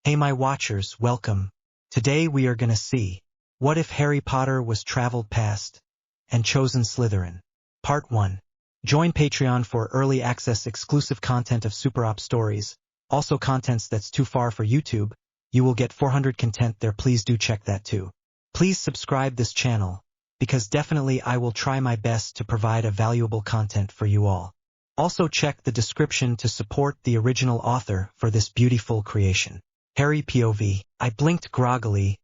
Hey my watchers, welcome. Today we are gonna see, what if Harry Potter was traveled past and chosen Slytherin? Part 1. Join Patreon for early access exclusive content of Super Op stories, also contents that's too far for YouTube. You will get 400 content there, please do check that too. Please subscribe this channel, because definitely I will try my best to provide a valuable content for you all. Also check the description to support the original author for this beautiful creation. Harry POV. I blinked groggily,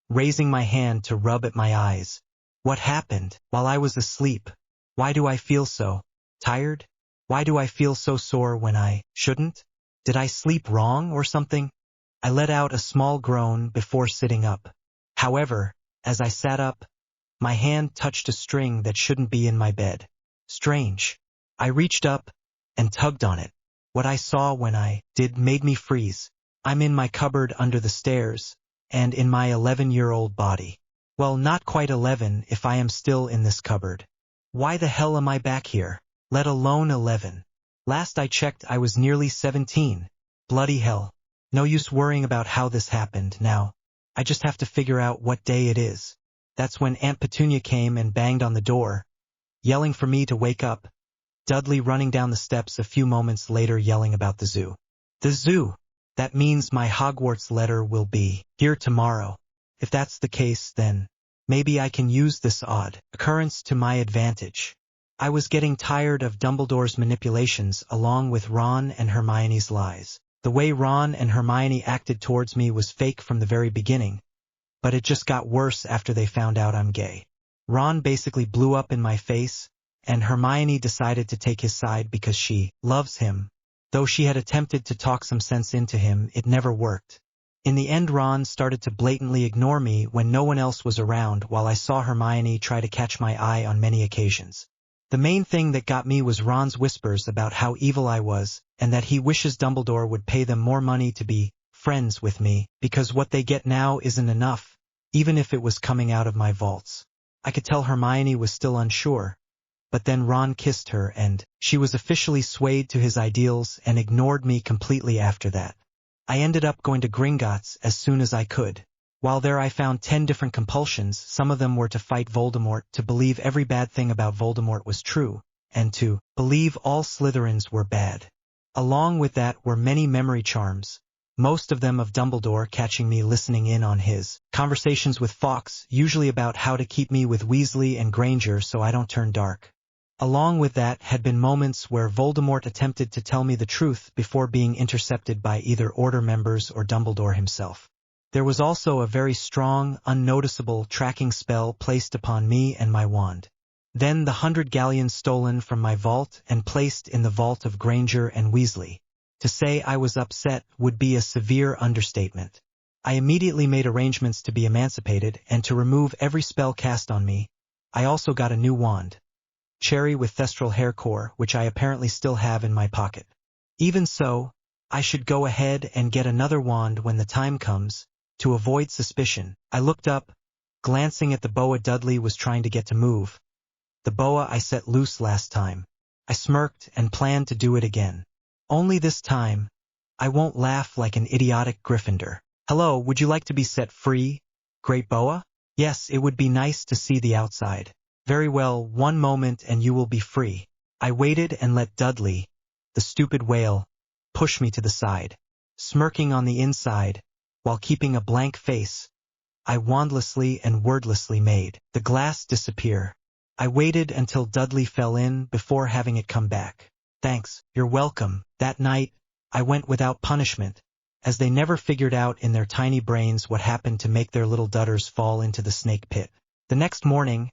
raising my hand to rub at my eyes. What happened while I was asleep? Why do I feel so tired? Why do I feel so sore when I shouldn't? Did I sleep wrong or something? I let out a small groan before sitting up. However, as I sat up, my hand touched a string that shouldn't be in my bed. Strange. I reached up and tugged on it. What I saw when I did made me freeze. I'm in my cupboard under the stairs, and in my 11-year-old body. Well, not quite 11 if I am still in this cupboard. Why the hell am I back here? Let alone 11. Last I checked I was nearly 17. Bloody hell. No use worrying about how this happened now. I just have to figure out what day it is. That's when Aunt Petunia came and banged on the door, yelling for me to wake up. Dudley running down the steps a few moments later yelling about the zoo. The zoo! That means my Hogwarts letter will be here tomorrow. If that's the case, then maybe I can use this odd occurrence to my advantage. I was getting tired of Dumbledore's manipulations along with Ron and Hermione's lies. The way Ron and Hermione acted towards me was fake from the very beginning, but it just got worse after they found out I'm gay. Ron basically blew up in my face, and Hermione decided to take his side because she loves him. Though she had attempted to talk some sense into him, it never worked. In the end, Ron started to blatantly ignore me when no one else was around, while I saw Hermione try to catch my eye on many occasions. The main thing that got me was Ron's whispers about how evil I was, and that he wishes Dumbledore would pay them more money to be friends with me, because what they get now isn't enough, even if it was coming out of my vaults. I could tell Hermione was still unsure. But then Ron kissed her and she was officially swayed to his ideals and ignored me completely after that. I ended up going to Gringotts as soon as I could. While there I found 10 different compulsions. Some of them were to fight Voldemort, to believe every bad thing about Voldemort was true, and to believe all Slytherins were bad. Along with that were many memory charms, most of them of Dumbledore catching me listening in on his conversations with Fawkes, usually about how to keep me with Weasley and Granger so I don't turn dark. Along with that had been moments where Voldemort attempted to tell me the truth before being intercepted by either Order members or Dumbledore himself. There was also a very strong, unnoticeable tracking spell placed upon me and my wand. Then the 100 galleons stolen from my vault and placed in the vault of Granger and Weasley. To say I was upset would be a severe understatement. I immediately made arrangements to be emancipated and to remove every spell cast on me. I also got a new wand. Cherry with Thestral hair core, which I apparently still have in my pocket. Even so, I should go ahead and get another wand when the time comes, to avoid suspicion. I looked up, glancing at the boa Dudley was trying to get to move. The boa I set loose last time. I smirked and planned to do it again. Only this time, I won't laugh like an idiotic Gryffindor. Hello, would you like to be set free, Great Boa? Yes, it would be nice to see the outside. Very well, one moment and you will be free. I waited and let Dudley, the stupid whale, push me to the side. Smirking on the inside, while keeping a blank face, I wandlessly and wordlessly made the glass disappear. I waited until Dudley fell in before having it come back. Thanks, you're welcome. That night, I went without punishment, as they never figured out in their tiny brains what happened to make their little dudders fall into the snake pit. The next morning,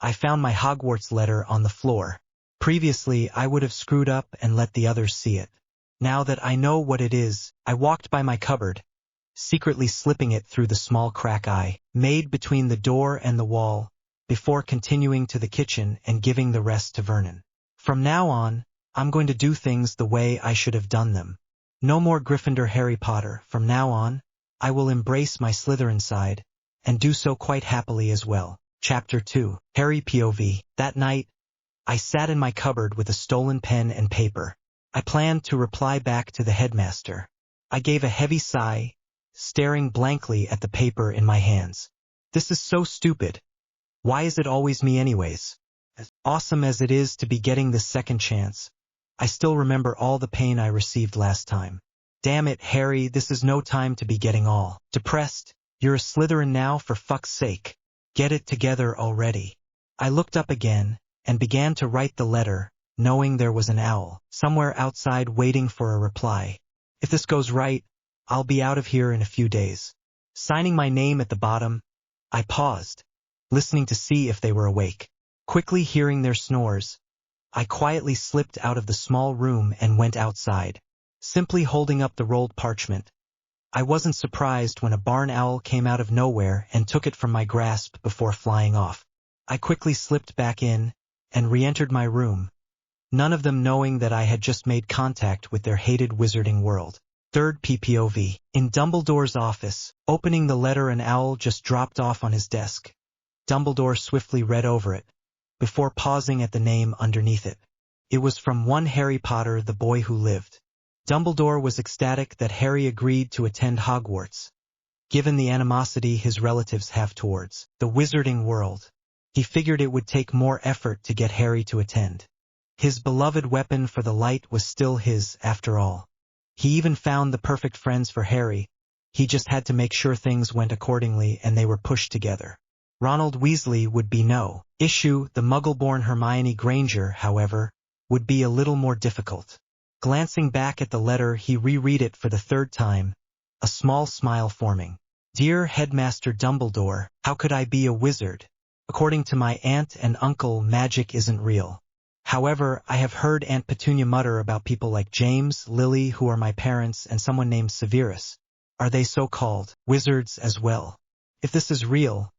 I found my Hogwarts letter on the floor. Previously, I would have screwed up and let the others see it. Now that I know what it is, I walked by my cupboard, secretly slipping it through the small crack I made between the door and the wall, before continuing to the kitchen and giving the rest to Vernon. From now on, I'm going to do things the way I should have done them. No more Gryffindor Harry Potter. From now on, I will embrace my Slytherin side, and do so quite happily as well. Chapter 2. Harry POV. That night, I sat in my cupboard with a stolen pen and paper. I planned to reply back to the headmaster. I gave a heavy sigh, staring blankly at the paper in my hands. This is so stupid. Why is it always me anyways? As awesome as it is to be getting this second chance, I still remember all the pain I received last time. Damn it, Harry, this is no time to be getting all depressed. You're a Slytherin now, for fuck's sake. Get it together already. I looked up again and began to write the letter, knowing there was an owl somewhere outside waiting for a reply. If this goes right, I'll be out of here in a few days. Signing my name at the bottom, I paused, listening to see if they were awake. Quickly hearing their snores, I quietly slipped out of the small room and went outside, simply holding up the rolled parchment. I wasn't surprised when a barn owl came out of nowhere and took it from my grasp before flying off. I quickly slipped back in and re-entered my room, none of them knowing that I had just made contact with their hated wizarding world. Third PPOV. In Dumbledore's office, opening the letter, an owl just dropped off on his desk. Dumbledore swiftly read over it, before pausing at the name underneath it. It was from one Harry Potter, the boy who lived. Dumbledore was ecstatic that Harry agreed to attend Hogwarts, given the animosity his relatives have towards the wizarding world. He figured it would take more effort to get Harry to attend. His beloved weapon for the light was still his, after all. He even found the perfect friends for Harry. He just had to make sure things went accordingly and they were pushed together. Ronald Weasley would be no issue. The Muggle-born Hermione Granger, however, would be a little more difficult. Glancing back at the letter, he reread it for the third time, a small smile forming. Dear Headmaster Dumbledore, how could I be a wizard? According to my aunt and uncle, magic isn't real. However, I have heard Aunt Petunia mutter about people like James, Lily, who are my parents, and someone named Severus. Are they so-called wizards as well? If this is real,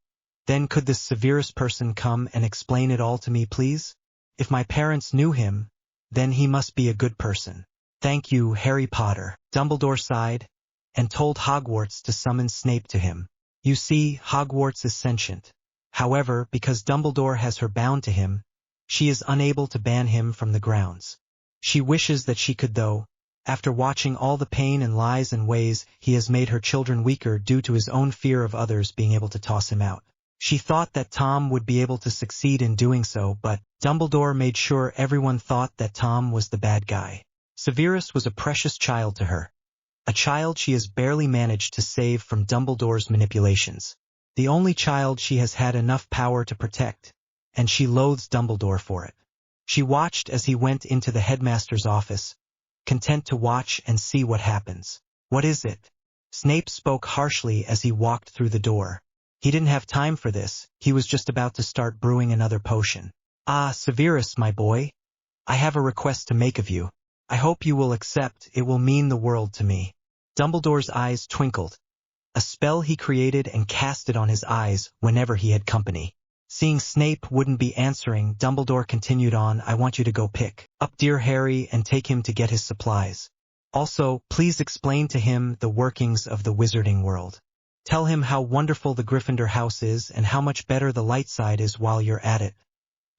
then could this Severus person come and explain it all to me, please? If my parents knew him, then he must be a good person. Thank you, Harry Potter. Dumbledore sighed and told Hogwarts to summon Snape to him. You see, Hogwarts is sentient. However, because Dumbledore has her bound to him, she is unable to ban him from the grounds. She wishes that she could, though, after watching all the pain and lies and ways he has made her children weaker due to his own fear of others being able to toss him out. She thought that Tom would be able to succeed in doing so, but Dumbledore made sure everyone thought that Tom was the bad guy. Severus was a precious child to her, a child she has barely managed to save from Dumbledore's manipulations, the only child she has had enough power to protect, and she loathes Dumbledore for it. She watched as he went into the headmaster's office, content to watch and see what happens. What is it? Snape spoke harshly as he walked through the door. He didn't have time for this, he was just about to start brewing another potion. Ah, Severus, my boy. I have a request to make of you. I hope you will accept, it will mean the world to me. Dumbledore's eyes twinkled. A spell he created and cast it on his eyes whenever he had company. Seeing Snape wouldn't be answering, Dumbledore continued on, I want you to go pick up dear Harry and take him to get his supplies. Also, please explain to him the workings of the wizarding world. Tell him how wonderful the Gryffindor house is and how much better the light side is while you're at it.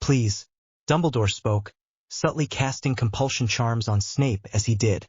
Please. Dumbledore spoke, subtly casting compulsion charms on Snape as he did.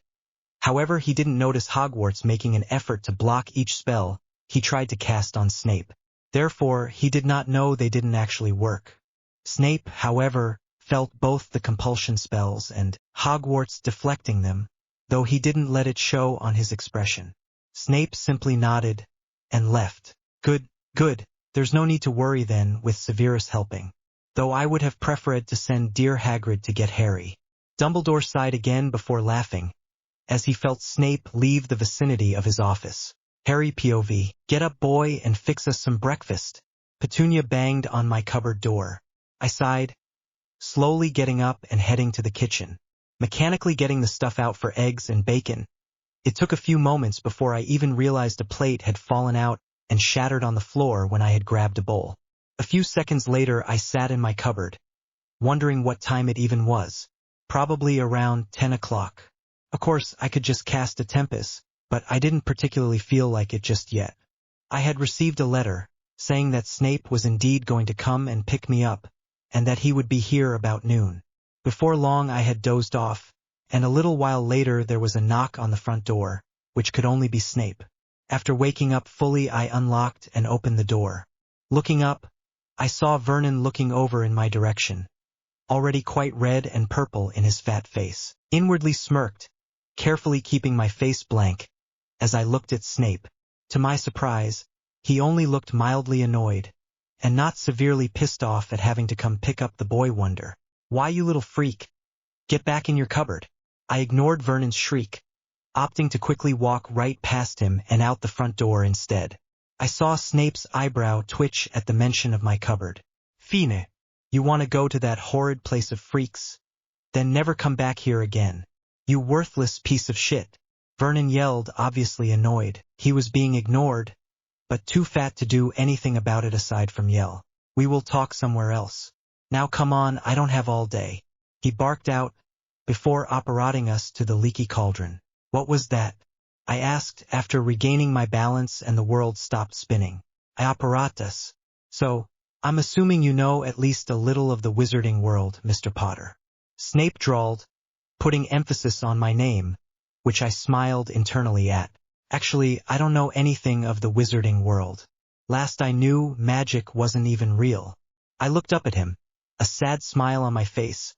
However, he didn't notice Hogwarts making an effort to block each spell he tried to cast on Snape. Therefore, he did not know they didn't actually work. Snape, however, felt both the compulsion spells and Hogwarts deflecting them, though he didn't let it show on his expression. Snape simply nodded and left. Good, good. There's no need to worry then with Severus helping. Though I would have preferred to send dear Hagrid to get Harry. Dumbledore sighed again before laughing, as he felt Snape leave the vicinity of his office. Harry POV. Get up, boy, and fix us some breakfast. Petunia banged on my cupboard door. I sighed, slowly getting up and heading to the kitchen, mechanically getting the stuff out for eggs and bacon. It took a few moments before I even realized a plate had fallen out and shattered on the floor when I had grabbed a bowl. A few seconds later, I sat in my cupboard, wondering what time it even was. Probably around 10 o'clock. Of course, I could just cast a Tempest, but I didn't particularly feel like it just yet. I had received a letter, saying that Snape was indeed going to come and pick me up, and that he would be here about noon. Before long I had dozed off, and a little while later there was a knock on the front door, which could only be Snape. After waking up fully, I unlocked and opened the door. Looking up, I saw Vernon looking over in my direction, already quite red and purple in his fat face. Inwardly smirked, carefully keeping my face blank, as I looked at Snape. To my surprise, he only looked mildly annoyed, and not severely pissed off at having to come pick up the boy wonder. "Why, you little freak? Get back in your cupboard." I ignored Vernon's shriek, opting to quickly walk right past him and out the front door instead. I saw Snape's eyebrow twitch at the mention of my cupboard. "Fine, you want to go to that horrid place of freaks? Then never come back here again. You worthless piece of shit." Vernon yelled, obviously annoyed. He was being ignored, but too fat to do anything about it aside from yell. "We will talk somewhere else. Now come on, I don't have all day," he barked out, before operating us to the leaky cauldron. "What was that?" I asked after regaining my balance and the world stopped spinning. "I operate us. So, I'm assuming you know at least a little of the wizarding world, Mr. Potter." Snape drawled, putting emphasis on my name, which I smiled internally at. "Actually, I don't know anything of the wizarding world. Last I knew, magic wasn't even real." I looked up at him, a sad smile on my face.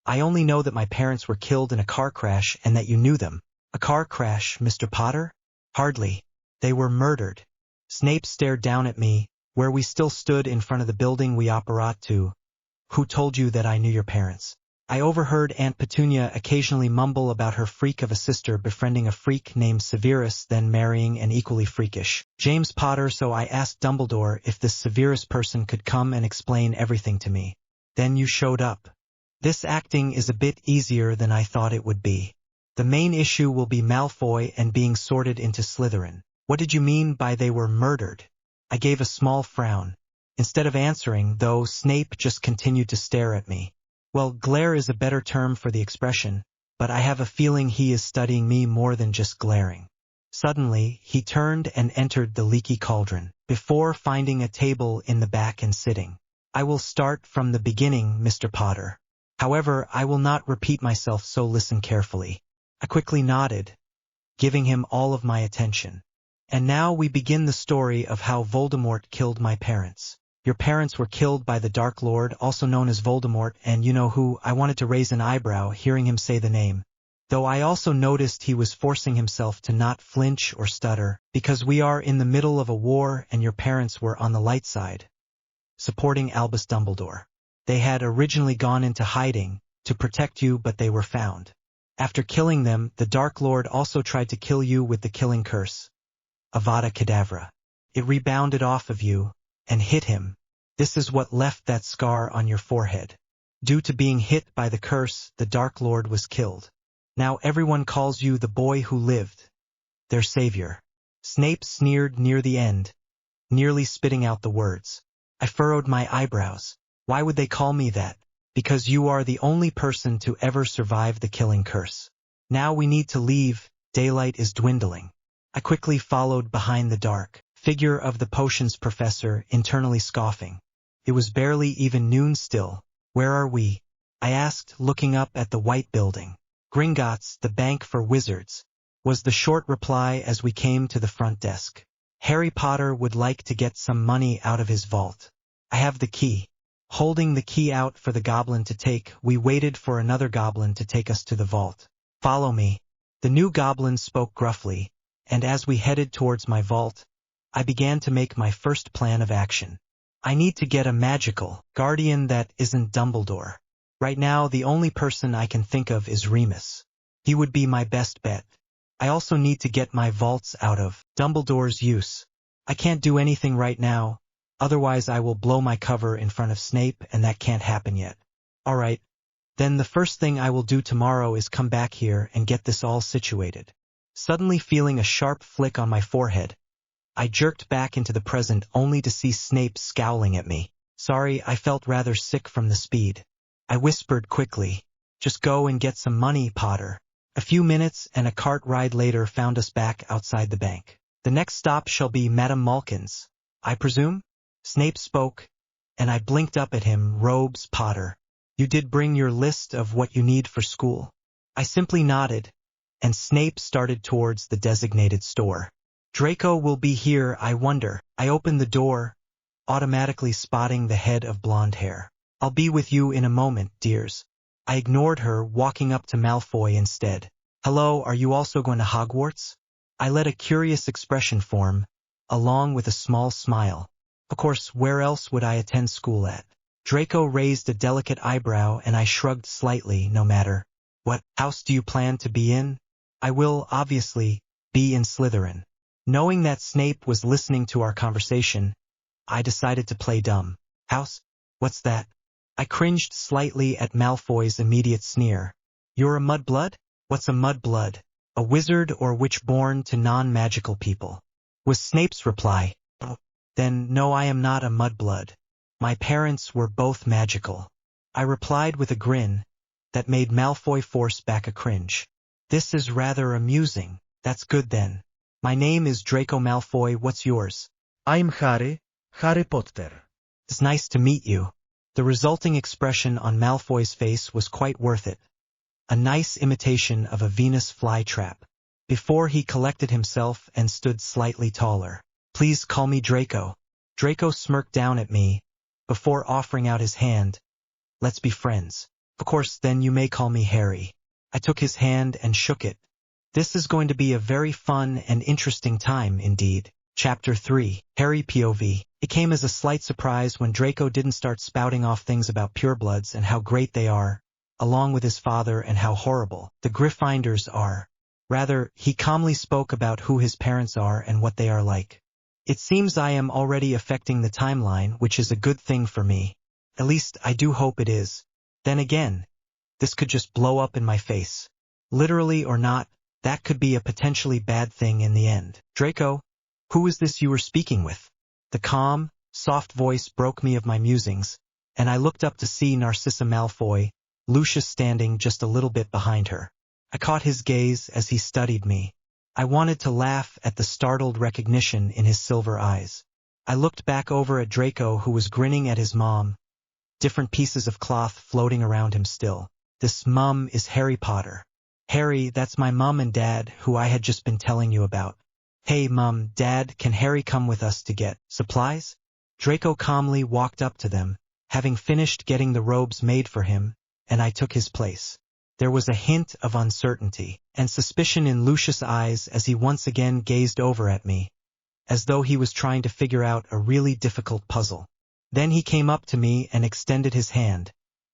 "I only know that my parents were killed in a car crash and that you knew them." "A car crash, Mr. Potter?" "Hardly. They were murdered." Snape stared down at me, where we still stood in front of the building we operate to. "Who told you that I knew your parents?" I overheard Aunt Petunia occasionally mumble about her freak of a sister befriending a freak named Severus, then marrying an equally freakish James Potter, so I asked Dumbledore if this Severus person could come and explain everything to me. "Then you showed up. This acting is a bit easier than I thought it would be. The main issue will be Malfoy and being sorted into Slytherin." "What did you mean by they were murdered?" I gave a small frown. Instead of answering, though, Snape just continued to stare at me. Well, glare is a better term for the expression, but I have a feeling he is studying me more than just glaring. Suddenly, he turned and entered the leaky cauldron, before finding a table in the back and sitting. "I will start from the beginning, Mr. Potter. However, I will not repeat myself, so listen carefully." I quickly nodded, giving him all of my attention. "And now we begin the story of how Voldemort killed my parents. Your parents were killed by the Dark Lord, also known as Voldemort, and you know who." I wanted to raise an eyebrow hearing him say the name, though I also noticed he was forcing himself to not flinch or stutter, because we are in the middle of a war and your parents were on the light side, supporting Albus Dumbledore. They had originally gone into hiding to protect you, but they were found. After killing them, the Dark Lord also tried to kill you with the killing curse, Avada Kedavra. It rebounded off of you and hit him. This is what left that scar on your forehead. Due to being hit by the curse, the Dark Lord was killed. Now everyone calls you the boy who lived, their savior." Snape sneered near the end, nearly spitting out the words. I furrowed my eyebrows. "Why would they call me that?" "Because you are the only person to ever survive the killing curse. Now we need to leave, daylight is dwindling." I quickly followed behind the dark figure of the potions professor, internally scoffing. It was barely even noon still. "Where are we?" I asked, looking up at the white building. "Gringotts, the Bank for Wizards," was the short reply as we came to the front desk. "Harry Potter would like to get some money out of his vault. I have the key." Holding the key out for the goblin to take, we waited for another goblin to take us to the vault. "Follow me." The new goblin spoke gruffly, and as we headed towards my vault, I began to make my first plan of action. I need to get a magical guardian that isn't Dumbledore. Right now, the only person I can think of is Remus. He would be my best bet. I also need to get my vaults out of Dumbledore's use. I can't do anything right now, otherwise I will blow my cover in front of Snape, and that can't happen yet. Alright, then the first thing I will do tomorrow is come back here and get this all situated. Suddenly feeling a sharp flick on my forehead, I jerked back into the present only to see Snape scowling at me. Sorry, I felt rather sick from the speed. I whispered quickly, "Just go and get some money, Potter." A few minutes and a cart ride later found us back outside the bank. "The next stop shall be Madame Malkin's, I presume?" Snape spoke, and I blinked up at him. "Robes, Potter. You did bring your list of what you need for school?" I simply nodded, and Snape started towards the designated store. Draco will be here, I wonder. I opened the door, automatically spotting the head of blonde hair. I'll be with you in a moment, dears. I ignored her, walking up to Malfoy instead. Hello, are you also going to Hogwarts? I let a curious expression form, along with a small smile. Of course, where else would I attend school at? Draco raised a delicate eyebrow and I shrugged slightly, no matter. What house do you plan to be in? I will, obviously, be in Slytherin. Knowing that Snape was listening to our conversation, I decided to play dumb. House? What's that? I cringed slightly at Malfoy's immediate sneer. You're a mudblood? What's a mudblood? A wizard or witch born to non-magical people. Was Snape's reply. Oh, then no, I am not a mudblood. My parents were both magical. I replied with a grin that made Malfoy force back a cringe. This is rather amusing. That's good then. My name is Draco Malfoy, what's yours? I'm Harry Potter. It's nice to meet you. The resulting expression on Malfoy's face was quite worth it. A nice imitation of a Venus flytrap. Before he collected himself and stood slightly taller. Please call me Draco. Draco smirked down at me, before offering out his hand. Let's be friends. Of course, then you may call me Harry. I took his hand and shook it. This is going to be a very fun and interesting time indeed. Chapter 3, Harry POV. It came as a slight surprise when Draco didn't start spouting off things about purebloods and how great they are, along with his father and how horrible the Gryffindors are. Rather, he calmly spoke about who his parents are and what they are like. It seems I am already affecting the timeline, which is a good thing for me. At least I do hope it is. Then again, this could just blow up in my face. Literally or not, that could be a potentially bad thing in the end. Draco, who is this you were speaking with? The calm, soft voice broke me of my musings, and I looked up to see Narcissa Malfoy, Lucius standing just a little bit behind her. I caught his gaze as he studied me. I wanted to laugh at the startled recognition in his silver eyes. I looked back over at Draco, who was grinning at his mom, different pieces of cloth floating around him still. This mum is Harry Potter. Harry, that's my mum and dad, who I had just been telling you about. Hey mum, dad, can Harry come with us to get supplies? Draco calmly walked up to them, having finished getting the robes made for him, and I took his place. There was a hint of uncertainty and suspicion in Lucius' eyes as he once again gazed over at me, as though he was trying to figure out a really difficult puzzle. Then he came up to me and extended his hand,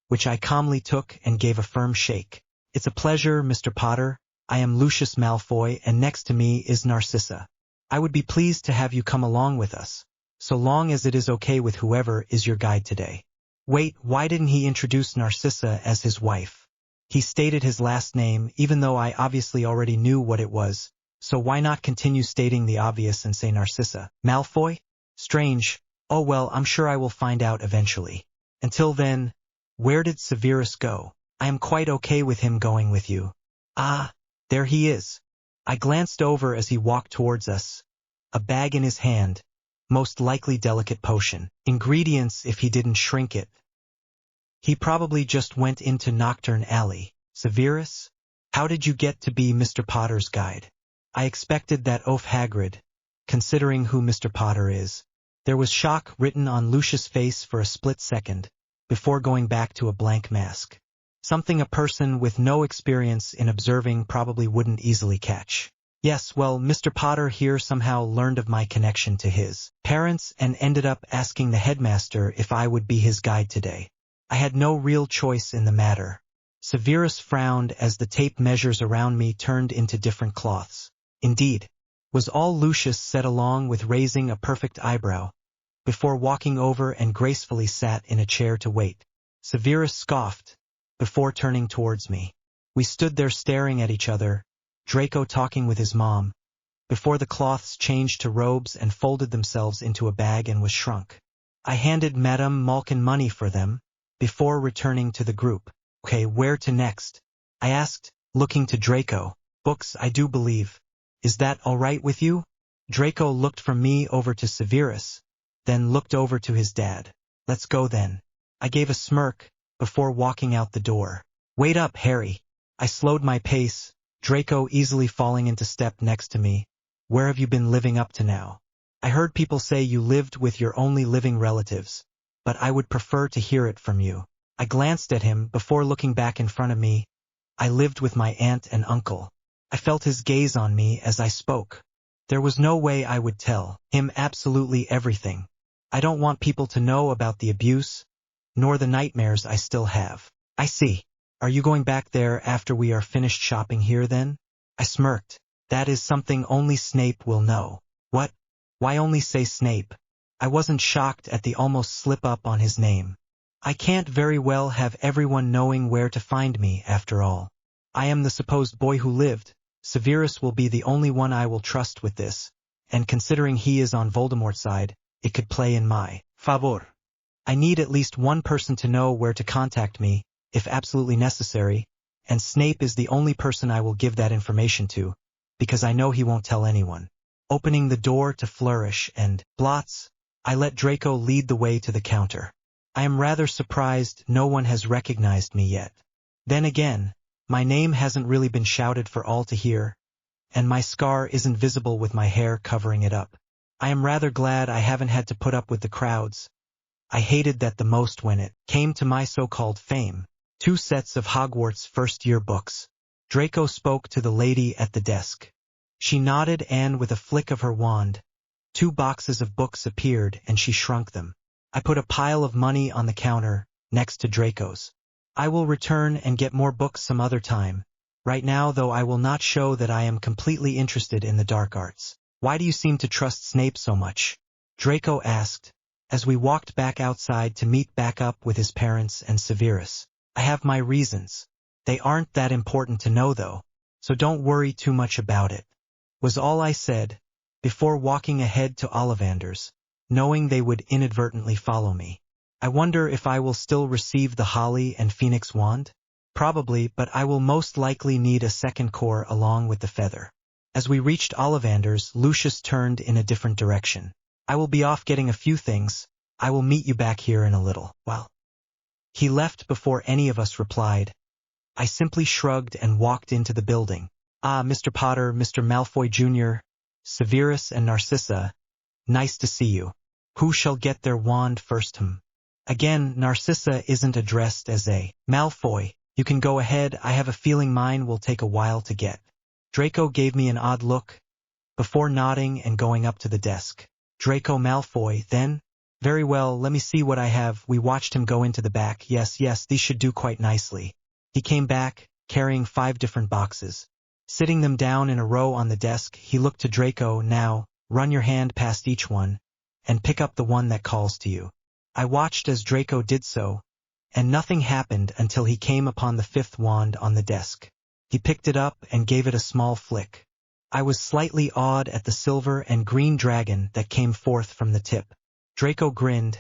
which I calmly took and gave a firm shake. It's a pleasure, Mr. Potter. I am Lucius Malfoy, and next to me is Narcissa. I would be pleased to have you come along with us, so long as it is okay with whoever is your guide today. Wait, why didn't he introduce Narcissa as his wife? He stated his last name, even though I obviously already knew what it was, so why not continue stating the obvious and say Narcissa? Malfoy? Strange. Oh well, I'm sure I will find out eventually. Until then, where did Severus go? I am quite okay with him going with you. Ah, there he is. I glanced over as he walked towards us, a bag in his hand, most likely delicate potion. Ingredients if he didn't shrink it. He probably just went into Nocturne Alley. Severus? How did you get to be Mr. Potter's guide? I expected that oaf Hagrid, considering who Mr. Potter is. There was shock written on Lucius' face for a split second, before going back to a blank mask. Something a person with no experience in observing probably wouldn't easily catch. Yes, well, Mr. Potter here somehow learned of my connection to his parents and ended up asking the headmaster if I would be his guide today. I had no real choice in the matter. Severus frowned as the tape measures around me turned into different cloths. Indeed, was all Lucius said along with raising a perfect eyebrow, before walking over and gracefully sat in a chair to wait. Severus scoffed, before turning towards me. We stood there staring at each other, Draco talking with his mom, before the cloths changed to robes and folded themselves into a bag and was shrunk. I handed Madame Malkin money for them, before returning to the group. Okay, where to next? I asked, looking to Draco. Books, I do believe. Is that all right with you? Draco looked from me over to Severus, then looked over to his dad. Let's go then. I gave a smirk, before walking out the door. Wait up, Harry. I slowed my pace, Draco easily falling into step next to me, Where have you been living up to now? I heard people say you lived with your only living relatives, but I would prefer to hear it from you. I glanced at him before looking back in front of me. I lived with my aunt and uncle. I felt his gaze on me as I spoke. There was no way I would tell him absolutely everything. I don't want people to know about the abuse, nor the nightmares I still have. I see. Are you going back there after we are finished shopping here then? I smirked. That is something only Snape will know. What? Why only say Snape? I wasn't shocked at the almost slip-up on his name. I can't very well have everyone knowing where to find me, after all. I am the supposed boy who lived. Severus will be the only one I will trust with this, and considering he is on Voldemort's side, it could play in my favor. I need at least one person to know where to contact me, if absolutely necessary, and Snape is the only person I will give that information to, because I know he won't tell anyone. Opening the door to Flourish and Blots, I let Draco lead the way to the counter. I am rather surprised no one has recognized me yet. Then again, my name hasn't really been shouted for all to hear, and my scar isn't visible with my hair covering it up. I am rather glad I haven't had to put up with the crowds. I hated that the most when it came to my so-called fame. 2 sets of Hogwarts first-year books. Draco spoke to the lady at the desk. She nodded and with a flick of her wand, 2 boxes of books appeared and she shrunk them. I put a pile of money on the counter, next to Draco's. I will return and get more books some other time. Right now, though, I will not show that I am completely interested in the dark arts. Why do you seem to trust Snape so much? Draco asked, as we walked back outside to meet back up with his parents and Severus. I have my reasons. They aren't that important to know though, so don't worry too much about it, was all I said, before walking ahead to Ollivander's, knowing they would inadvertently follow me. I wonder if I will still receive the Holly and Phoenix wand? Probably, but I will most likely need a second core along with the feather. As we reached Ollivander's, Lucius turned in a different direction. I will be off getting a few things. I will meet you back here in a little while. He left before any of us replied. I simply shrugged and walked into the building. Ah, Mr. Potter, Mr. Malfoy Jr., Severus and Narcissa, nice to see you. Who shall get their wand first? Again, Narcissa isn't addressed as a Malfoy. You can go ahead, I have a feeling mine will take a while to get. Draco gave me an odd look, before nodding and going up to the desk. Draco Malfoy, then? Very well, let me see what I have. We watched him go into the back. Yes, these should do quite nicely. He came back, carrying 5 different boxes. Sitting them down in a row on the desk, he looked to Draco. Now, run your hand past each one, and pick up the one that calls to you. I watched as Draco did so, and nothing happened until he came upon the 5th wand on the desk. He picked it up and gave it a small flick. I was slightly awed at the silver and green dragon that came forth from the tip. Draco grinned,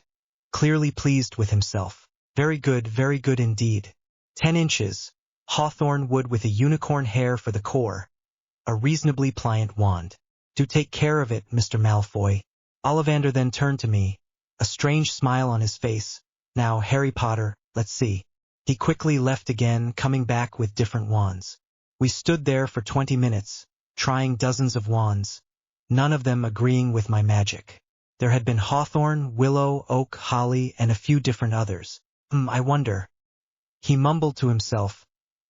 clearly pleased with himself. Very good indeed. 10 inches, hawthorn wood with a unicorn hair for the core. A reasonably pliant wand. Do take care of it, Mr. Malfoy. Ollivander then turned to me, a strange smile on his face. Now, Harry Potter, let's see. He quickly left again, coming back with different wands. We stood there for 20 minutes, trying dozens of wands, none of them agreeing with my magic. There had been hawthorn, willow, oak, holly, and a few different others. I wonder. He mumbled to himself,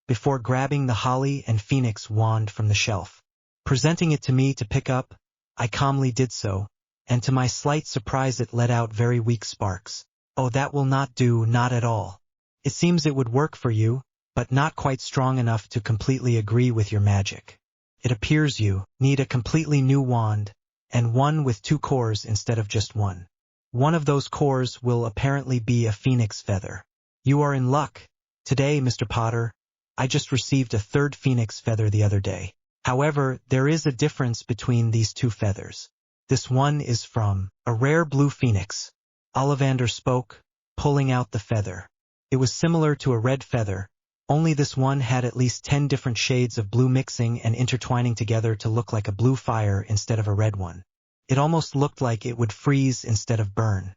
before grabbing the holly and phoenix wand from the shelf. Presenting it to me to pick up, I calmly did so, and to my slight surprise it let out very weak sparks. Oh, that will not do, not at all. It seems it would work for you, but not quite strong enough to completely agree with your magic. It appears you need a completely new wand, and one with 2 cores instead of just 1. One of those cores will apparently be a phoenix feather. You are in luck. Today, Mr. Potter, I just received a 3rd phoenix feather the other day. However, there is a difference between these 2 feathers. This one is from a rare blue phoenix. Ollivander spoke, pulling out the feather. It was similar to a red feather, only this one had at least 10 different shades of blue mixing and intertwining together to look like a blue fire instead of a red one. It almost looked like it would freeze instead of burn.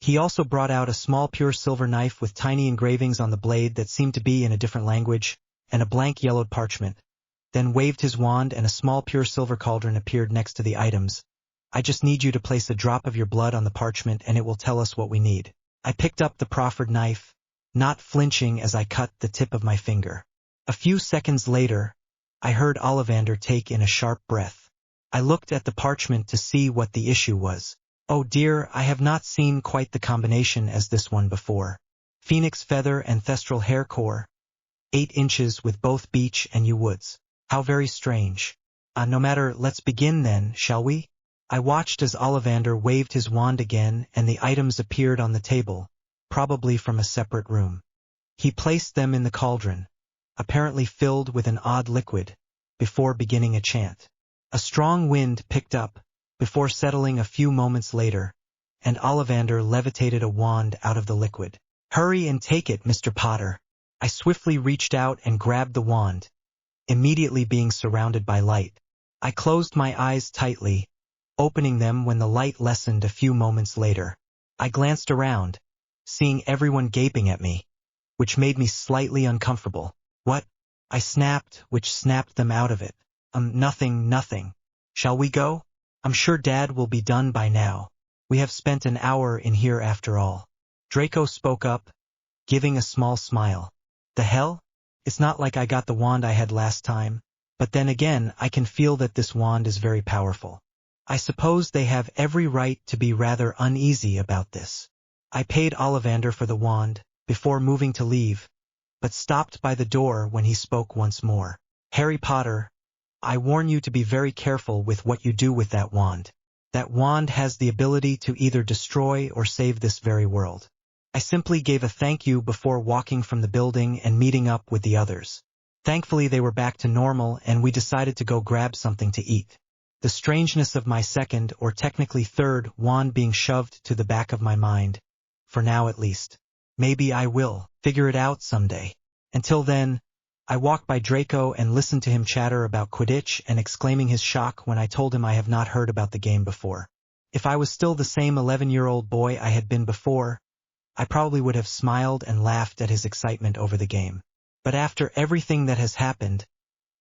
He also brought out a small pure silver knife with tiny engravings on the blade that seemed to be in a different language, and a blank yellowed parchment. then waved his wand and a small pure silver cauldron appeared next to the items. I just need you to place a drop of your blood on the parchment and it will tell us what we need. I picked up the proffered knife, not flinching as I cut the tip of my finger. A few seconds later, I heard Ollivander take in a sharp breath. I looked at the parchment to see what the issue was. Oh dear, I have not seen quite the combination as this one before. Phoenix feather and thestral hair core. 8 inches with both beech and yew woods. How very strange. No matter, let's begin then, shall we? I watched as Ollivander waved his wand again and the items appeared on the table, probably from a separate room. He placed them in the cauldron, apparently filled with an odd liquid, before beginning a chant. A strong wind picked up, before settling a few moments later, and Ollivander levitated a wand out of the liquid. Hurry and take it, Mr. Potter. I swiftly reached out and grabbed the wand, immediately being surrounded by light. I closed my eyes tightly, opening them when the light lessened a few moments later. I glanced around, seeing everyone gaping at me, which made me slightly uncomfortable. What? I snapped, which snapped them out of it. Nothing. Shall we go? I'm sure Dad will be done by now. We have spent an hour in here after all. Draco spoke up, giving a small smile. The hell? It's not like I got the wand I had last time, but then again I can feel that this wand is very powerful. I suppose they have every right to be rather uneasy about this. I paid Ollivander for the wand, before moving to leave, but stopped by the door when he spoke once more. Harry Potter, I warn you to be very careful with what you do with that wand. That wand has the ability to either destroy or save this very world. I simply gave a thank you before walking from the building and meeting up with the others. Thankfully they were back to normal and we decided to go grab something to eat. The strangeness of my second, or technically third, wand being shoved to the back of my mind. For now at least. Maybe I will figure it out someday. Until then, I walked by Draco and listened to him chatter about Quidditch and exclaiming his shock when I told him I have not heard about the game before. If I was still the same 11-year-old boy I had been before, I probably would have smiled and laughed at his excitement over the game. But after everything that has happened,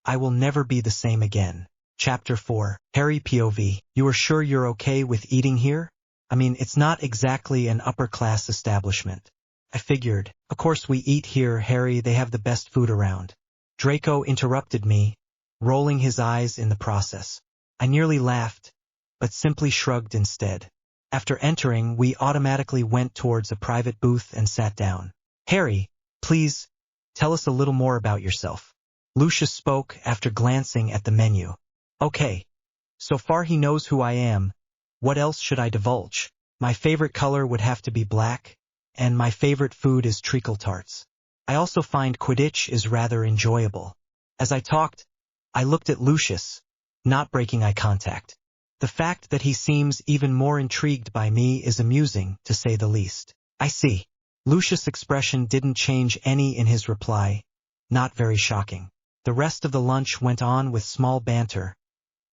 I will never be the same again. Chapter 4. Harry POV. You are sure you're okay with eating here? I mean, it's not exactly an upper-class establishment. I figured. Of course we eat here, Harry, they have the best food around. Draco interrupted me, rolling his eyes in the process. I nearly laughed, but simply shrugged instead. After entering, we automatically went towards a private booth and sat down. Harry, please, tell us a little more about yourself. Lucius spoke after glancing at the menu. Okay. So far he knows who I am. What else should I divulge? My favorite color would have to be black, and my favorite food is treacle tarts. I also find Quidditch is rather enjoyable. As I talked, I looked at Lucius, not breaking eye contact. The fact that he seems even more intrigued by me is amusing, to say the least. I see. Lucius' expression didn't change any in his reply. Not very shocking. The rest of the lunch went on with small banter,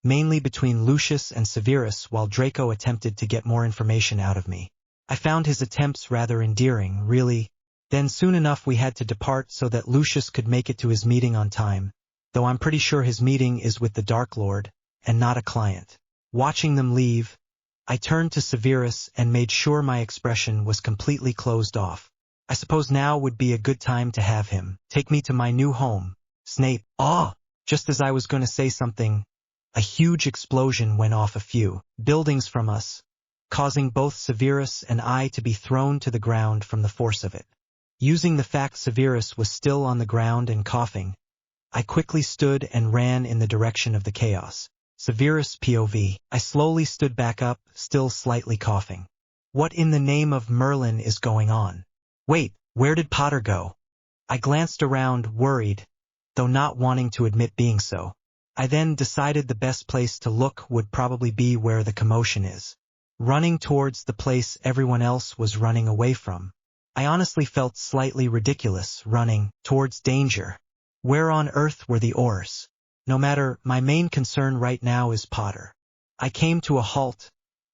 mainly between Lucius and Severus, while Draco attempted to get more information out of me. I found his attempts rather endearing, really. Then soon enough we had to depart so that Lucius could make it to his meeting on time, though I'm pretty sure his meeting is with the Dark Lord, and not a client. Watching them leave, I turned to Severus and made sure my expression was completely closed off. I suppose now would be a good time to have him take me to my new home. Snape. Just as I was going to say something, a huge explosion went off a few buildings from us, causing both Severus and I to be thrown to the ground from the force of it. Using the fact Severus was still on the ground and coughing, I quickly stood and ran in the direction of the chaos. Severus POV. I slowly stood back up, still slightly coughing. What in the name of Merlin is going on? Wait, where did Potter go? I glanced around, worried, though not wanting to admit being so. I then decided the best place to look would probably be where the commotion is. Running towards the place everyone else was running away from. I honestly felt slightly ridiculous running towards danger. Where on earth were the oars? No matter, my main concern right now is Potter. I came to a halt,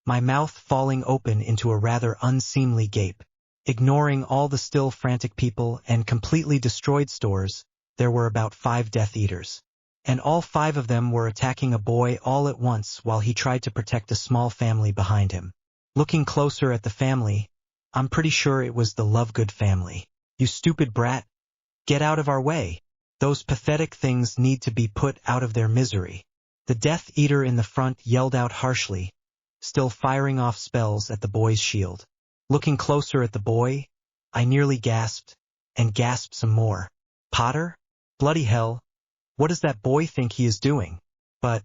my mouth falling open into a rather unseemly gape. Ignoring all the still frantic people and completely destroyed stores, there were about 5 Death Eaters. and all 5 of them were attacking a boy all at once while he tried to protect a small family behind him. Looking closer at the family, I'm pretty sure it was the Lovegood family. You stupid brat! Get out of our way! Those pathetic things need to be put out of their misery. The Death Eater in the front yelled out harshly, still firing off spells at the boy's shield. Looking closer at the boy, I nearly gasped, and gasped some more. Potter? Bloody hell! What does that boy think he is doing? But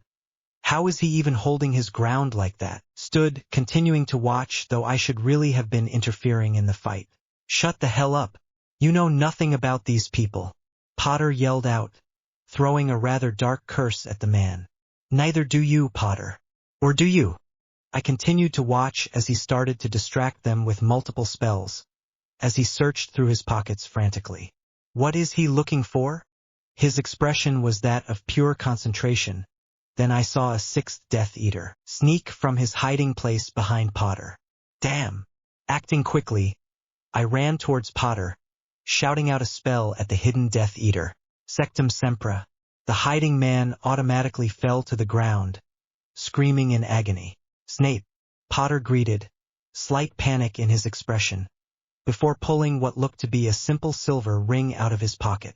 how is he even holding his ground like that? Stood, continuing to watch, though I should really have been interfering in the fight. Shut the hell up! You know nothing about these people. Potter yelled out, throwing a rather dark curse at the man. Neither do you, Potter. Or do you? I continued to watch as he started to distract them with multiple spells, as he searched through his pockets frantically. What is he looking for? His expression was that of pure concentration. Then I saw a 6th Death Eater sneak from his hiding place behind Potter. Damn! Acting quickly, I ran towards Potter, shouting out a spell at the hidden Death Eater. Sectum Sempra. The hiding man automatically fell to the ground, screaming in agony. Snape, Potter greeted, slight panic in his expression, before pulling what looked to be a simple silver ring out of his pocket.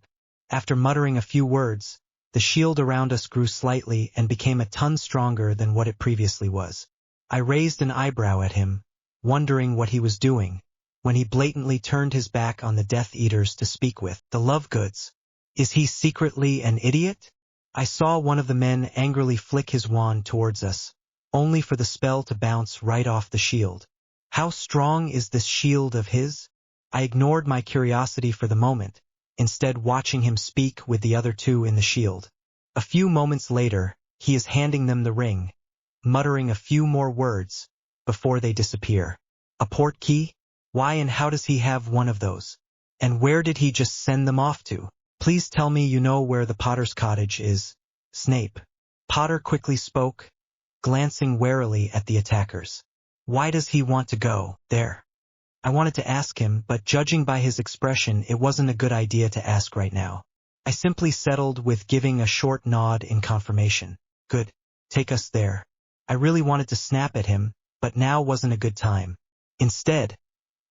After muttering a few words, the shield around us grew slightly and became a ton stronger than what it previously was. I raised an eyebrow at him, wondering what he was doing, when he blatantly turned his back on the Death Eaters to speak with the Lovegoods. Is he secretly an idiot? I saw one of the men angrily flick his wand towards us, only for the spell to bounce right off the shield. How strong is this shield of his? I ignored my curiosity for the moment, instead watching him speak with the other 2 in the shield. A few moments later, he is handing them the ring, muttering a few more words, before they disappear. A port key? Why and how does he have one of those? And where did he just send them off to? Please tell me you know where the Potter's cottage is. Snape. Potter quickly spoke, glancing warily at the attackers. Why does he want to go there? I wanted to ask him, but judging by his expression, it wasn't a good idea to ask right now. I simply settled with giving a short nod in confirmation. Good. Take us there. I really wanted to snap at him, but now wasn't a good time. Instead,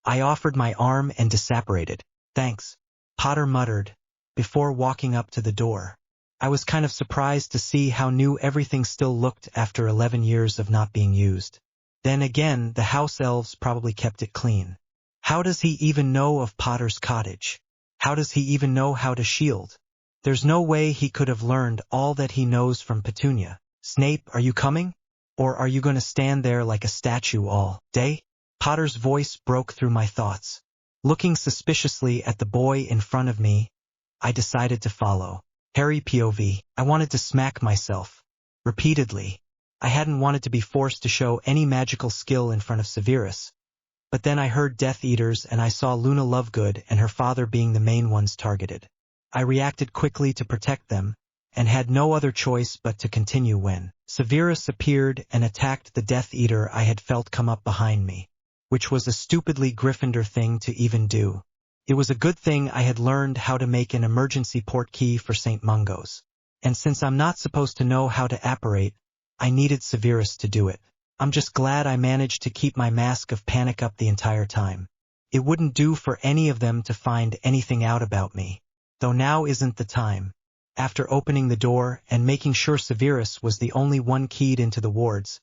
I offered my arm and disapparated. Thanks, Potter muttered, before walking up to the door. I was kind of surprised to see how new everything still looked after 11 years of not being used. Then again, the house elves probably kept it clean. How does he even know of Potter's cottage? How does he even know how to shield? There's no way he could have learned all that he knows from Petunia. Snape, are you coming? Or are you going to stand there like a statue all day? Potter's voice broke through my thoughts. Looking suspiciously at the boy in front of me, I decided to follow. Harry POV. I wanted to smack myself. Repeatedly. I hadn't wanted to be forced to show any magical skill in front of Severus. But then I heard Death Eaters and I saw Luna Lovegood and her father being the main ones targeted. I reacted quickly to protect them, and had no other choice but to continue when Severus appeared and attacked the Death Eater I had felt come up behind me, which was a stupidly Gryffindor thing to even do. It was a good thing I had learned how to make an emergency port key for St. Mungo's. And since I'm not supposed to know how to apparate, I needed Severus to do it. I'm just glad I managed to keep my mask of panic up the entire time. It wouldn't do for any of them to find anything out about me. Though now isn't the time. After opening the door and making sure Severus was the only one keyed into the wards,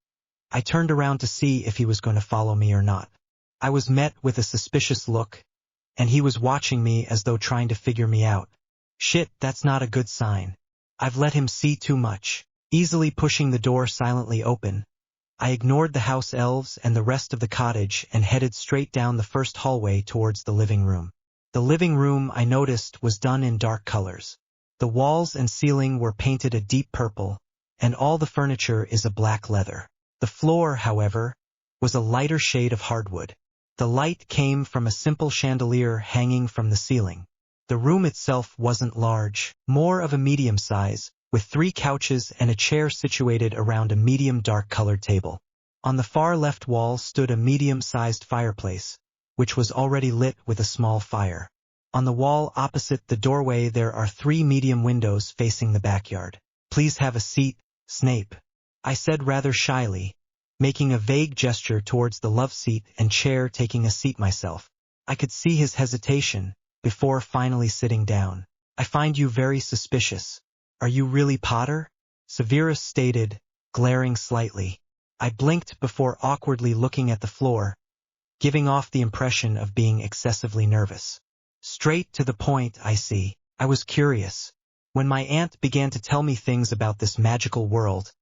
I turned around to see if he was going to follow me or not. I was met with a suspicious look, and he was watching me as though trying to figure me out. Shit, that's not a good sign. I've let him see too much. Easily pushing the door silently open, I ignored the house elves and the rest of the cottage and headed straight down the first hallway towards the living room. The living room, I noticed, was done in dark colors. The walls and ceiling were painted a deep purple, and all the furniture is a black leather. The floor, however, was a lighter shade of hardwood. The light came from a simple chandelier hanging from the ceiling. The room itself wasn't large, more of a medium size, with 3 couches and a chair situated around a medium dark-colored table. On the far left wall stood a medium-sized fireplace, which was already lit with a small fire. On the wall opposite the doorway there are 3 medium windows facing the backyard. Please have a seat, Snape, I said rather shyly, making a vague gesture towards the love seat and chair, taking a seat myself. I could see his hesitation, before finally sitting down. I find you very suspicious. Are you really Potter? Severus stated, glaring slightly. I blinked before awkwardly looking at the floor, giving off the impression of being excessively nervous. Straight to the point, I see. I was curious. When my aunt began to tell me things about this magical world,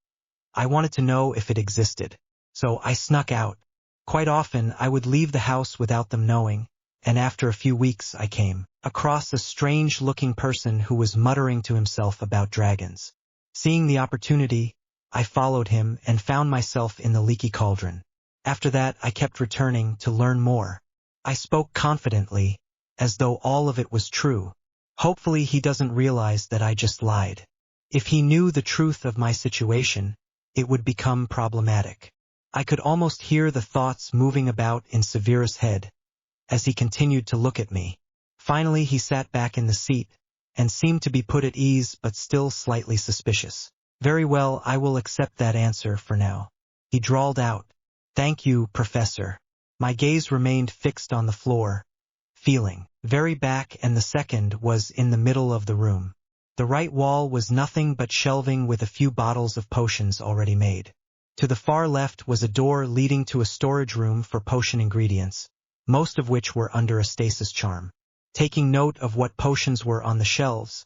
I wanted to know if it existed. So I snuck out. Quite often I would leave the house without them knowing, and after a few weeks I came across a strange-looking person who was muttering to himself about dragons. Seeing the opportunity, I followed him and found myself in the leaky cauldron. After that I kept returning to learn more. I spoke confidently, as though all of it was true. Hopefully he doesn't realize that I just lied. If he knew the truth of my situation, it would become problematic. I could almost hear the thoughts moving about in Severus' head, as he continued to look at me. Finally he sat back in the seat, and seemed to be put at ease but still slightly suspicious. Very well, I will accept that answer for now. He drawled out, Thank you, Professor. My gaze remained fixed on the floor, feeling very back, and the second was in the middle of the room. The right wall was nothing but shelving with a few bottles of potions already made. To the far left was a door leading to a storage room for potion ingredients, most of which were under a stasis charm. Taking note of what potions were on the shelves,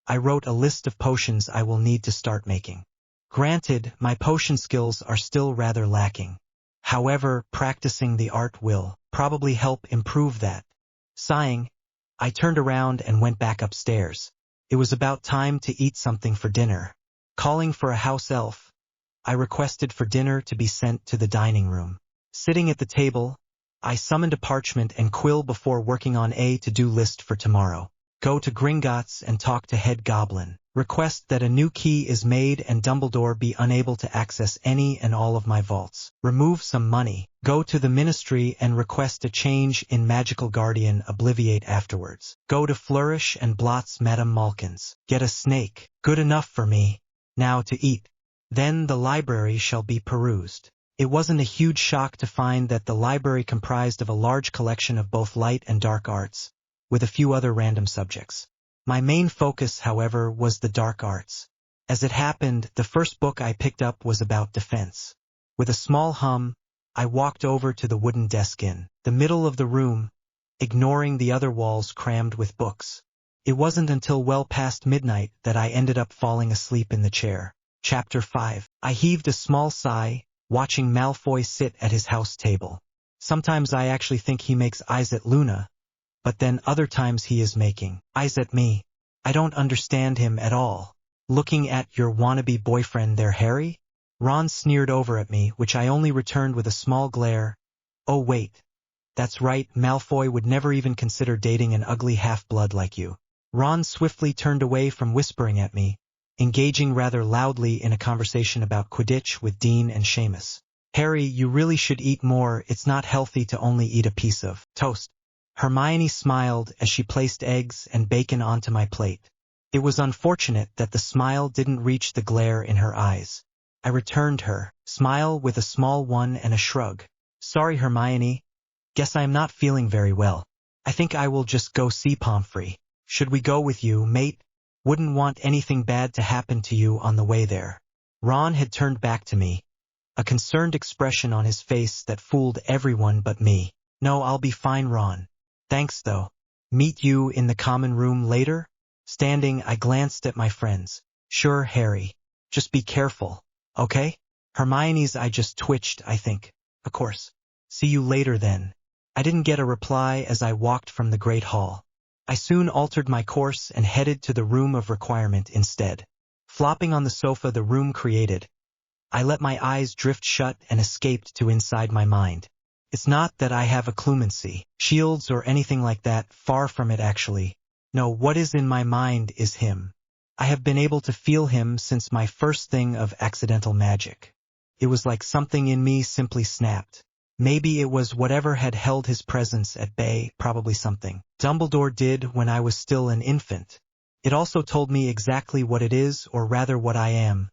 I wrote a list of potions I will need to start making. Granted, my potion skills are still rather lacking. However, practicing the art will probably help improve that. Sighing, I turned around and went back upstairs. It was about time to eat something for dinner. Calling for a house elf, I requested for dinner to be sent to the dining room. Sitting at the table, I summoned a parchment and quill before working on a to-do list for tomorrow. Go to Gringotts and talk to Head Goblin. Request that a new key is made and Dumbledore be unable to access any and all of my vaults. Remove some money. Go to the Ministry and request a change in Magical Guardian Obliviate afterwards. Go to Flourish and Blot's Madame Malkin's. Get a snake. Good enough for me. Now to eat. Then the library shall be perused. It wasn't a huge shock to find that the library comprised of a large collection of both light and dark arts, with a few other random subjects. My main focus, however, was the dark arts. As it happened, the first book I picked up was about defense. With a small hum, I walked over to the wooden desk in the middle of the room, ignoring the other walls crammed with books. It wasn't until well past midnight that I ended up falling asleep in the chair. Chapter 5. I heaved a small sigh, watching Malfoy sit at his house table. Sometimes I actually think he makes eyes at Luna, but then other times he is making eyes at me. I don't understand him at all. Looking at your wannabe boyfriend there, Harry? Ron sneered over at me, which I only returned with a small glare. Oh wait. That's right, Malfoy would never even consider dating an ugly half-blood like you. Ron swiftly turned away from whispering at me, engaging rather loudly in a conversation about Quidditch with Dean and Seamus. Harry, you really should eat more. It's not healthy to only eat a piece of toast. Hermione smiled as she placed eggs and bacon onto my plate. It was unfortunate that the smile didn't reach the glare in her eyes. I returned her smile with a small one and a shrug. Sorry, Hermione. Guess I'm not feeling very well. I think I will just go see Pomfrey. Should we go with you, mate? Wouldn't want anything bad to happen to you on the way there. Ron had turned back to me, a concerned expression on his face that fooled everyone but me. No, I'll be fine, Ron. Thanks though. Meet you in the common room later? Standing, I glanced at my friends. Sure, Harry. Just be careful, okay? Hermione's eye just twitched, I think. Of course. See you later then. I didn't get a reply as I walked from the Great Hall. I soon altered my course and headed to the Room of Requirement instead. Flopping on the sofa the room created, I let my eyes drift shut and escaped to inside my mind. It's not that I have occlumency, shields or anything like that, far from it actually. No, what is in my mind is him. I have been able to feel him since my first thing of accidental magic. It was like something in me simply snapped. Maybe it was whatever had held his presence at bay, probably something Dumbledore did when I was still an infant. It also told me exactly what it is, or rather what I am.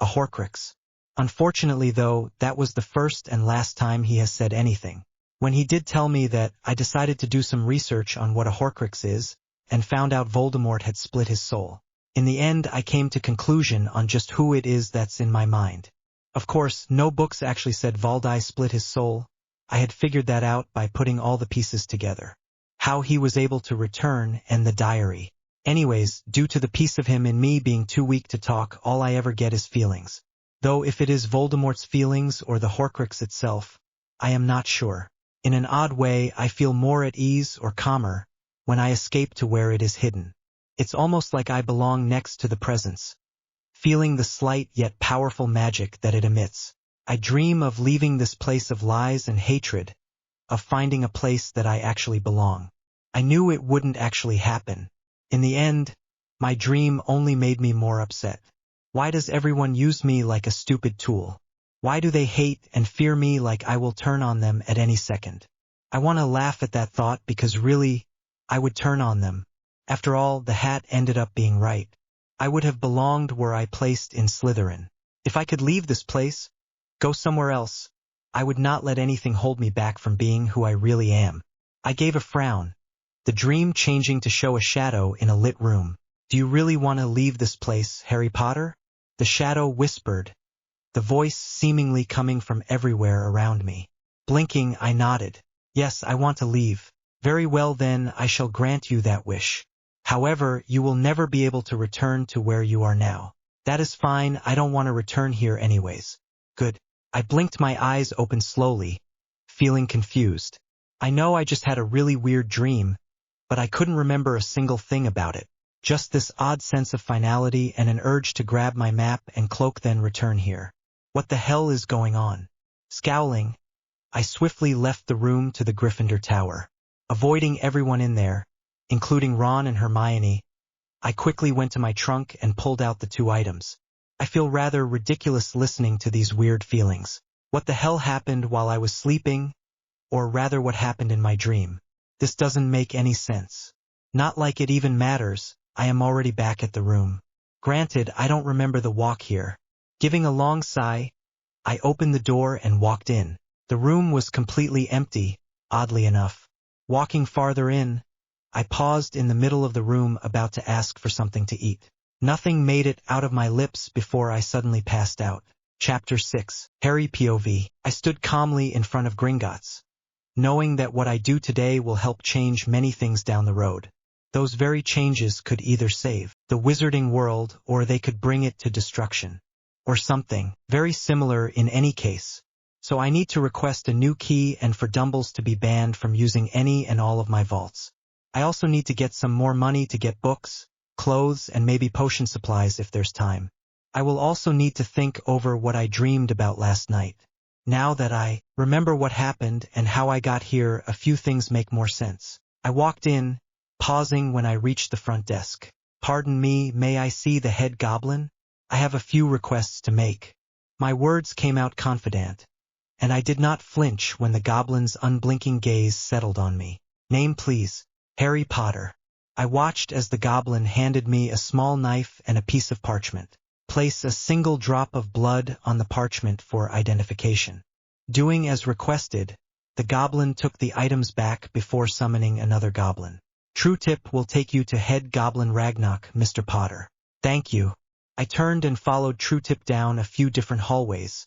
A Horcrux. Unfortunately though, that was the first and last time he has said anything. When he did tell me that, I decided to do some research on what a Horcrux is, and found out Voldemort had split his soul. In the end, I came to conclusion on just who it is that's in my mind. Of course, no books actually said Valdi split his soul. I had figured that out by putting all the pieces together. How he was able to return, and the diary. Anyways, due to the piece of him in me being too weak to talk, all I ever get is feelings. Though if it is Voldemort's feelings or the Horcrux itself, I am not sure. In an odd way, I feel more at ease or calmer when I escape to where it is hidden. It's almost like I belong next to the presence, feeling the slight yet powerful magic that it emits. I dream of leaving this place of lies and hatred, of finding a place that I actually belong. I knew it wouldn't actually happen. In the end, my dream only made me more upset. Why does everyone use me like a stupid tool? Why do they hate and fear me like I will turn on them at any second? I want to laugh at that thought because really, I would turn on them. After all, the hat ended up being right. I would have belonged where I placed in Slytherin. If I could leave this place, go somewhere else, I would not let anything hold me back from being who I really am. I gave a frown, the dream changing to show a shadow in a lit room. Do you really want to leave this place, Harry Potter? The shadow whispered, the voice seemingly coming from everywhere around me. Blinking, I nodded. Yes, I want to leave. Very well then, I shall grant you that wish. However, you will never be able to return to where you are now. That is fine, I don't want to return here anyways. Good. I blinked my eyes open slowly, feeling confused. I know I just had a really weird dream, but I couldn't remember a single thing about it. Just this odd sense of finality and an urge to grab my map and cloak then return here. What the hell is going on? Scowling, I swiftly left the room to the Gryffindor Tower. Avoiding everyone in there, including Ron and Hermione, I quickly went to my trunk and pulled out the 2 items. I feel rather ridiculous listening to these weird feelings. What the hell happened while I was sleeping? Or rather what happened in my dream? This doesn't make any sense. Not like it even matters, I am already back at the room. Granted, I don't remember the walk here. Giving a long sigh, I opened the door and walked in. The room was completely empty, oddly enough. Walking farther in, I paused in the middle of the room about to ask for something to eat. Nothing made it out of my lips before I suddenly passed out. Chapter 6. Harry POV. I stood calmly in front of Gringotts, knowing that what I do today will help change many things down the road. Those very changes could either save the wizarding world or they could bring it to destruction. Or something very similar in any case. So I need to request a new key and for Dumbles to be banned from using any and all of my vaults. I also need to get some more money to get books, clothes, and maybe potion supplies if there's time. I will also need to think over what I dreamed about last night. Now that I remember what happened and how I got here, a few things make more sense. I walked in, pausing when I reached the front desk. Pardon me, may I see the head goblin? I have a few requests to make. My words came out confident, and I did not flinch when the goblin's unblinking gaze settled on me. Name please. Harry Potter. I watched as the goblin handed me a small knife and a piece of parchment. Place a single drop of blood on the parchment for identification. Doing as requested, the goblin took the items back before summoning another goblin. True tip will take you to Head Goblin Ragnarok, Mr. Potter. Thank you. I turned and followed True Tip down a few different hallways,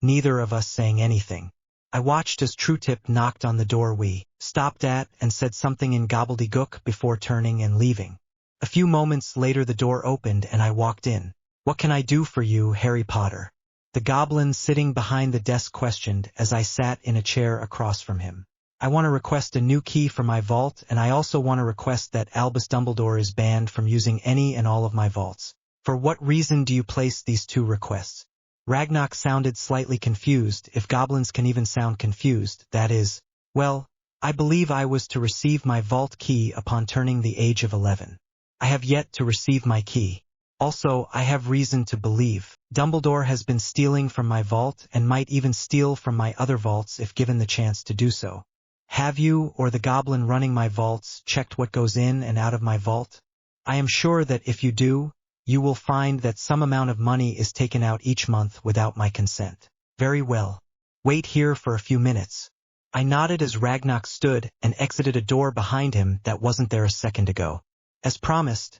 neither of us saying anything. I watched as True Tip knocked on the door we stopped at and said something in gobbledygook before turning and leaving. A few moments later the door opened and I walked in. What can I do for you, Harry Potter? The goblin sitting behind the desk questioned as I sat in a chair across from him. I want to request a new key for my vault, and I also want to request that Albus Dumbledore is banned from using any and all of my vaults. For what reason do you place these 2 requests? Ragnarok sounded slightly confused, if goblins can even sound confused, that is. Well, I believe I was to receive my vault key upon turning the age of 11. I have yet to receive my key. Also, I have reason to believe Dumbledore has been stealing from my vault and might even steal from my other vaults if given the chance to do so. Have you, or the goblin running my vaults, checked what goes in and out of my vault? I am sure that if you do, you will find that some amount of money is taken out each month without my consent. Very well. Wait here for a few minutes. I nodded as Ragnar stood and exited a door behind him that wasn't there a second ago. As promised,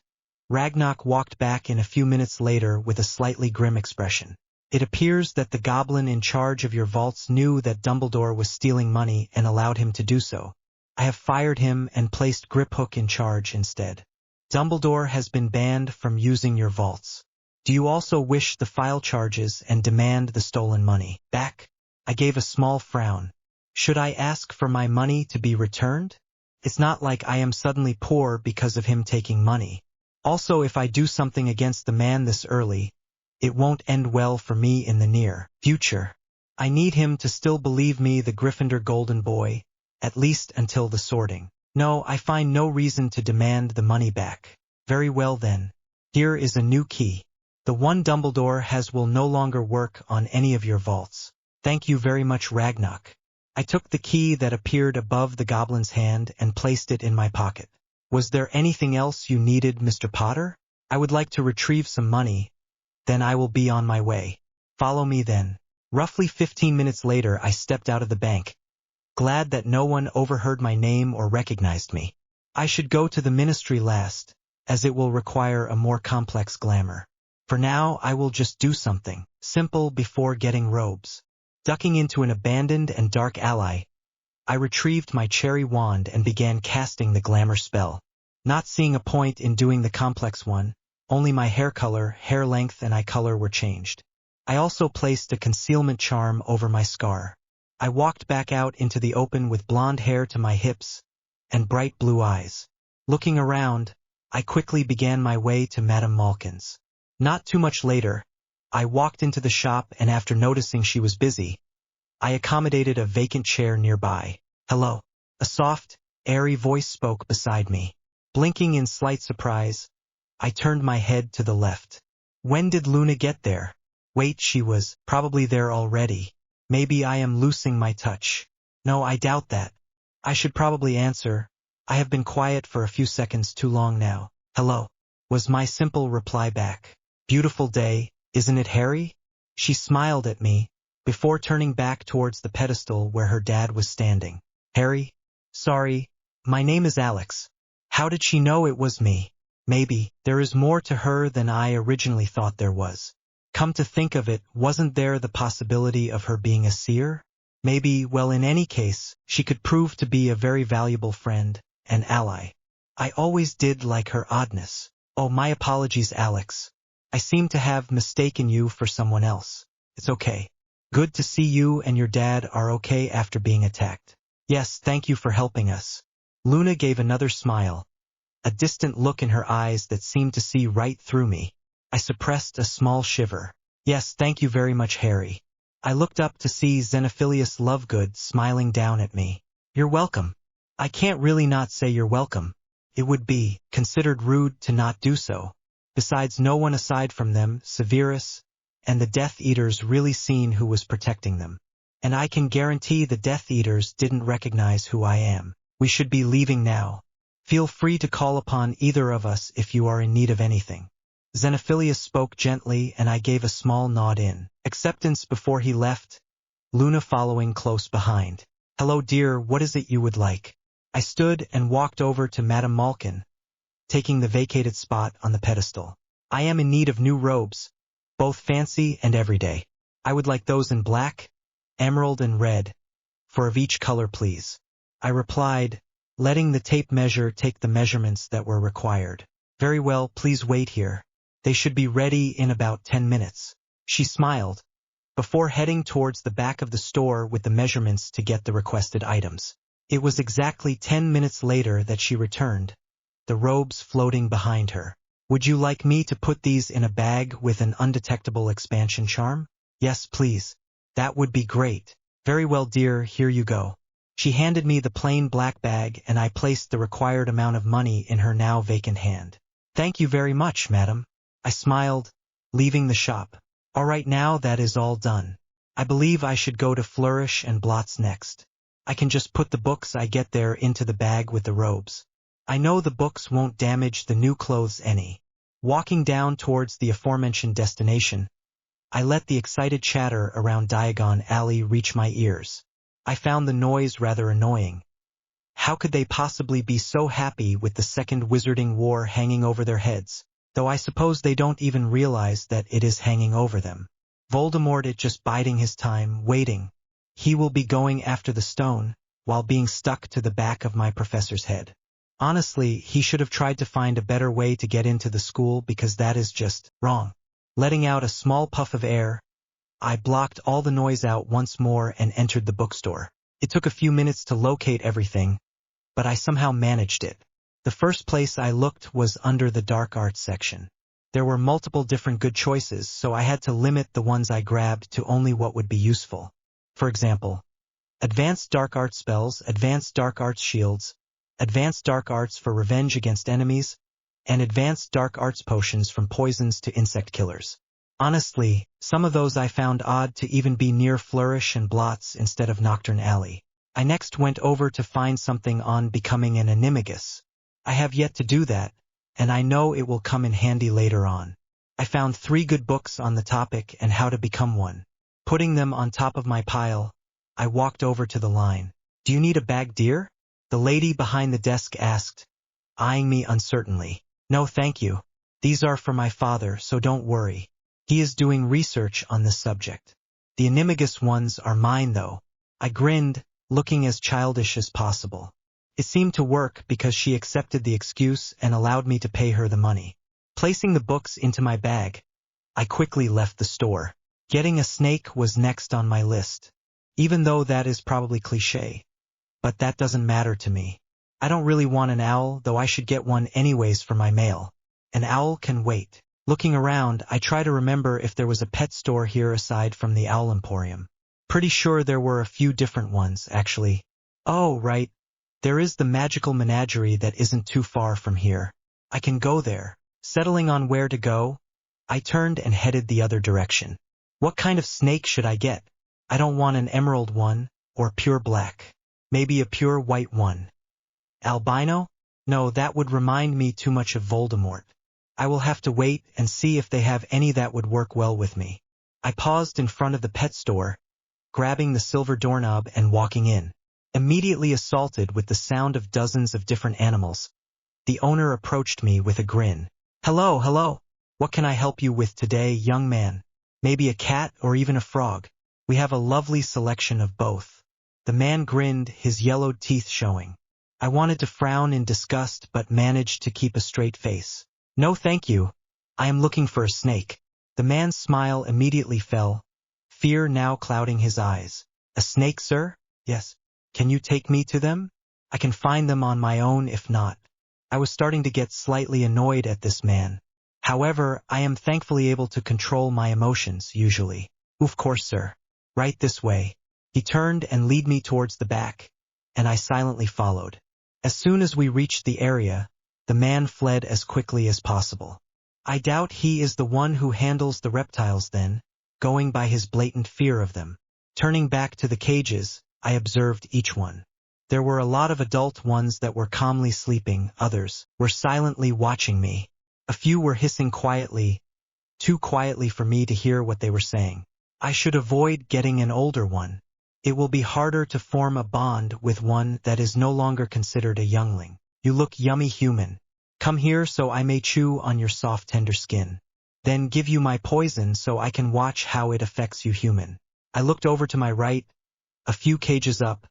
Ragnar walked back in a few minutes later with a slightly grim expression. It appears that the goblin in charge of your vaults knew that Dumbledore was stealing money and allowed him to do so. I have fired him and placed Griphook in charge instead. Dumbledore has been banned from using your vaults. Do you also wish the file charges and demand the stolen money back? I gave a small frown. Should I ask for my money to be returned? It's not like I am suddenly poor because of him taking money. Also, if I do something against the man this early, it won't end well for me in the near future. I need him to still believe me the Gryffindor Golden Boy, at least until the sorting. No, I find no reason to demand the money back. Very well then. Here is a new key. The one Dumbledore has will no longer work on any of your vaults. Thank you very much, Ragnar. I took the key that appeared above the goblin's hand and placed it in my pocket. Was there anything else you needed, Mr. Potter? I would like to retrieve some money. Then I will be on my way. Follow me then. Roughly 15 minutes later, I stepped out of the bank, glad that no one overheard my name or recognized me. I should go to the ministry last, as it will require a more complex glamour. For now, I will just do something simple before getting robes. Ducking into an abandoned and dark alley, I retrieved my cherry wand and began casting the glamour spell. Not seeing a point in doing the complex one, only my hair color, hair length, and eye color were changed. I also placed a concealment charm over my scar. I walked back out into the open with blonde hair to my hips and bright blue eyes. Looking around, I quickly began my way to Madame Malkin's. Not too much later, I walked into the shop and after noticing she was busy, I accommodated a vacant chair nearby. Hello. A soft, airy voice spoke beside me. Blinking in slight surprise, I turned my head to the left. When did Luna get there? Wait, she was probably there already. Maybe I am losing my touch. No, I doubt that. I should probably answer. I have been quiet for a few seconds too long now. Hello, was my simple reply back. Beautiful day, isn't it, Harry? She smiled at me, before turning back towards the pedestal where her dad was standing. Harry? Sorry, my name is Alex. How did she know it was me? Maybe, there is more to her than I originally thought there was. Come to think of it, wasn't there the possibility of her being a seer? Maybe, well, in any case, she could prove to be a very valuable friend, an ally. I always did like her oddness. Oh, my apologies, Alex. I seem to have mistaken you for someone else. It's okay. Good to see you and your dad are okay after being attacked. Yes, thank you for helping us. Luna gave another smile, a distant look in her eyes that seemed to see right through me. I suppressed a small shiver. Yes, thank you very much, Harry. I looked up to see Xenophilius Lovegood smiling down at me. You're welcome. I can't really not say you're welcome. It would be considered rude to not do so. Besides, no one aside from them, Severus, and the Death Eaters really seen who was protecting them. And I can guarantee the Death Eaters didn't recognize who I am. We should be leaving now. Feel free to call upon either of us if you are in need of anything. Xenophilius spoke gently and I gave a small nod in acceptance before he left, Luna following close behind. Hello dear, what is it you would like? I stood and walked over to Madame Malkin, taking the vacated spot on the pedestal. I am in need of new robes, both fancy and everyday. I would like those in black, emerald and red, for of each color please. I replied, letting the tape measure take the measurements that were required. Very well, please wait here. They should be ready in about 10 minutes. She smiled, before heading towards the back of the store with the measurements to get the requested items. It was exactly 10 minutes later that she returned, the robes floating behind her. Would you like me to put these in a bag with an undetectable expansion charm? Yes, please. That would be great. Very well, dear, here you go. She handed me the plain black bag and I placed the required amount of money in her now vacant hand. Thank you very much, madam. I smiled, leaving the shop. All right, now that is all done. I believe I should go to Flourish and Blots next. I can just put the books I get there into the bag with the robes. I know the books won't damage the new clothes any. Walking down towards the aforementioned destination, I let the excited chatter around Diagon Alley reach my ears. I found the noise rather annoying. How could they possibly be so happy with the second wizarding war hanging over their heads? Though I suppose they don't even realize that it is hanging over them. Voldemort is just biding his time, waiting. He will be going after the stone, while being stuck to the back of my professor's head. Honestly, he should have tried to find a better way to get into the school because that is just wrong. Letting out a small puff of air, I blocked all the noise out once more and entered the bookstore. It took a few minutes to locate everything, but I somehow managed it. The first place I looked was under the dark arts section. There were multiple different good choices, so I had to limit the ones I grabbed to only what would be useful. For example, advanced dark arts spells, advanced dark arts shields, advanced dark arts for revenge against enemies, and advanced dark arts potions from poisons to insect killers. Honestly, some of those I found odd to even be near Flourish and Blots instead of Nocturne Alley. I next went over to find something on becoming an animagus. I have yet to do that, and I know it will come in handy later on. I found 3 good books on the topic and how to become one. Putting them on top of my pile, I walked over to the line. "Do you need a bag, dear?" The lady behind the desk asked, eyeing me uncertainly. "No, thank you. These are for my father, so don't worry. He is doing research on this subject. The animagus ones are mine, though." I grinned, looking as childish as possible. It seemed to work because she accepted the excuse and allowed me to pay her the money. Placing the books into my bag, I quickly left the store. Getting a snake was next on my list, even though that is probably cliché. But that doesn't matter to me. I don't really want an owl, though I should get one anyways for my mail. An owl can wait. Looking around, I try to remember if there was a pet store here aside from the Owl Emporium. Pretty sure there were a few different ones, actually. Oh, right. There is the magical menagerie that isn't too far from here. I can go there. Settling on where to go, I turned and headed the other direction. What kind of snake should I get? I don't want an emerald one, or pure black. Maybe a pure white one. Albino? No, that would remind me too much of Voldemort. I will have to wait and see if they have any that would work well with me. I paused in front of the pet store, grabbing the silver doorknob and walking in. Immediately assaulted with the sound of dozens of different animals, the owner approached me with a grin. "Hello, hello. What can I help you with today, young man? Maybe a cat or even a frog? We have a lovely selection of both." The man grinned, his yellowed teeth showing. I wanted to frown in disgust but managed to keep a straight face. "No, thank you. I am looking for a snake." The man's smile immediately fell, fear now clouding his eyes. "A snake, sir? Yes. Can you take me to them? I can find them on my own if not." I was starting to get slightly annoyed at this man. However, I am thankfully able to control my emotions, usually. "Of course, sir. Right this way." He turned and led me towards the back, and I silently followed. As soon as we reached the area, the man fled as quickly as possible. I doubt he is the one who handles the reptiles then, going by his blatant fear of them. Turning back to the cages, I observed each one. There were a lot of adult ones that were calmly sleeping, others were silently watching me. A few were hissing quietly, too quietly for me to hear what they were saying. I should avoid getting an older one. It will be harder to form a bond with one that is no longer considered a youngling. "You look yummy, human. Come here so I may chew on your soft tender skin. Then give you my poison so I can watch how it affects you, human." I looked over to my right, a few cages up,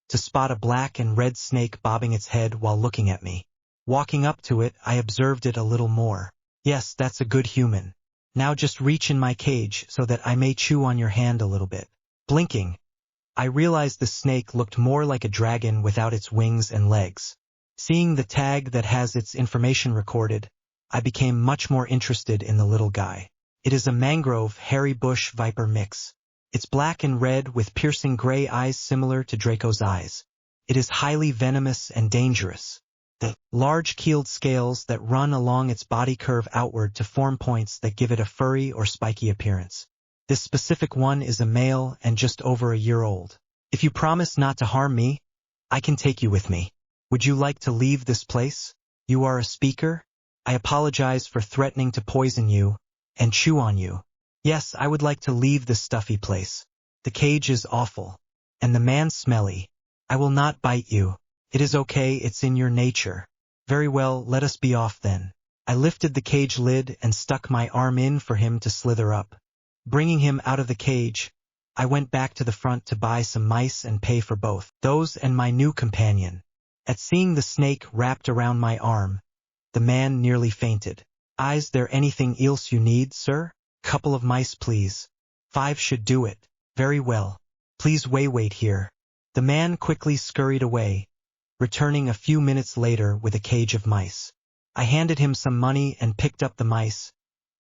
to spot a black and red snake bobbing its head while looking at me. Walking up to it, I observed it a little more. "Yes, that's a good human. Now just reach in my cage so that I may chew on your hand a little bit." Blinking, I realized the snake looked more like a dragon without its wings and legs. Seeing the tag that has its information recorded, I became much more interested in the little guy. It is a mangrove hairy bush viper mix. It's black and red with piercing gray eyes similar to Draco's eyes. It is highly venomous and dangerous. The large keeled scales that run along its body curve outward to form points that give it a furry or spiky appearance. This specific one is a male and just over a year old. "If you promise not to harm me, I can take you with me." Would you like to leave this place? You are a speaker? I apologize for threatening to poison you and chew on you. Yes, I would like to leave this stuffy place. The cage is awful. And the man smelly. I will not bite you. It is okay, it's in your nature. Very well, let us be off then. I lifted the cage lid and stuck my arm in for him to slither up. Bringing him out of the cage, I went back to the front to buy some mice and pay for both those and my new companion. At seeing the snake wrapped around my arm, the man nearly fainted. Is there anything else you need, sir? Couple of mice, please. 5 should do it. Very well. Please wait here. The man quickly scurried away, returning a few minutes later with a cage of mice. I handed him some money and picked up the mice,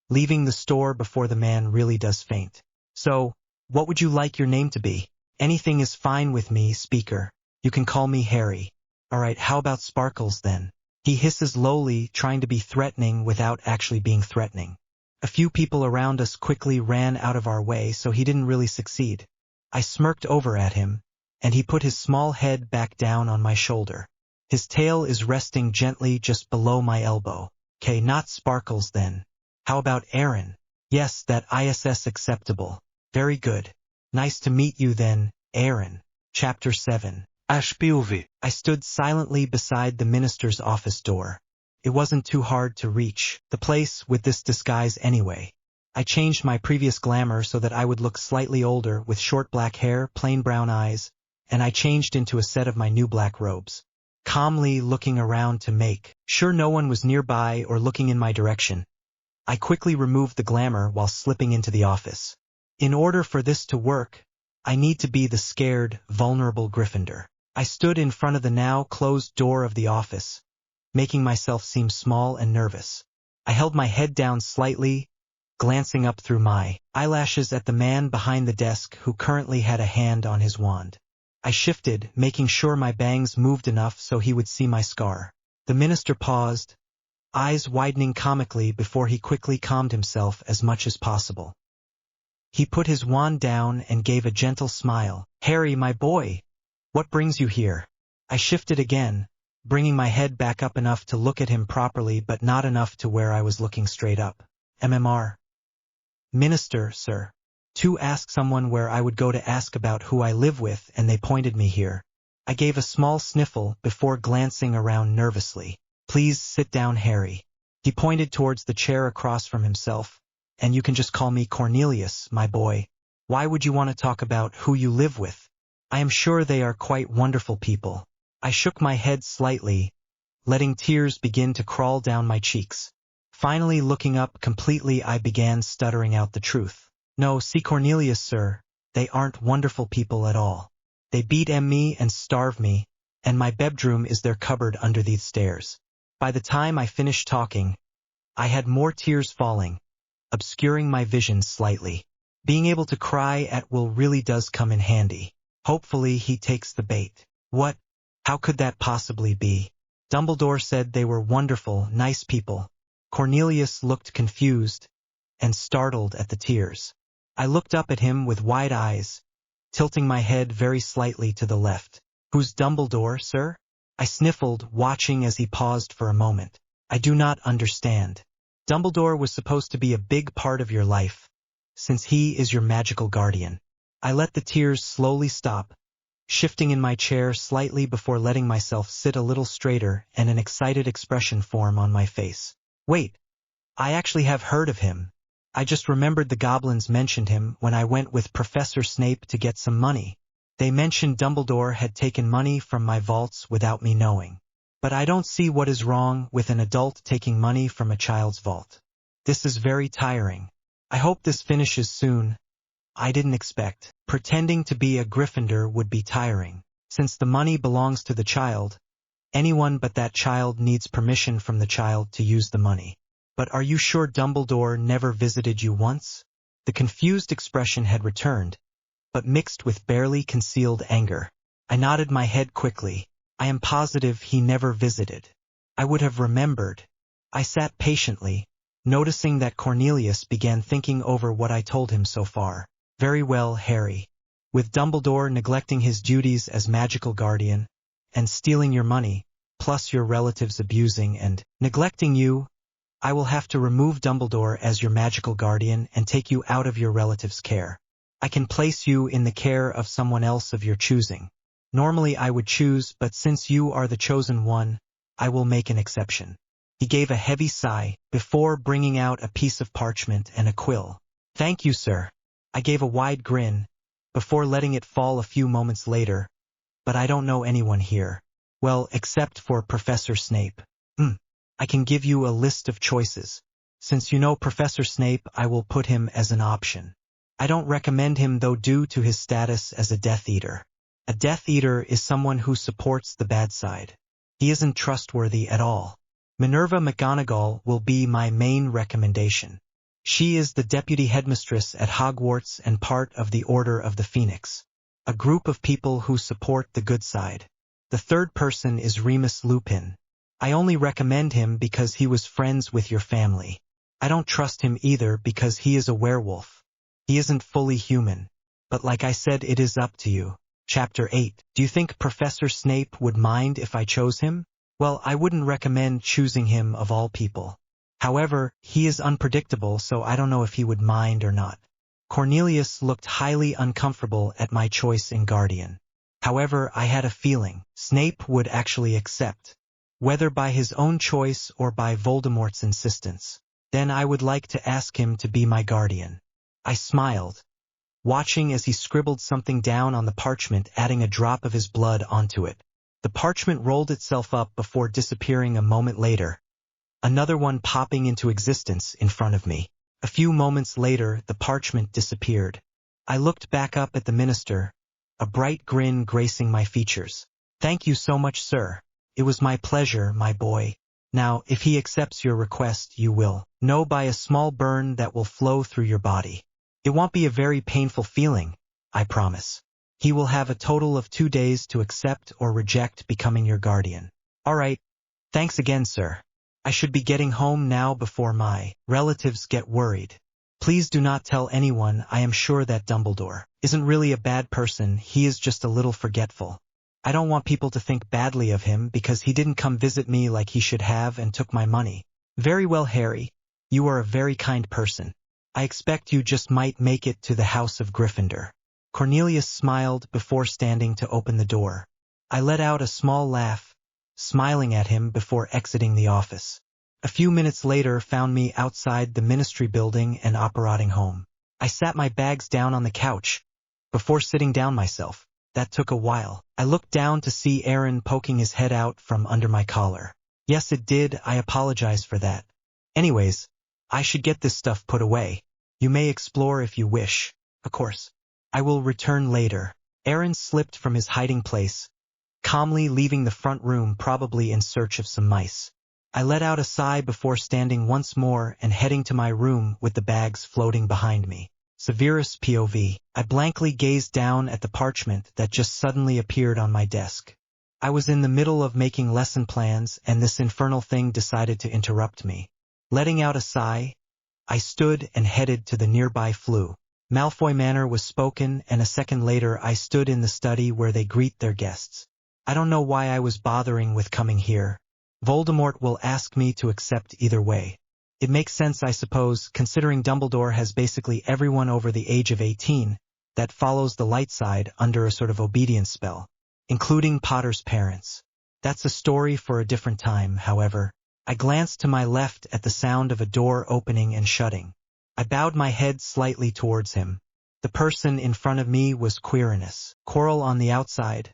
leaving the store before the man really does faint. So, what would you like your name to be? Anything is fine with me, speaker. You can call me Harry. Alright, how about Sparkles then? He hisses lowly, trying to be threatening without actually being threatening. A few people around us quickly ran out of our way, so he didn't really succeed. I smirked over at him, and he put his small head back down on my shoulder. His tail is resting gently just below my elbow. Okay, not Sparkles then. How about Aaron? Yes, that ISS acceptable. Very good. Nice to meet you then, Aaron. Chapter 7. HPV. I stood silently beside the minister's office door. It wasn't too hard to reach the place with this disguise anyway. I changed my previous glamour so that I would look slightly older with short black hair, plain brown eyes, and I changed into a set of my new black robes. Calmly looking around to make sure no one was nearby or looking in my direction, I quickly removed the glamour while slipping into the office. In order for this to work, I need to be the scared, vulnerable Gryffindor. I stood in front of the now closed door of the office, making myself seem small and nervous. I held my head down slightly, glancing up through my eyelashes at the man behind the desk who currently had a hand on his wand. I shifted, making sure my bangs moved enough so he would see my scar. The minister paused, eyes widening comically before he quickly calmed himself as much as possible. He put his wand down and gave a gentle smile. Harry, my boy, what brings you here? I shifted again, bringing my head back up enough to look at him properly but not enough to where I was looking straight up. MMR. Minister, sir. To ask someone where I would go to ask about who I live with, and they pointed me here. I gave a small sniffle before glancing around nervously. Please sit down, Harry. He pointed towards the chair across from himself. And you can just call me Cornelius, my boy. Why would you want to talk about who you live with? I am sure they are quite wonderful people. I shook my head slightly, letting tears begin to crawl down my cheeks. Finally looking up completely, I began stuttering out the truth. No, see Cornelius, sir, they aren't wonderful people at all. They beat me and starve me, and my bedroom is their cupboard under these stairs. By the time I finished talking, I had more tears falling, obscuring my vision slightly. Being able to cry at will really does come in handy. Hopefully he takes the bait. What? How could that possibly be? Dumbledore said they were wonderful, nice people. Cornelius looked confused and startled at the tears. I looked up at him with wide eyes, tilting my head very slightly to the left. Who's Dumbledore, sir? I sniffled, watching as he paused for a moment. I do not understand. Dumbledore was supposed to be a big part of your life, since he is your magical guardian. I let the tears slowly stop, shifting in my chair slightly before letting myself sit a little straighter and an excited expression form on my face. Wait, I actually have heard of him. I just remembered the goblins mentioned him when I went with Professor Snape to get some money. They mentioned Dumbledore had taken money from my vaults without me knowing. But I don't see what is wrong with an adult taking money from a child's vault. This is very tiring. I hope this finishes soon. I didn't expect pretending to be a Gryffindor would be tiring. Since the money belongs to the child, anyone but that child needs permission from the child to use the money. But are you sure Dumbledore never visited you once? The confused expression had returned, but mixed with barely concealed anger. I nodded my head quickly. I am positive he never visited. I would have remembered. I sat patiently, noticing that Cornelius began thinking over what I told him so far. Very well, Harry. With Dumbledore neglecting his duties as magical guardian and stealing your money, plus your relatives abusing and neglecting you, I will have to remove Dumbledore as your magical guardian and take you out of your relatives' care. I can place you in the care of someone else of your choosing. Normally I would choose, but since you are the chosen one, I will make an exception. He gave a heavy sigh before bringing out a piece of parchment and a quill. Thank you, sir. I gave a wide grin before letting it fall a few moments later, but I don't know anyone here. Well, except for Professor Snape. I can give you a list of choices. Since you know Professor Snape, I will put him as an option. I don't recommend him though due to his status as a Death Eater. A Death Eater is someone who supports the bad side. He isn't trustworthy at all. Minerva McGonagall will be my main recommendation. She is the deputy headmistress at Hogwarts and part of the Order of the Phoenix, a group of people who support the good side. The third person is Remus Lupin. I only recommend him because he was friends with your family. I don't trust him either because he is a werewolf. He isn't fully human. But like I said, it is up to you. Chapter 8. Do you think Professor Snape would mind if I chose him? Well, I wouldn't recommend choosing him of all people. However, he is unpredictable, so I don't know if he would mind or not. Cornelius looked highly uncomfortable at my choice in Guardian. However, I had a feeling Snape would actually accept, whether by his own choice or by Voldemort's insistence. Then I would like to ask him to be my guardian. I smiled, watching as he scribbled something down on the parchment, adding a drop of his blood onto it. The parchment rolled itself up before disappearing a moment later, another one popping into existence in front of me. A few moments later, the parchment disappeared. I looked back up at the minister, a bright grin gracing my features. Thank you so much, sir. It was my pleasure, my boy. Now, if he accepts your request, you will know by a small burn that will flow through your body. It won't be a very painful feeling, I promise. He will have a total of 2 days to accept or reject becoming your guardian. All right. Thanks again, sir. I should be getting home now before my relatives get worried. Please do not tell anyone. I am sure that Dumbledore isn't really a bad person. He is just a little forgetful. I don't want people to think badly of him because he didn't come visit me like he should have and took my money. Very well, Harry. You are a very kind person. I expect you just might make it to the House of Gryffindor. Cornelius smiled before standing to open the door. I let out a small laugh, smiling at him before exiting the office. A few minutes later found me outside the ministry building and operating home. I sat my bags down on the couch before sitting down myself. That took a while. I looked down to see Aaron poking his head out from under my collar. Yes, it did. I apologize for that. Anyways, I should get this stuff put away. You may explore if you wish. Of course. I will return later. Aaron slipped from his hiding place, calmly leaving the front room, probably in search of some mice. I let out a sigh before standing once more and heading to my room with the bags floating behind me. Severus POV. I blankly gazed down at the parchment that just suddenly appeared on my desk. I was in the middle of making lesson plans and this infernal thing decided to interrupt me. Letting out a sigh, I stood and headed to the nearby flue. Malfoy Manor was spoken, and a second later I stood in the study where they greet their guests. I don't know why I was bothering with coming here. Voldemort will ask me to accept either way. It makes sense, I suppose, considering Dumbledore has basically everyone over the age of 18 that follows the light side under a sort of obedience spell, including Potter's parents. That's a story for a different time, however. I glanced to my left at the sound of a door opening and shutting. I bowed my head slightly towards him. The person in front of me was Quirinus, Quirrell on the outside,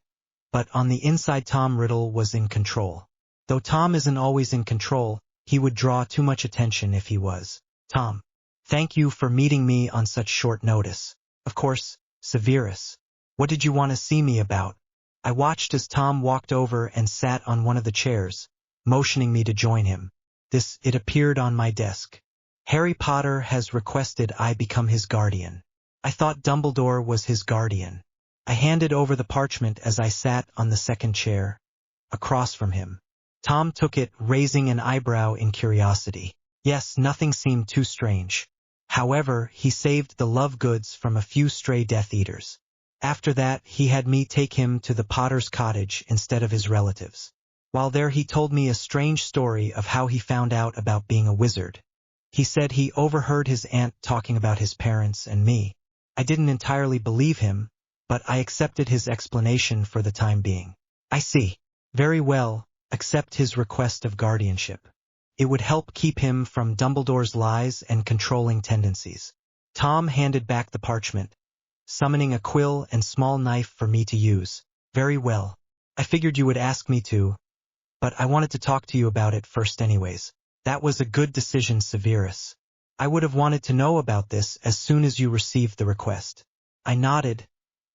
but on the inside Tom Riddle was in control. Though Tom isn't always in control, he would draw too much attention if he was. Tom, thank you for meeting me on such short notice. Of course, Severus. What did you want to see me about? I watched as Tom walked over and sat on one of the chairs, motioning me to join him. It appeared on my desk. Harry Potter has requested I become his guardian. I thought Dumbledore was his guardian. I handed over the parchment as I sat on the second chair, across from him. Tom took it, raising an eyebrow in curiosity. Yes, nothing seemed too strange. However, he saved the love goods from a few stray Death Eaters. After that, he had me take him to the Potter's cottage instead of his relatives. While there he told me a strange story of how he found out about being a wizard. He said he overheard his aunt talking about his parents and me. I didn't entirely believe him, but I accepted his explanation for the time being. I see. Very well, accept his request of guardianship. It would help keep him from Dumbledore's lies and controlling tendencies. Tom handed back the parchment, summoning a quill and small knife for me to use. Very well. I figured you would ask me to, but I wanted to talk to you about it first anyways. That was a good decision, Severus. I would have wanted to know about this as soon as you received the request. I nodded,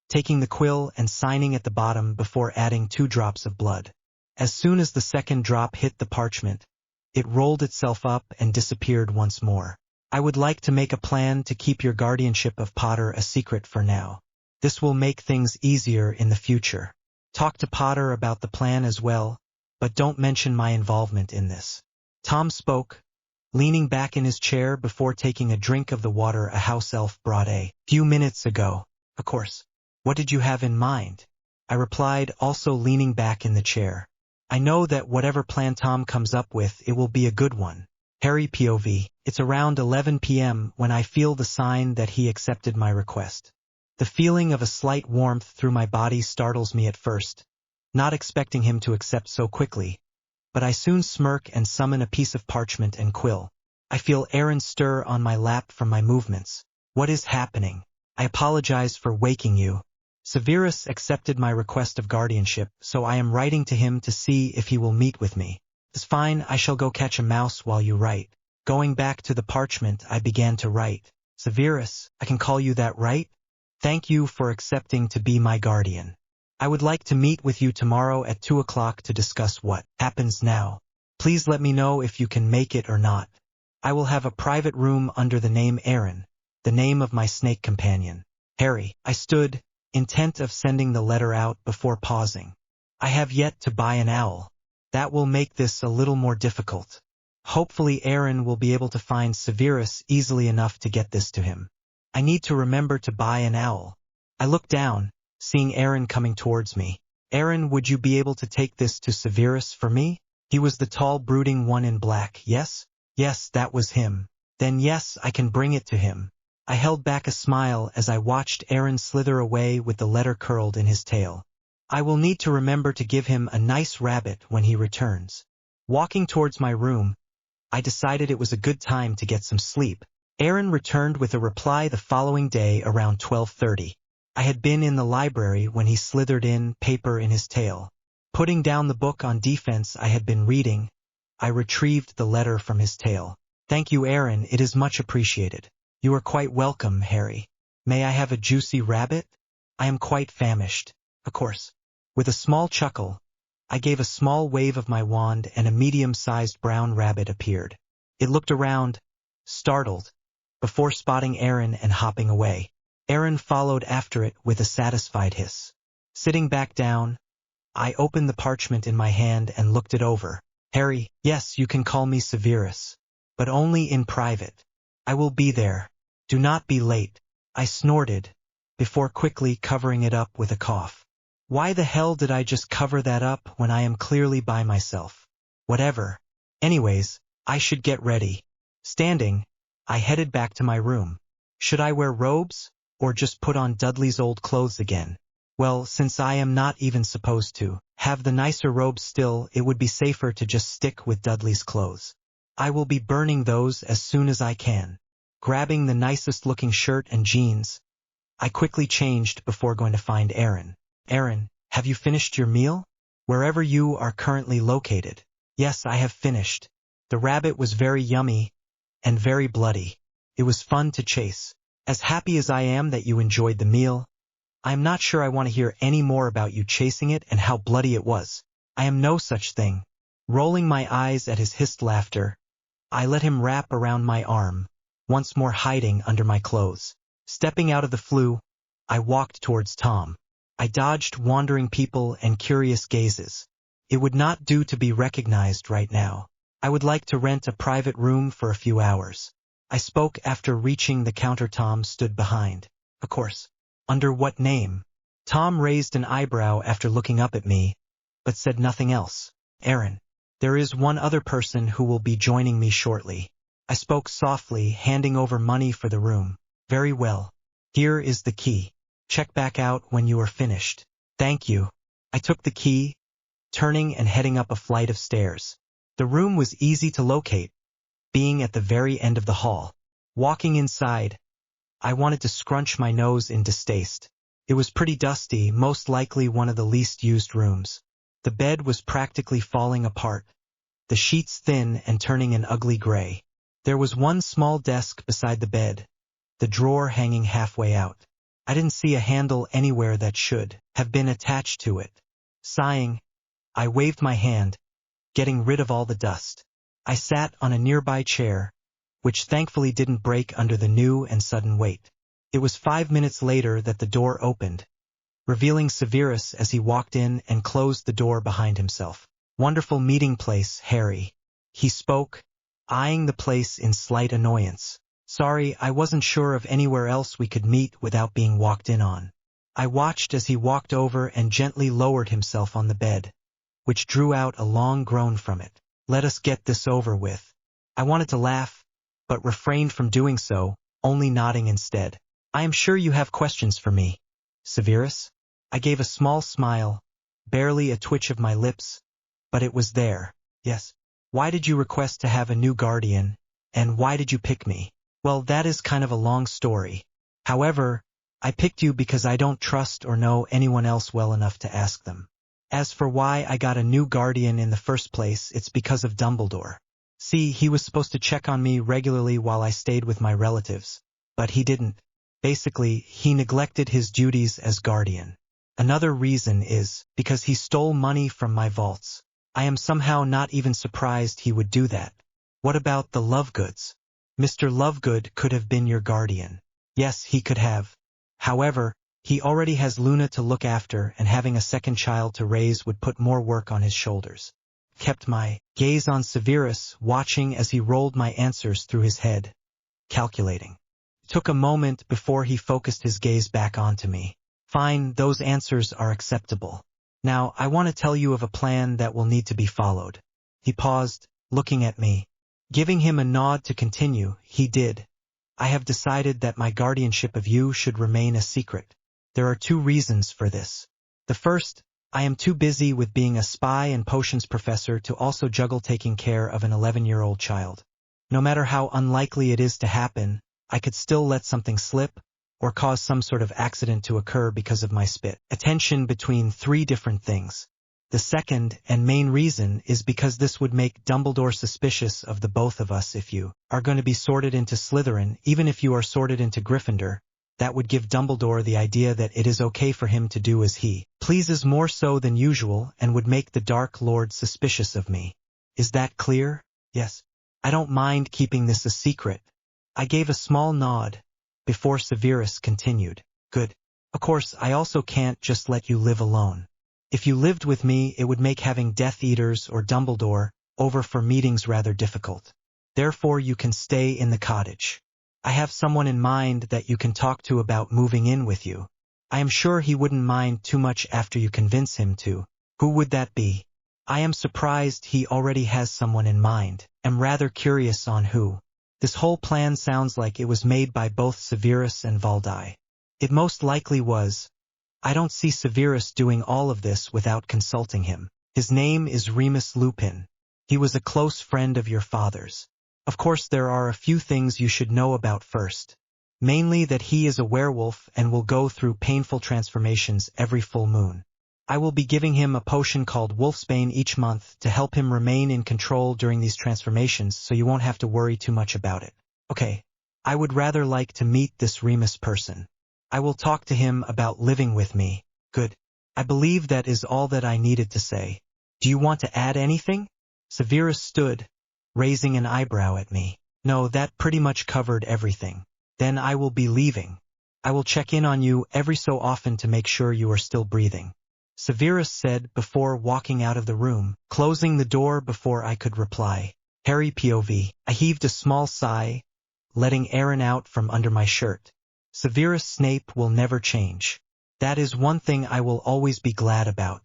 taking the quill and signing at the bottom before adding 2 drops of blood. As soon as the second drop hit the parchment, it rolled itself up and disappeared once more. I would like to make a plan to keep your guardianship of Potter a secret for now. This will make things easier in the future. Talk to Potter about the plan as well, but don't mention my involvement in this. Tom spoke, leaning back in his chair before taking a drink of the water a house elf brought a few minutes ago. Of course. What did you have in mind? I replied, also leaning back in the chair. I know that whatever plan Tom comes up with, it will be a good one. Harry POV. It's around 11 p.m. when I feel the sign that he accepted my request. The feeling of a slight warmth through my body startles me at first, not expecting him to accept so quickly, but I soon smirk and summon a piece of parchment and quill. I feel Aaron stir on my lap from my movements. What is happening? I apologize for waking you. Severus accepted my request of guardianship, so I am writing to him to see if he will meet with me. It's fine, I shall go catch a mouse while you write. Going back to the parchment, I began to write. Severus, I can call you that, right? Thank you for accepting to be my guardian. I would like to meet with you tomorrow at 2 o'clock to discuss what happens now. Please let me know if you can make it or not. I will have a private room under the name Aaron, the name of my snake companion. Harry. I stood, intent of sending the letter out before pausing. I have yet to buy an owl. That will make this a little more difficult. Hopefully Aaron will be able to find Severus easily enough to get this to him. I need to remember to buy an owl. I looked down, seeing Aaron coming towards me. Aaron, would you be able to take this to Severus for me? He was the tall, brooding one in black, yes? Yes, that was him. Then yes, I can bring it to him. I held back a smile as I watched Aaron slither away with the letter curled in his tail. I will need to remember to give him a nice rabbit when he returns. Walking towards my room, I decided it was a good time to get some sleep. Aaron returned with a reply the following day around 12:30. I had been in the library when he slithered in, paper in his tail. Putting down the book on defense I had been reading, I retrieved the letter from his tail. Thank you, Aaron, it is much appreciated. You are quite welcome, Harry. May I have a juicy rabbit? I am quite famished. Of course. With a small chuckle, I gave a small wave of my wand and a medium-sized brown rabbit appeared. It looked around, startled, before spotting Aaron and hopping away. Aaron followed after it with a satisfied hiss. Sitting back down, I opened the parchment in my hand and looked it over. Harry, yes, you can call me Severus, but only in private. I will be there. Do not be late. I snorted, before quickly covering it up with a cough. Why the hell did I just cover that up when I am clearly by myself? Whatever. Anyways, I should get ready. Standing, I headed back to my room. Should I wear robes, or just put on Dudley's old clothes again? Well, since I am not even supposed to have the nicer robes still, it would be safer to just stick with Dudley's clothes. I will be burning those as soon as I can. Grabbing the nicest looking shirt and jeans, I quickly changed before going to find Aaron. Aaron, have you finished your meal? Wherever you are currently located. Yes, I have finished. The rabbit was very yummy and very bloody. It was fun to chase. As happy as I am that you enjoyed the meal, I am not sure I want to hear any more about you chasing it and how bloody it was. I am no such thing. Rolling my eyes at his hissed laughter, I let him wrap around my arm, once more hiding under my clothes. Stepping out of the flue, I walked towards Tom. I dodged wandering people and curious gazes. It would not do to be recognized right now. I would like to rent a private room for a few hours. I spoke after reaching the counter Tom stood behind. Of course. Under what name? Tom raised an eyebrow after looking up at me, but said nothing else. Aaron. There is one other person who will be joining me shortly. I spoke softly, handing over money for the room. Very well. Here is the key. Check back out when you are finished. Thank you. I took the key, turning and heading up a flight of stairs. The room was easy to locate, being at the very end of the hall. Walking inside, I wanted to scrunch my nose in distaste. It was pretty dusty, most likely one of the least used rooms. The bed was practically falling apart, the sheets thin and turning an ugly gray. There was one small desk beside the bed, the drawer hanging halfway out. I didn't see a handle anywhere that should have been attached to it. Sighing, I waved my hand, getting rid of all the dust. I sat on a nearby chair, which thankfully didn't break under the new and sudden weight. It was 5 minutes later that the door opened, revealing Severus as he walked in and closed the door behind himself. Wonderful meeting place, Harry. He spoke, eyeing the place in slight annoyance. Sorry, I wasn't sure of anywhere else we could meet without being walked in on. I watched as he walked over and gently lowered himself on the bed, which drew out a long groan from it. Let us get this over with. I wanted to laugh, but refrained from doing so, only nodding instead. I am sure you have questions for me, Severus. I gave a small smile, barely a twitch of my lips, but it was there. Yes. Why did you request to have a new guardian, and why did you pick me? Well, that is kind of a long story. However, I picked you because I don't trust or know anyone else well enough to ask them. As for why I got a new guardian in the first place, it's because of Dumbledore. See, he was supposed to check on me regularly while I stayed with my relatives, but he didn't. Basically, he neglected his duties as guardian. Another reason is because he stole money from my vaults. I am somehow not even surprised he would do that. What about the Lovegoods? Mr. Lovegood could have been your guardian. Yes, he could have. However, he already has Luna to look after, and having a second child to raise would put more work on his shoulders. Kept my gaze on Severus, watching as he rolled my answers through his head, calculating. It took a moment before he focused his gaze back onto me. Fine, those answers are acceptable. Now, I want to tell you of a plan that will need to be followed. He paused, looking at me. Giving him a nod to continue, he did. I have decided that my guardianship of you should remain a secret. There are 2 reasons for this. The first, I am too busy with being a spy and potions professor to also juggle taking care of an 11-year-old child. No matter how unlikely it is to happen, I could still let something slip, or cause some sort of accident to occur because of my spit. Attention between 3 different things. The second and main reason is because this would make Dumbledore suspicious of the both of us. If you are going to be sorted into Slytherin, even if you are sorted into Gryffindor, that would give Dumbledore the idea that it is okay for him to do as he pleases more so than usual, and would make the Dark Lord suspicious of me. Is that clear? Yes. I don't mind keeping this a secret. I gave a small nod, before Severus continued. Good. Of course, I also can't just let you live alone. If you lived with me, it would make having Death Eaters or Dumbledore over for meetings rather difficult. Therefore, you can stay in the cottage. I have someone in mind that you can talk to about moving in with you. I am sure he wouldn't mind too much after you convince him to. Who would that be? I am surprised he already has someone in mind. I'm rather curious on who. This whole plan sounds like it was made by both Severus and Valdi. It most likely was. I don't see Severus doing all of this without consulting him. His name is Remus Lupin. He was a close friend of your father's. Of course, there are a few things you should know about first. Mainly that he is a werewolf and will go through painful transformations every full moon. I will be giving him a potion called Wolfsbane each month to help him remain in control during these transformations, so you won't have to worry too much about it. Okay, I would rather like to meet this Remus person. I will talk to him about living with me. Good. I believe that is all that I needed to say. Do you want to add anything? Severus stood, raising an eyebrow at me. No, that pretty much covered everything. Then I will be leaving. I will check in on you every so often to make sure you are still breathing, Severus said before walking out of the room, closing the door before I could reply. Harry POV. I heaved a small sigh, letting Aaron out from under my shirt. Severus Snape will never change. That is one thing I will always be glad about.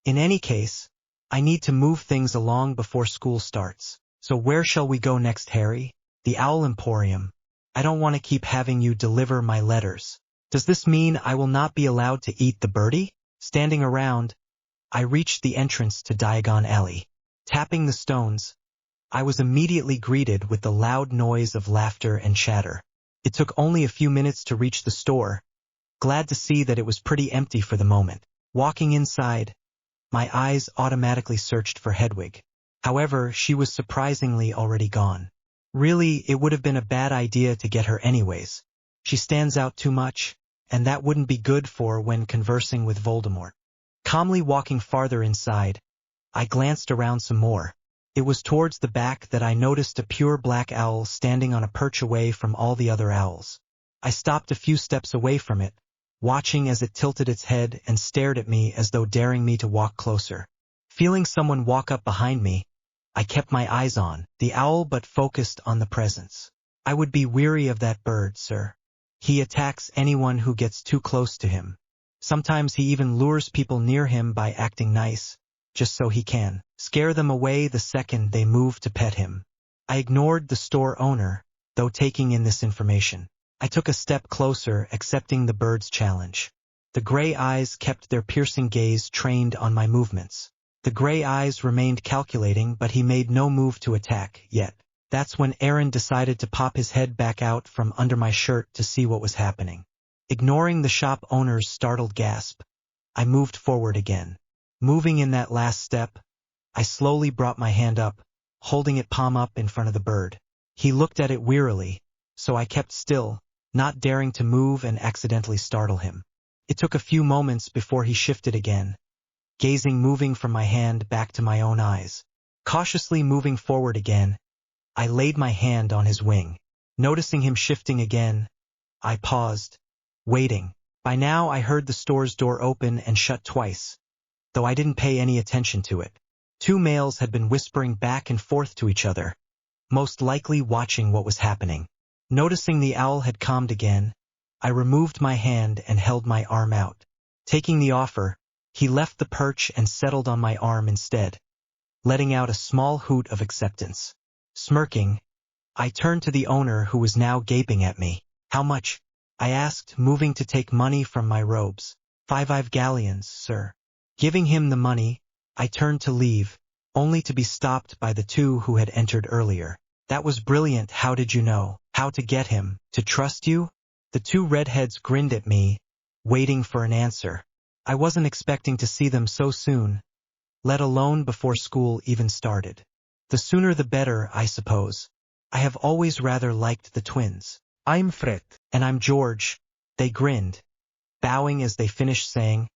In any case, I need to move things along before school starts. So where shall we go next, Harry? The Owl Emporium. I don't want to keep having you deliver my letters. Does this mean I will not be allowed to eat the birdie? Standing around, I reached the entrance to Diagon Alley. Tapping the stones, I was immediately greeted with the loud noise of laughter and chatter. It took only a few minutes to reach the store, glad to see that it was pretty empty for the moment. Walking inside, my eyes automatically searched for Hedwig. However, she was surprisingly already gone. Really, it would have been a bad idea to get her anyways. She stands out too much, and that wouldn't be good for when conversing with Voldemort. Calmly walking farther inside, I glanced around some more. It was towards the back that I noticed a pure black owl standing on a perch away from all the other owls. I stopped a few steps away from it, watching as it tilted its head and stared at me as though daring me to walk closer. Feeling someone walk up behind me, I kept my eyes on the owl but focused on the presence. I would be weary of that bird, sir. He attacks anyone who gets too close to him. Sometimes he even lures people near him by acting nice, just so he can scare them away the second they move to pet him. I ignored the store owner, though taking in this information. I took a step closer, accepting the bird's challenge. The gray eyes kept their piercing gaze trained on my movements. The gray eyes remained calculating, but he made no move to attack yet. That's when Aaron decided to pop his head back out from under my shirt to see what was happening. Ignoring the shop owner's startled gasp, I moved forward again. Moving in that last step, I slowly brought my hand up, holding it palm up in front of the bird. He looked at it wearily, so I kept still, not daring to move and accidentally startle him. It took a few moments before he shifted again, gazing moving from my hand back to my own eyes. Cautiously moving forward again, I laid my hand on his wing. Noticing him shifting again, I paused, waiting. By now I heard the store's door open and shut twice, though I didn't pay any attention to it. Two males had been whispering back and forth to each other, most likely watching what was happening. Noticing the owl had calmed again, I removed my hand and held my arm out. Taking the offer, he left the perch and settled on my arm instead, letting out a small hoot of acceptance. Smirking, I turned to the owner who was now gaping at me. How much? I asked, moving to take money from my robes. 5 galleons, sir. Giving him the money, I turned to leave, only to be stopped by the two who had entered earlier. That was brilliant. How did you know? How to get him to trust you? The two redheads grinned at me, waiting for an answer. I wasn't expecting to see them so soon, let alone before school even started. The sooner the better, I suppose. I have always rather liked the twins. I'm Fred. And I'm George. They grinned, bowing as they finished, saying,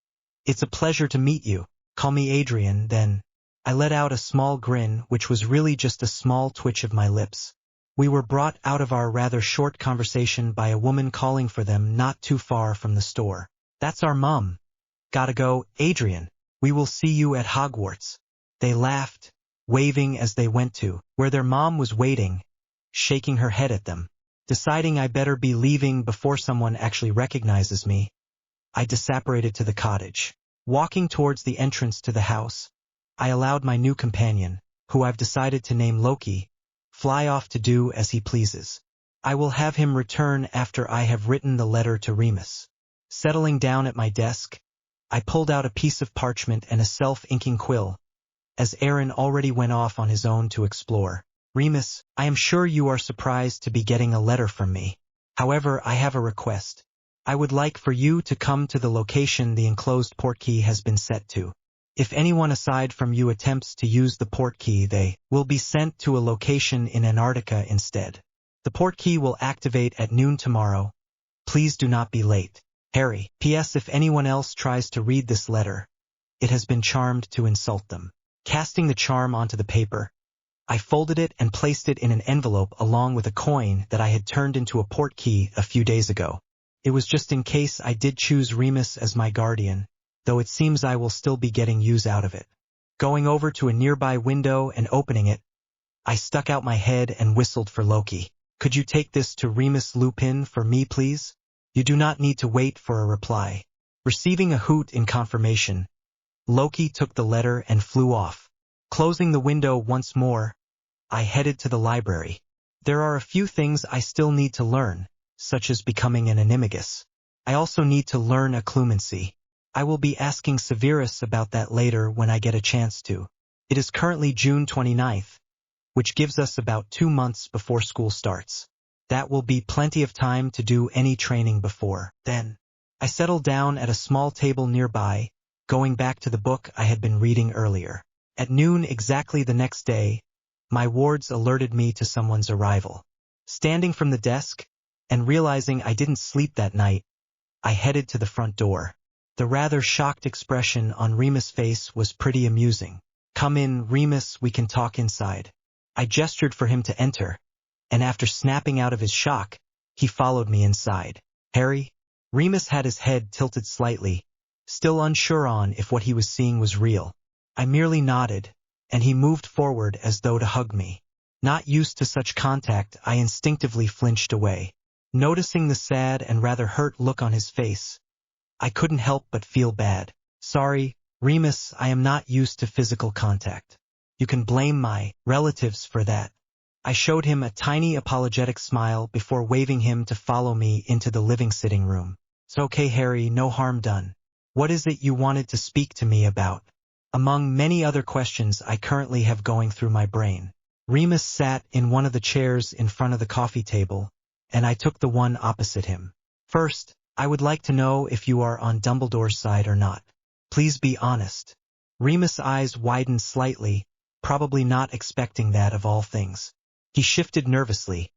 "It's a pleasure to meet you. Call me Adrian." Then I let out a small grin, which was really just a small twitch of my lips. We were brought out of our rather short conversation by a woman calling for them not too far from the store. "That's our mum. Gotta go, Adrian. We will see you at Hogwarts." They laughed, waving as they went to where their mom was waiting, shaking her head at them. Deciding I better be leaving before someone actually recognizes me, I disapparated to the cottage. Walking towards the entrance to the house, I allowed my new companion, who I've decided to name Loki, fly off to do as he pleases. I will have him return after I have written the letter to Remus. Settling down at my desk, I pulled out a piece of parchment and a self-inking quill, as Aaron already went off on his own to explore. "Remus, I am sure you are surprised to be getting a letter from me. However, I have a request. I would like for you to come to the location the enclosed portkey has been set to. If anyone aside from you attempts to use the portkey, they will be sent to a location in Antarctica instead. The portkey will activate at noon tomorrow. Please do not be late. Harry. P.S. If anyone else tries to read this letter, it has been charmed to insult them." Casting the charm onto the paper, I folded it and placed it in an envelope along with a coin that I had turned into a portkey a few days ago. It was just in case I did choose Remus as my guardian, though it seems I will still be getting use out of it. Going over to a nearby window and opening it, I stuck out my head and whistled for Loki. "Could you take this to Remus Lupin for me, please? You do not need to wait for a reply." Receiving a hoot in confirmation, Loki took the letter and flew off. Closing the window once more, I headed to the library. There are a few things I still need to learn, such as becoming an animagus. I also need to learn occlumency. I will be asking Severus about that later when I get a chance to. It is currently June 29th, which gives us about 2 months before school starts. That will be plenty of time to do any training before then. I settled down at a small table nearby, going back to the book I had been reading earlier. At noon exactly the next day, my wards alerted me to someone's arrival. Standing from the desk, and realizing I didn't sleep that night, I headed to the front door. The rather shocked expression on Remus' face was pretty amusing. "Come in, Remus, we can talk inside." I gestured for him to enter, and after snapping out of his shock, he followed me inside. "Harry?" Remus had his head tilted slightly, still unsure on if what he was seeing was real. I merely nodded, and he moved forward as though to hug me. Not used to such contact, I instinctively flinched away. Noticing the sad and rather hurt look on his face, I couldn't help but feel bad. "Sorry, Remus, I am not used to physical contact. You can blame my relatives for that." I showed him a tiny apologetic smile before waving him to follow me into the living sitting room. "It's okay, Harry, no harm done. What is it you wanted to speak to me about?" Among many other questions I currently have going through my brain. Remus sat in one of the chairs in front of the coffee table, and I took the one opposite him. "First, I would like to know if you are on Dumbledore's side or not. Please be honest." Remus' eyes widened slightly, probably not expecting that of all things. He shifted nervously,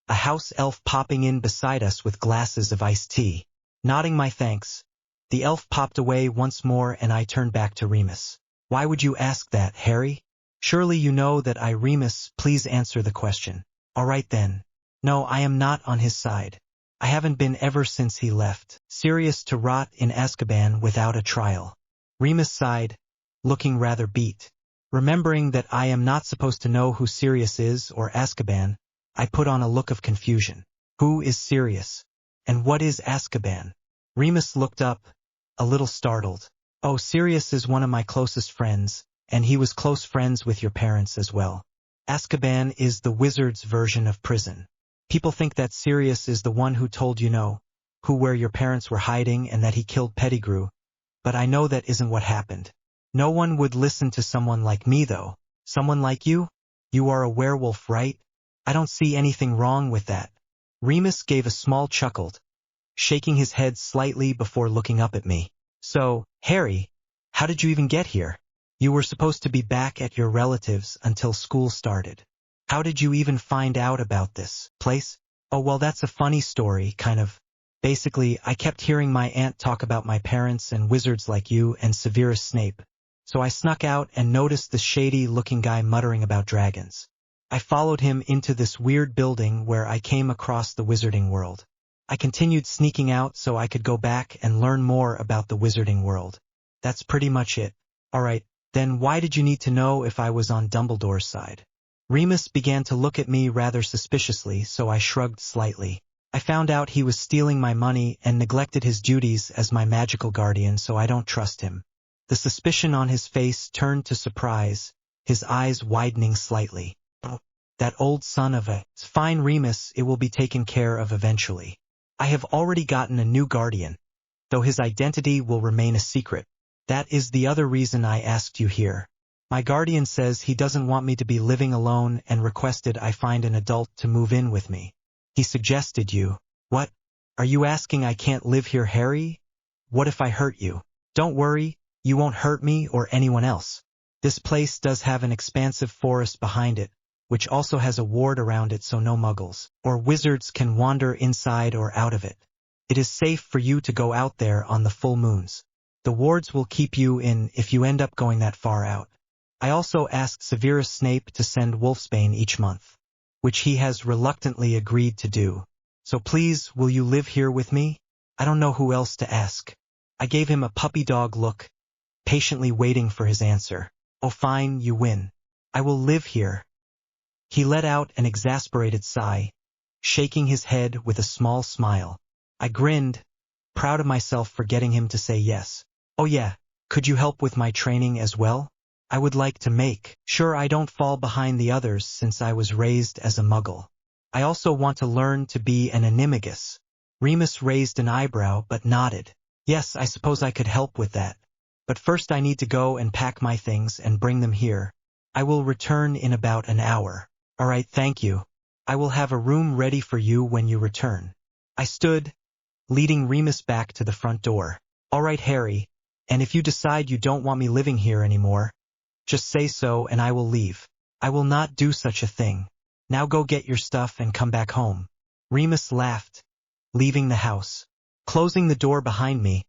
a house elf popping in beside us with glasses of iced tea. Nodding my thanks, the elf popped away once more and I turned back to Remus. "Why would you ask that, Harry? Surely you know that I— Remus, please answer the question." "All right then. No, I am not on his side. I haven't been ever since he left Sirius to rot in Azkaban without a trial." Remus sighed, looking rather beat. Remembering that I am not supposed to know who Sirius is or Azkaban, I put on a look of confusion. "Who is Sirius? And what is Azkaban?" Remus looked up, a little startled. "Oh, Sirius is one of my closest friends, and he was close friends with your parents as well. Azkaban is the wizard's version of prison. People think that Sirius is the one who told where your parents were hiding and that he killed Pettigrew, but I know that isn't what happened. No one would listen to someone like me though. Someone like you? You are a werewolf, right? I don't see anything wrong with that." Remus gave a small chuckle, shaking his head slightly before looking up at me. "So, Harry, how did you even get here? You were supposed to be back at your relatives until school started. How did you even find out about this place?" "Oh, well, that's a funny story, kind of. Basically, I kept hearing my aunt talk about my parents and wizards like you and Severus Snape. So I snuck out and noticed the shady-looking guy muttering about dragons. I followed him into this weird building where I came across the wizarding world. I continued sneaking out so I could go back and learn more about the wizarding world. That's pretty much it." "All right, then why did you need to know if I was on Dumbledore's side?" Remus began to look at me rather suspiciously, so I shrugged slightly. "I found out he was stealing my money and neglected his duties as my magical guardian, so I don't trust him." The suspicion on his face turned to surprise, his eyes widening slightly. "Oh, that old son of a— It's fine, Remus, it will be taken care of eventually. I have already gotten a new guardian, though his identity will remain a secret. That is the other reason I asked you here. My guardian says he doesn't want me to be living alone and requested I find an adult to move in with me. He suggested you." "What? Are you asking I can't live here, Harry? What if I hurt you?" "Don't worry. You won't hurt me or anyone else. This place does have an expansive forest behind it, which also has a ward around it so no muggles or wizards can wander inside or out of it. It is safe for you to go out there on the full moons. The wards will keep you in if you end up going that far out. I also asked Severus Snape to send Wolfsbane each month, which he has reluctantly agreed to do. So please, will you live here with me? I don't know who else to ask." I gave him a puppy dog look, patiently waiting for his answer. "Oh fine, you win. I will live here." He let out an exasperated sigh, shaking his head with a small smile. I grinned, proud of myself for getting him to say yes. "Oh yeah, could you help with my training as well?" I would like to make sure I don't fall behind the others since I was raised as a muggle. I also want to learn to be an animagus. Remus raised an eyebrow but nodded. Yes, I suppose I could help with that. But first I need to go and pack my things and bring them here. I will return in about an hour. All right, thank you. I will have a room ready for you when you return. I stood, leading Remus back to the front door. All right, Harry, and if you decide you don't want me living here anymore, just say so and I will leave. I will not do such a thing. Now go get your stuff and come back home. Remus laughed, leaving the house. Closing the door behind me,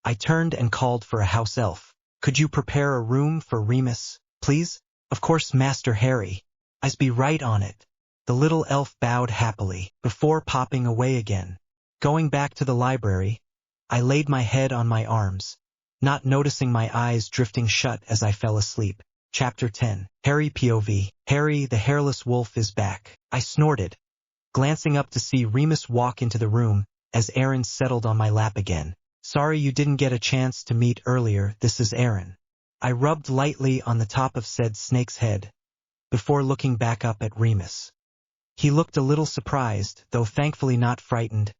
I turned and called for a house elf. Could you prepare a room for Remus, please? Of course, Master Harry. I'll be right on it. The little elf bowed happily, before popping away again. Going back to the library, I laid my head on my arms, not noticing my eyes drifting shut as I fell asleep. Chapter 10. Harry POV. Harry, the hairless wolf, is back. I snorted, glancing up to see Remus walk into the room as Aaron settled on my lap again. Sorry you didn't get a chance to meet earlier, this is Aaron. I rubbed lightly on the top of said snake's head, before looking back up at Remus. He looked a little surprised, though thankfully not frightened.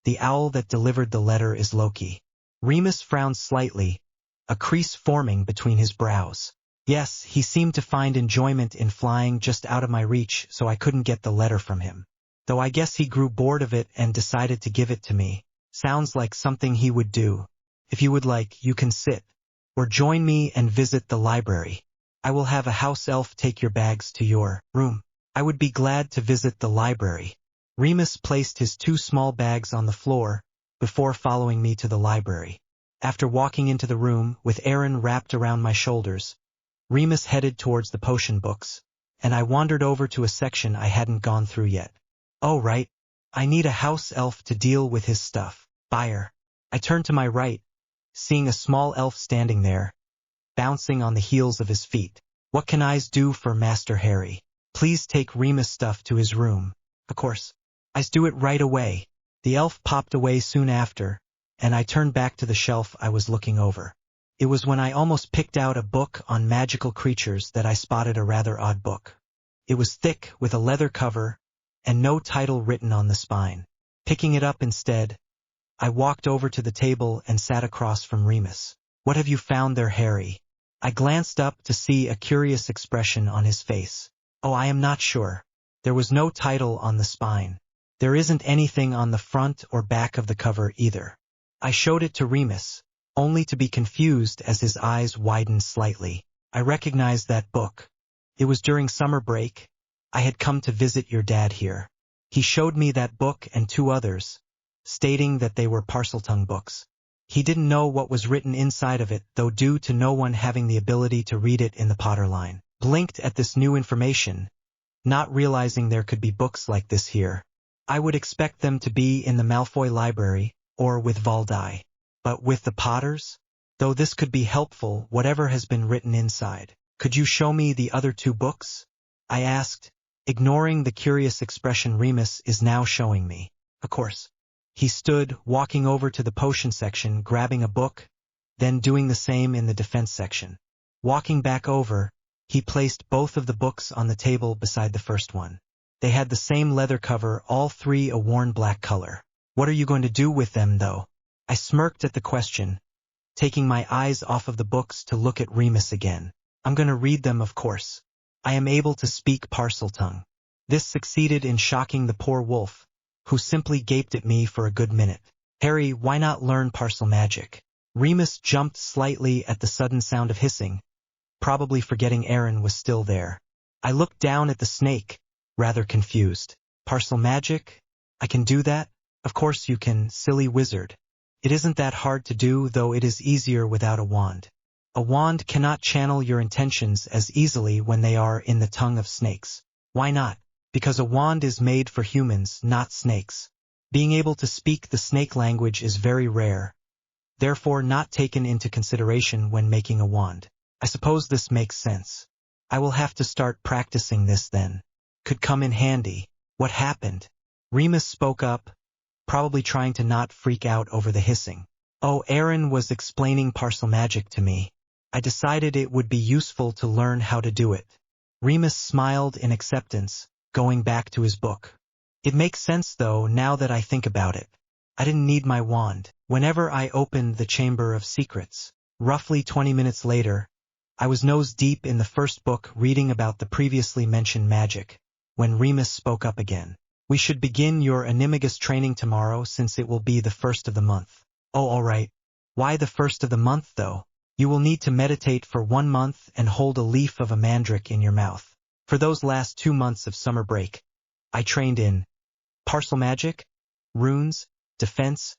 The owl that delivered the letter is Loki. Remus frowned slightly, a crease forming between his brows. Yes, he seemed to find enjoyment in flying just out of my reach, so I couldn't get the letter from him. Though I guess he grew bored of it and decided to give it to me. Sounds like something he would do. If you would like, you can sit, or join me and visit the library. I will have a house elf take your bags to your room. I would be glad to visit the library. Remus placed his 2 small bags on the floor, before following me to the library. After walking into the room, with Aaron wrapped around my shoulders, Remus headed towards the potion books, and I wandered over to a section I hadn't gone through yet. Oh right, I need a house elf to deal with his stuff. Buyer. I turned to my right, seeing a small elf standing there, bouncing on the heels of his feet. What can I do for Master Harry? Please take Remus' stuff to his room. Of course. I's do it right away. The elf popped away soon after, and I turned back to the shelf I was looking over. It was when I almost picked out a book on magical creatures that I spotted a rather odd book. It was thick, with a leather cover, and no title written on the spine. Picking it up instead, I walked over to the table and sat across from Remus. What have you found there, Harry? I glanced up to see a curious expression on his face. Oh, I am not sure. There was no title on the spine. There isn't anything on the front or back of the cover either. I showed it to Remus, only to be confused as his eyes widened slightly. I recognized that book. It was during summer break. I had come to visit your dad here. He showed me that book and 2 others, stating that they were Parseltongue books. He didn't know what was written inside of it, though due to no one having the ability to read it in the Potter line. Blinked at this new information, not realizing there could be books like this here. I would expect them to be in the Malfoy library, or with Valdi. But with the Potters? Though this could be helpful, whatever has been written inside. Could you show me the other 2 books? I asked, ignoring the curious expression Remus is now showing me. Of course. He stood, walking over to the potion section, grabbing a book, then doing the same in the defense section. Walking back over, he placed both of the books on the table beside the first one. They had the same leather cover, all 3 a worn black color. What are you going to do with them, though? I smirked at the question, taking my eyes off of the books to look at Remus again. I'm going to read them, of course. I am able to speak Parseltongue. This succeeded in shocking the poor wolf, who simply gaped at me for a good minute. Harry, why not learn parcel magic? Remus jumped slightly at the sudden sound of hissing, probably forgetting Aaron was still there. I looked down at the snake, rather confused. Parcel magic? I can do that? Of course you can, silly wizard. It isn't that hard to do, though it is easier without a wand. A wand cannot channel your intentions as easily when they are in the tongue of snakes. Why not? Because a wand is made for humans, not snakes. Being able to speak the snake language is very rare, therefore not taken into consideration when making a wand. I suppose this makes sense. I will have to start practicing this then. Could come in handy. What happened? Remus spoke up, probably trying to not freak out over the hissing. Oh, Aaron was explaining parcel magic to me. I decided it would be useful to learn how to do it. Remus smiled in acceptance, going back to his book. It makes sense though, now that I think about it. I didn't need my wand. Whenever I opened the Chamber of Secrets, roughly 20 minutes later, I was nose deep in the first book reading about the previously mentioned magic, when Remus spoke up again. We should begin your animagus training tomorrow since it will be the first of the month. Oh, all right. Why the first of the month though? You will need to meditate for 1 month and hold a leaf of a mandrake in your mouth. For those last 2 months of summer break, I trained in parcel magic, runes, defense,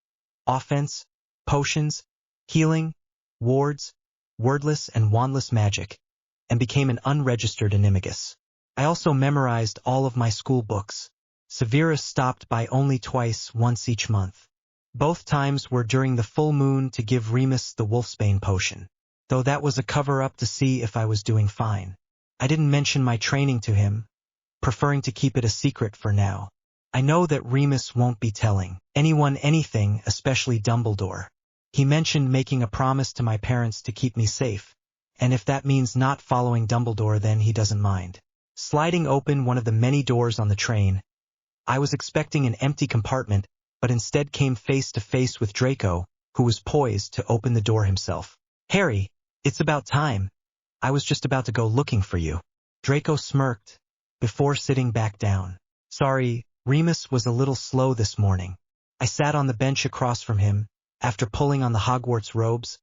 offense, potions, healing, wards, wordless and wandless magic, and became an unregistered animagus. I also memorized all of my school books. Severus stopped by only once each month. Both times were during the full moon to give Remus the wolfsbane potion, though that was a cover-up to see if I was doing fine. I didn't mention my training to him, preferring to keep it a secret for now. I know that Remus won't be telling anyone anything, especially Dumbledore. He mentioned making a promise to my parents to keep me safe, and if that means not following Dumbledore, then he doesn't mind. Sliding open one of the many doors on the train, I was expecting an empty compartment, but instead came face to face with Draco, who was poised to open the door himself. "Harry, it's about time. I was just about to go looking for you." Draco smirked, before sitting back down. "Sorry, Remus was a little slow this morning." I sat on the bench across from him, after pulling on the Hogwarts robes.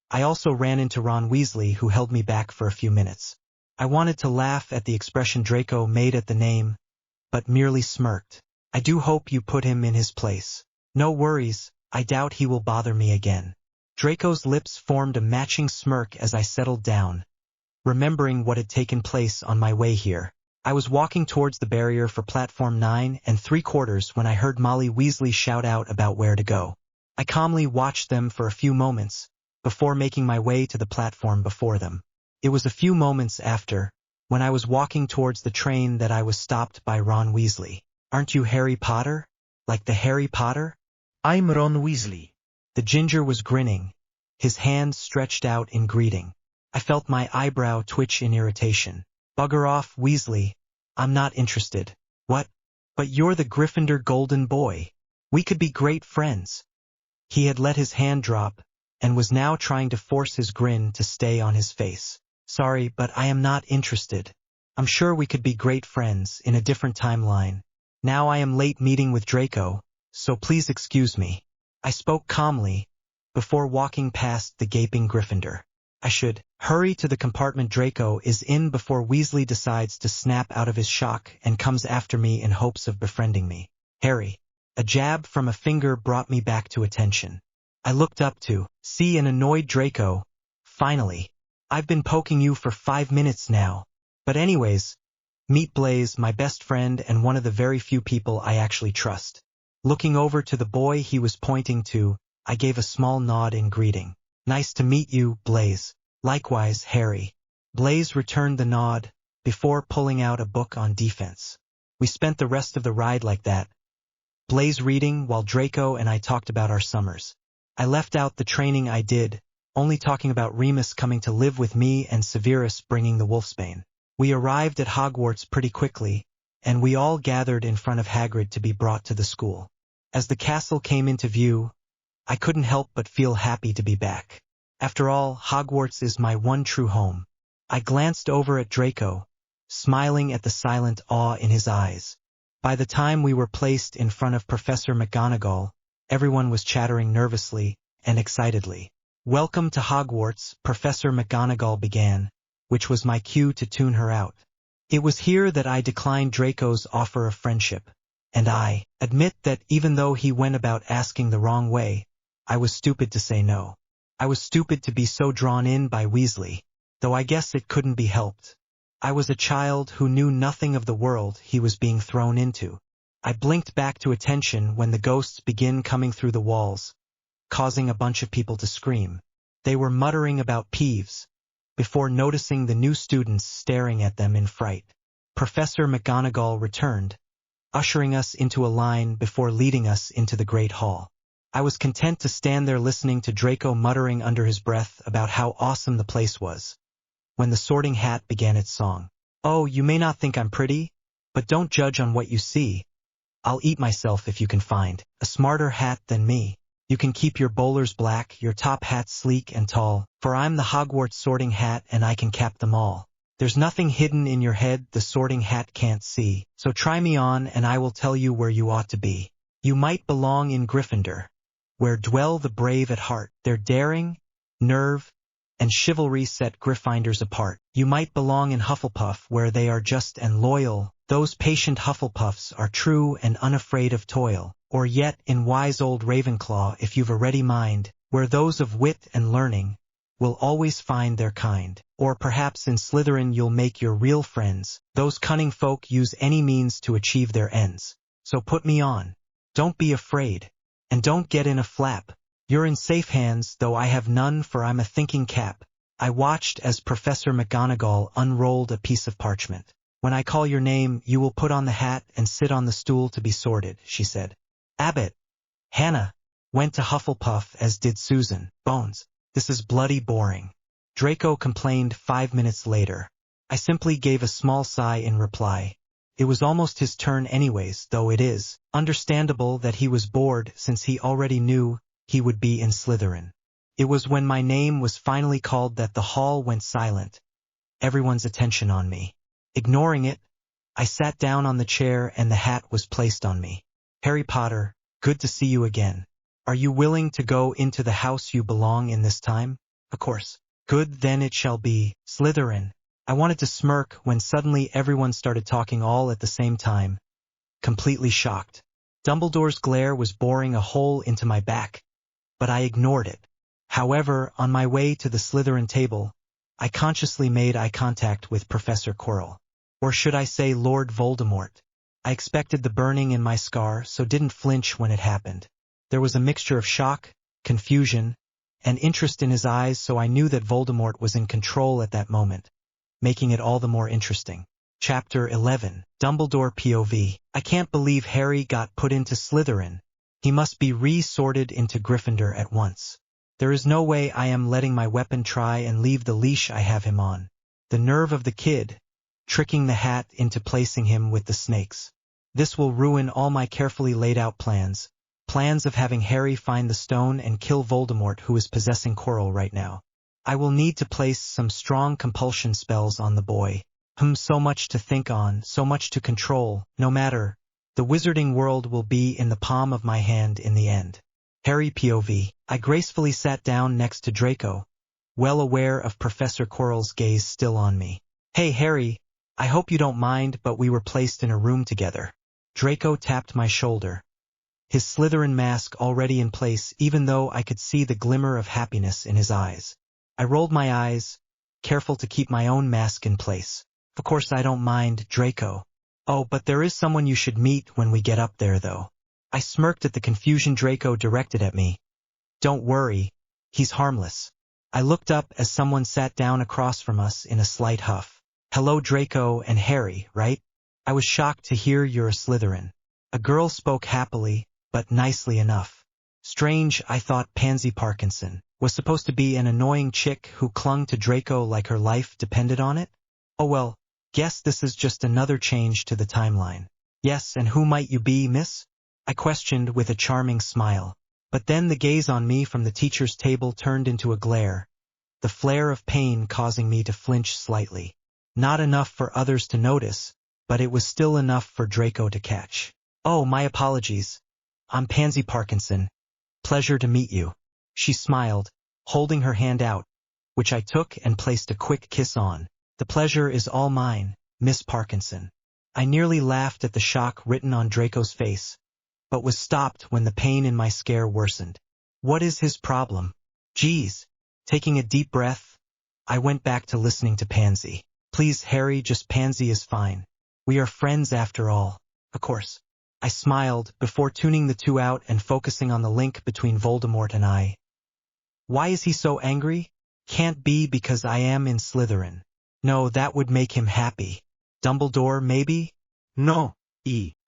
I also ran into Ron Weasley, who held me back for a few minutes. I wanted to laugh at the expression Draco made at the name, but merely smirked. "I do hope you put him in his place." "No worries, I doubt he will bother me again." Draco's lips formed a matching smirk as I settled down, remembering what had taken place on my way here. I was walking towards the barrier for platform 9 3/4 when I heard Molly Weasley shout out about where to go. I calmly watched them for a few moments, before making my way to the platform before them. It was a few moments after, when I was walking towards the train, that I was stopped by Ron Weasley. "Aren't you Harry Potter? Like the Harry Potter?" I'm Ron Weasley. The ginger was grinning, his hand stretched out in greeting. I felt my eyebrow twitch in irritation. "Bugger off, Weasley. I'm not interested." "What? But you're the Gryffindor golden boy. We could be great friends." He had let his hand drop, and was now trying to force his grin to stay on his face. "Sorry, but I am not interested. I'm sure we could be great friends in a different timeline. Now I am late meeting with Draco, so please excuse me." I spoke calmly, before walking past the gaping Gryffindor. I should hurry to the compartment Draco is in before Weasley decides to snap out of his shock and comes after me in hopes of befriending me. "Harry." A jab from a finger brought me back to attention. I looked up to see an annoyed Draco. "Finally. I've been poking you for 5 minutes now. But anyways, meet Blaise, my best friend and one of the very few people I actually trust." Looking over to the boy he was pointing to, I gave a small nod in greeting. "Nice to meet you, Blaise." "Likewise, Harry." Blaise returned the nod, before pulling out a book on defense. We spent the rest of the ride like that, Blaise reading while Draco and I talked about our summers. I left out the training I did, only talking about Remus coming to live with me and Severus bringing the wolfsbane. We arrived at Hogwarts pretty quickly, and we all gathered in front of Hagrid to be brought to the school. As the castle came into view, I couldn't help but feel happy to be back. After all, Hogwarts is my one true home. I glanced over at Draco, smiling at the silent awe in his eyes. By the time we were placed in front of Professor McGonagall, everyone was chattering nervously and excitedly. "Welcome to Hogwarts," Professor McGonagall began, which was my cue to tune her out. It was here that I declined Draco's offer of friendship, and I admit that even though he went about asking the wrong way, I was stupid to say no. I was stupid to be so drawn in by Weasley, though I guess it couldn't be helped. I was a child who knew nothing of the world he was being thrown into. I blinked back to attention when the ghosts began coming through the walls, causing a bunch of people to scream. They were muttering about Peeves, before noticing the new students staring at them in fright. Professor McGonagall returned, ushering us into a line before leading us into the Great Hall. I was content to stand there listening to Draco muttering under his breath about how awesome the place was, when the Sorting Hat began its song. Oh, you may not think I'm pretty, but don't judge on what you see. I'll eat myself if you can find a smarter hat than me. You can keep your bowlers black, your top hats sleek and tall, for I'm the Hogwarts Sorting Hat and I can cap them all. There's nothing hidden in your head the Sorting Hat can't see, so try me on and I will tell you where you ought to be. You might belong in Gryffindor, where dwell the brave at heart. Their daring, nerve, and chivalry set Gryffindors apart. You might belong in Hufflepuff, where they are just and loyal. Those patient Hufflepuffs are true and unafraid of toil. Or yet in wise old Ravenclaw, if you've a ready mind, where those of wit and learning will always find their kind. Or perhaps in Slytherin you'll make your real friends. Those cunning folk use any means to achieve their ends. So put me on. Don't be afraid. And don't get in a flap. You're in safe hands, though I have none, for I'm a thinking cap. I watched as Professor McGonagall unrolled a piece of parchment. When I call your name, you will put on the hat and sit on the stool to be sorted, she said. Abbott, Hannah, went to Hufflepuff, as did Susan. Bones, this is bloody boring. Draco complained 5 minutes later. I simply gave a small sigh in reply. It was almost his turn anyways, though it is understandable that he was bored since he already knew he would be in Slytherin. It was when my name was finally called that the hall went silent, everyone's attention on me. Ignoring it, I sat down on the chair and the hat was placed on me. Harry Potter, good to see you again. Are you willing to go into the house you belong in this time? Of course. Good, then it shall be. Slytherin. I wanted to smirk when suddenly everyone started talking all at the same time. Completely shocked. Dumbledore's glare was boring a hole into my back, but I ignored it. However, on my way to the Slytherin table, I consciously made eye contact with Professor Quirrell. Or should I say Lord Voldemort. I expected the burning in my scar, so didn't flinch when it happened. There was a mixture of shock, confusion, and interest in his eyes, so I knew that Voldemort was in control at that moment, making it all the more interesting. Chapter 11. Dumbledore POV. I can't believe Harry got put into Slytherin. He must be re-sorted into Gryffindor at once. There is no way I am letting my weapon try and leave the leash I have him on. The nerve of the kid, tricking the hat into placing him with the snakes. This will ruin all my carefully laid out plans. Plans of having Harry find the stone and kill Voldemort, who is possessing Quirrell right now. I will need to place some strong compulsion spells on the boy. So much to think on, so much to control. No matter. The wizarding world will be in the palm of my hand in the end. Harry POV. I gracefully sat down next to Draco, well aware of Professor Quirrell's gaze still on me. Hey Harry, I hope you don't mind, but we were placed in a room together. Draco tapped my shoulder, his Slytherin mask already in place, even though I could see the glimmer of happiness in his eyes. I rolled my eyes, careful to keep my own mask in place. Of course I don't mind, Draco. Oh, but there is someone you should meet when we get up there, though. I smirked at the confusion Draco directed at me. Don't worry, he's harmless. I looked up as someone sat down across from us in a slight huff. Hello Draco and Harry, right? I was shocked to hear you're a Slytherin. A girl spoke happily, but nicely enough. Strange, I thought Pansy Parkinson was supposed to be an annoying chick who clung to Draco like her life depended on it? Oh well, guess this is just another change to the timeline. Yes, and who might you be, miss? I questioned with a charming smile. But then the gaze on me from the teacher's table turned into a glare, the flare of pain causing me to flinch slightly. Not enough for others to notice, but it was still enough for Draco to catch. Oh, my apologies. I'm Pansy Parkinson. Pleasure to meet you. She smiled, holding her hand out, which I took and placed a quick kiss on. The pleasure is all mine, Miss Parkinson. I nearly laughed at the shock written on Draco's face, but was stopped when the pain in my scare worsened. What is his problem? Geez. Taking a deep breath, I went back to listening to Pansy. Please, Harry, just Pansy is fine. We are friends after all. Of course. I smiled before tuning the two out and focusing on the link between Voldemort and I. Why is he so angry? Can't be because I am in Slytherin. No, that would make him happy. Dumbledore, maybe? No.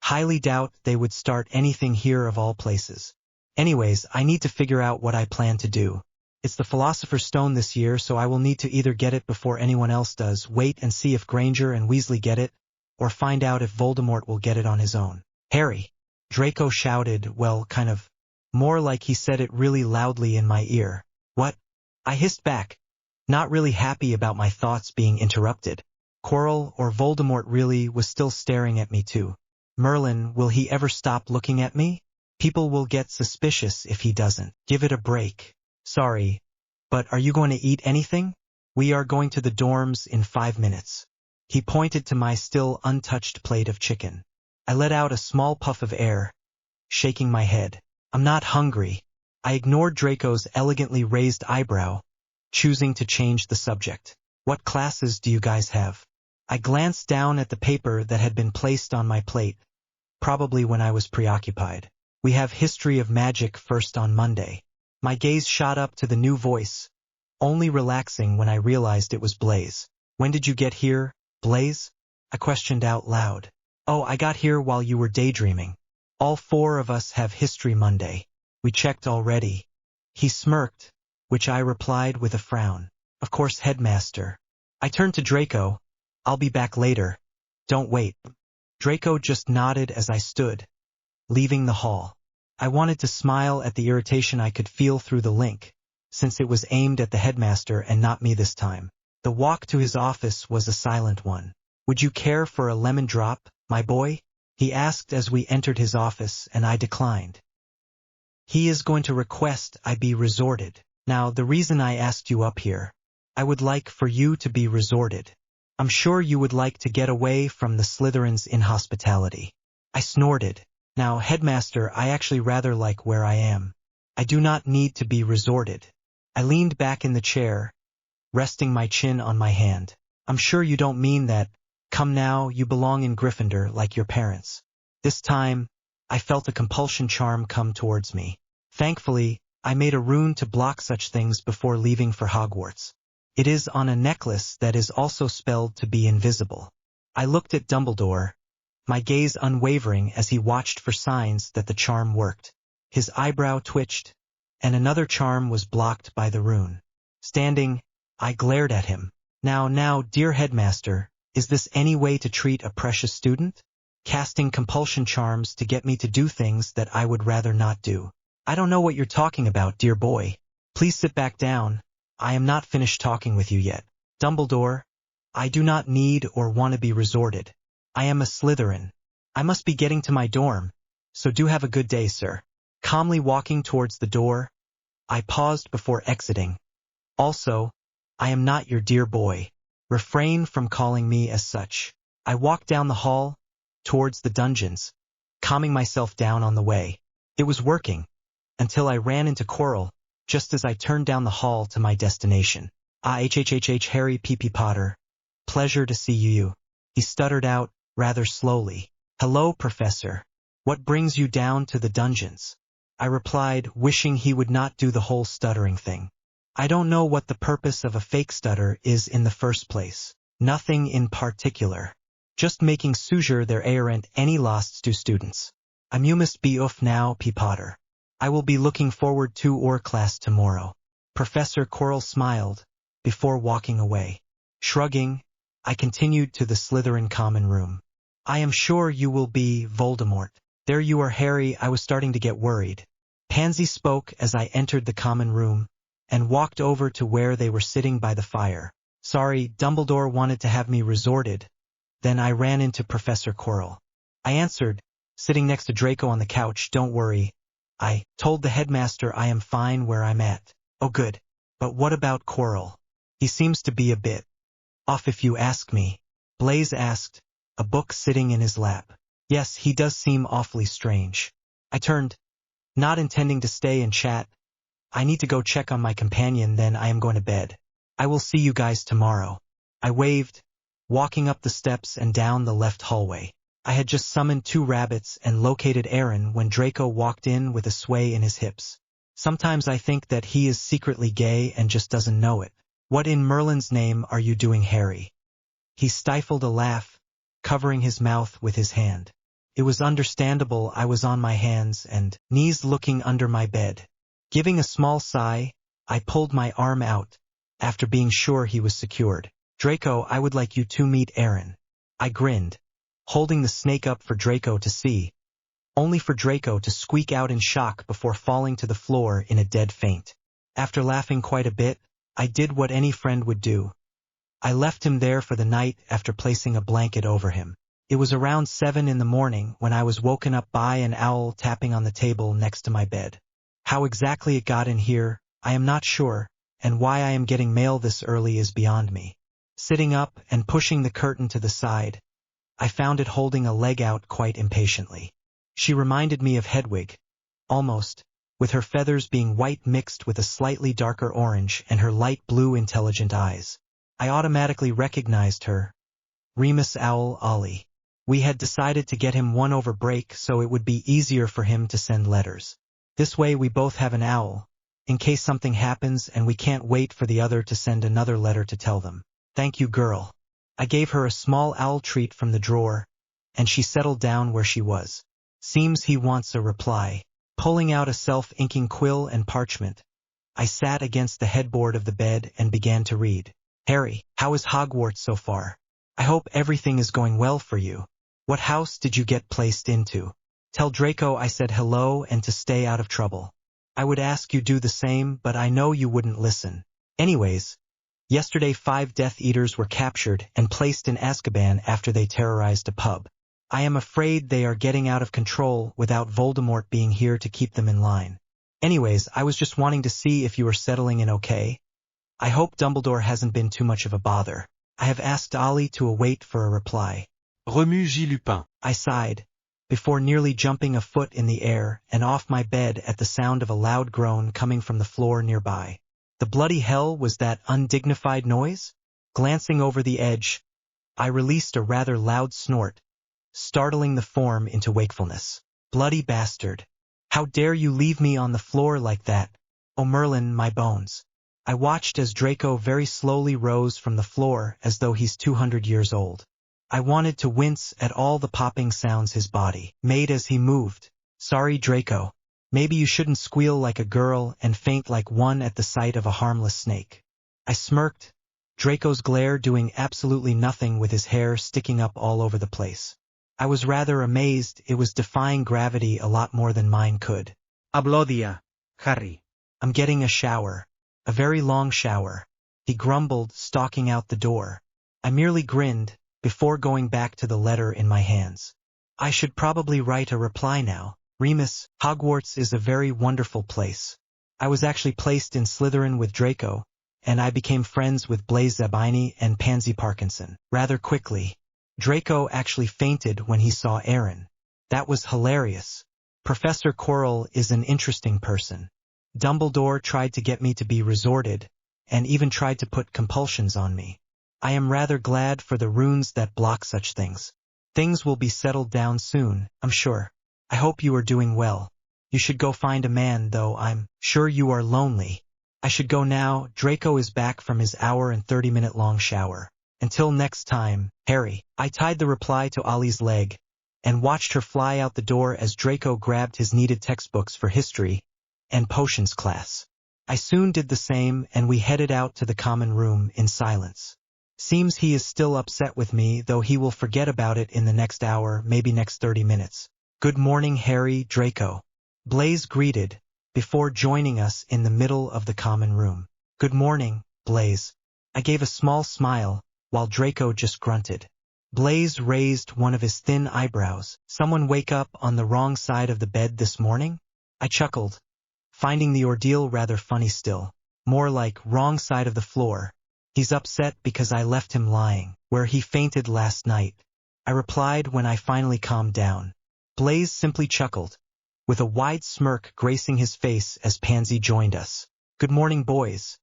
Highly doubt they would start anything here of all places. Anyways, I need to figure out what I plan to do. It's the Philosopher's Stone this year, so I will need to either get it before anyone else does, wait and see if Granger and Weasley get it, or find out if Voldemort will get it on his own. Harry! Draco shouted, well, kind of. More like he said it really loudly in my ear. What? I hissed back, not really happy about my thoughts being interrupted. Quirrell, or Voldemort really, was still staring at me too. Merlin, will he ever stop looking at me? People will get suspicious if he doesn't. Give it a break. Sorry, but are you going to eat anything? We are going to the dorms in 5 minutes. He pointed to my still untouched plate of chicken. I let out a small puff of air, shaking my head. I'm not hungry. I ignored Draco's elegantly raised eyebrow, choosing to change the subject. What classes do you guys have? I glanced down at the paper that had been placed on my plate, probably when I was preoccupied. We have History of Magic first on Monday. My gaze shot up to the new voice, only relaxing when I realized it was Blaise. When did you get here, Blaise? I questioned out loud. Oh, I got here while you were daydreaming. All 4 of us have History Monday. We checked already. He smirked, which I replied with a frown. Of course, Headmaster. I turned to Draco. I'll be back later. Don't wait. Draco just nodded as I stood, leaving the hall. I wanted to smile at the irritation I could feel through the link, since it was aimed at the headmaster and not me this time. The walk to his office was a silent one. Would you care for a lemon drop, my boy? He asked as we entered his office, and I declined. He is going to request I be resorted. Now, the reason I asked you up here, I would like for you to be resorted. I'm sure you would like to get away from the Slytherin's inhospitality. I snorted. Now, Headmaster, I actually rather like where I am. I do not need to be resorted. I leaned back in the chair, resting my chin on my hand. I'm sure you don't mean that. Come now, you belong in Gryffindor like your parents. This time, I felt a compulsion charm come towards me. Thankfully, I made a rune to block such things before leaving for Hogwarts. It is on a necklace that is also spelled to be invisible. I looked at Dumbledore, my gaze unwavering as he watched for signs that the charm worked. His eyebrow twitched, and another charm was blocked by the rune. Standing, I glared at him. Now, dear Headmaster, is this any way to treat a precious student? Casting compulsion charms to get me to do things that I would rather not do. I don't know what you're talking about, dear boy. Please sit back down. I am not finished talking with you yet. Dumbledore, I do not need or want to be resorted. I am a Slytherin. I must be getting to my dorm, so do have a good day, sir. Calmly walking towards the door, I paused before exiting. Also, I am not your dear boy. Refrain from calling me as such. I walked down the hall, towards the dungeons, calming myself down on the way. It was working, until I ran into Quirrell, just as I turned down the hall to my destination. Harry P.P. Potter. Pleasure to see you. He stuttered out, rather slowly. Hello, Professor. What brings you down to the dungeons? I replied, wishing he would not do the whole stuttering thing. I don't know what the purpose of a fake stutter is in the first place. Nothing in particular. Just making sure there aren't any lost students. You must be off now, P. Potter. I will be looking forward to our class tomorrow. Professor Quirrell smiled, before walking away. Shrugging, I continued to the Slytherin common room. I am sure you will be Voldemort. There you are, Harry. I was starting to get worried. Pansy spoke as I entered the common room, and walked over to where they were sitting by the fire. Sorry, Dumbledore wanted to have me resorted. Then I ran into Professor Quirrell. I answered, sitting next to Draco on the couch. Don't worry. I told the headmaster I am fine where I'm at. Oh good. But what about Quirrell? He seems to be a bit off if you ask me. Blaise asked, a book sitting in his lap. Yes, he does seem awfully strange. I turned, not intending to stay and chat. I need to go check on my companion, then I am going to bed. I will see you guys tomorrow. I waved, walking up the steps and down the left hallway. I had just summoned 2 rabbits and located Aaron when Draco walked in with a sway in his hips. Sometimes I think that he is secretly gay and just doesn't know it. What in Merlin's name are you doing, Harry? He stifled a laugh, covering his mouth with his hand. It was understandable I was on my hands and knees looking under my bed. Giving a small sigh, I pulled my arm out, after being sure he was secured. Draco, I would like you to meet Aaron. I grinned, holding the snake up for Draco to see, only for Draco to squeak out in shock before falling to the floor in a dead faint. After laughing quite a bit, I did what any friend would do. I left him there for the night after placing a blanket over him. It was around 7 in the morning when I was woken up by an owl tapping on the table next to my bed. How exactly it got in here, I am not sure, and why I am getting mail this early is beyond me. Sitting up and pushing the curtain to the side, I found it holding a leg out quite impatiently. She reminded me of Hedwig, almost, with her feathers being white mixed with a slightly darker orange and her light blue intelligent eyes. I automatically recognized her. Remus Owl Ollie. We had decided to get him one over break so it would be easier for him to send letters. This way we both have an owl, in case something happens and we can't wait for the other to send another letter to tell them. Thank you, girl. I gave her a small owl treat from the drawer, and she settled down where she was. Seems he wants a reply. Pulling out a self-inking quill and parchment, I sat against the headboard of the bed and began to read. Harry, how is Hogwarts so far? I hope everything is going well for you. What house did you get placed into? Tell Draco I said hello and to stay out of trouble. I would ask you do the same, but I know you wouldn't listen. Anyways, yesterday 5 Death Eaters were captured and placed in Azkaban after they terrorized a pub. I am afraid they are getting out of control without Voldemort being here to keep them in line. Anyways, I was just wanting to see if you were settling in okay. I hope Dumbledore hasn't been too much of a bother. I have asked Ollie to await for a reply. Remue J. Lupin. I sighed, before nearly jumping a foot in the air and off my bed at the sound of a loud groan coming from the floor nearby. The bloody hell was that undignified noise? Glancing over the edge, I released a rather loud snort, startling the form into wakefulness. Bloody bastard. How dare you leave me on the floor like that? Oh Merlin, my bones. I watched as Draco very slowly rose from the floor as though he's 200 years old. I wanted to wince at all the popping sounds his body made as he moved. Sorry, Draco. Maybe you shouldn't squeal like a girl and faint like one at the sight of a harmless snake. I smirked, Draco's glare doing absolutely nothing with his hair sticking up all over the place. I was rather amazed it was defying gravity a lot more than mine could. Hablodia, Harry. I'm getting a shower. A very long shower. He grumbled, stalking out the door. I merely grinned, before going back to the letter in my hands. I should probably write a reply now. Remus, Hogwarts is a very wonderful place. I was actually placed in Slytherin with Draco, and I became friends with Blaise Zabini and Pansy Parkinson rather quickly. Draco actually fainted when he saw Aaron. That was hilarious. Professor Quirrell is an interesting person. Dumbledore tried to get me to be resorted, and even tried to put compulsions on me. I am rather glad for the runes that block such things. Things will be settled down soon, I'm sure. I hope you are doing well. You should go find a man, though I'm sure you are lonely. I should go now. Draco is back from his hour and 30-minute long shower. Until next time, Harry. I tied the reply to Ollie's leg, and watched her fly out the door as Draco grabbed his needed textbooks for history and potions class. I soon did the same, and we headed out to the common room in silence. Seems he is still upset with me, though he will forget about it in the next hour, maybe next 30 minutes. Good morning, Harry. Draco. Blaise greeted, before joining us in the middle of the common room. Good morning, Blaise. I gave a small smile, while Draco just grunted. Blaise raised one of his thin eyebrows. Someone wake up on the wrong side of the bed this morning? I chuckled, finding the ordeal rather funny still. More like wrong side of the floor. He's upset because I left him lying where he fainted last night. I replied when I finally calmed down. Blaise simply chuckled, with a wide smirk gracing his face as Pansy joined us. Good morning, boys.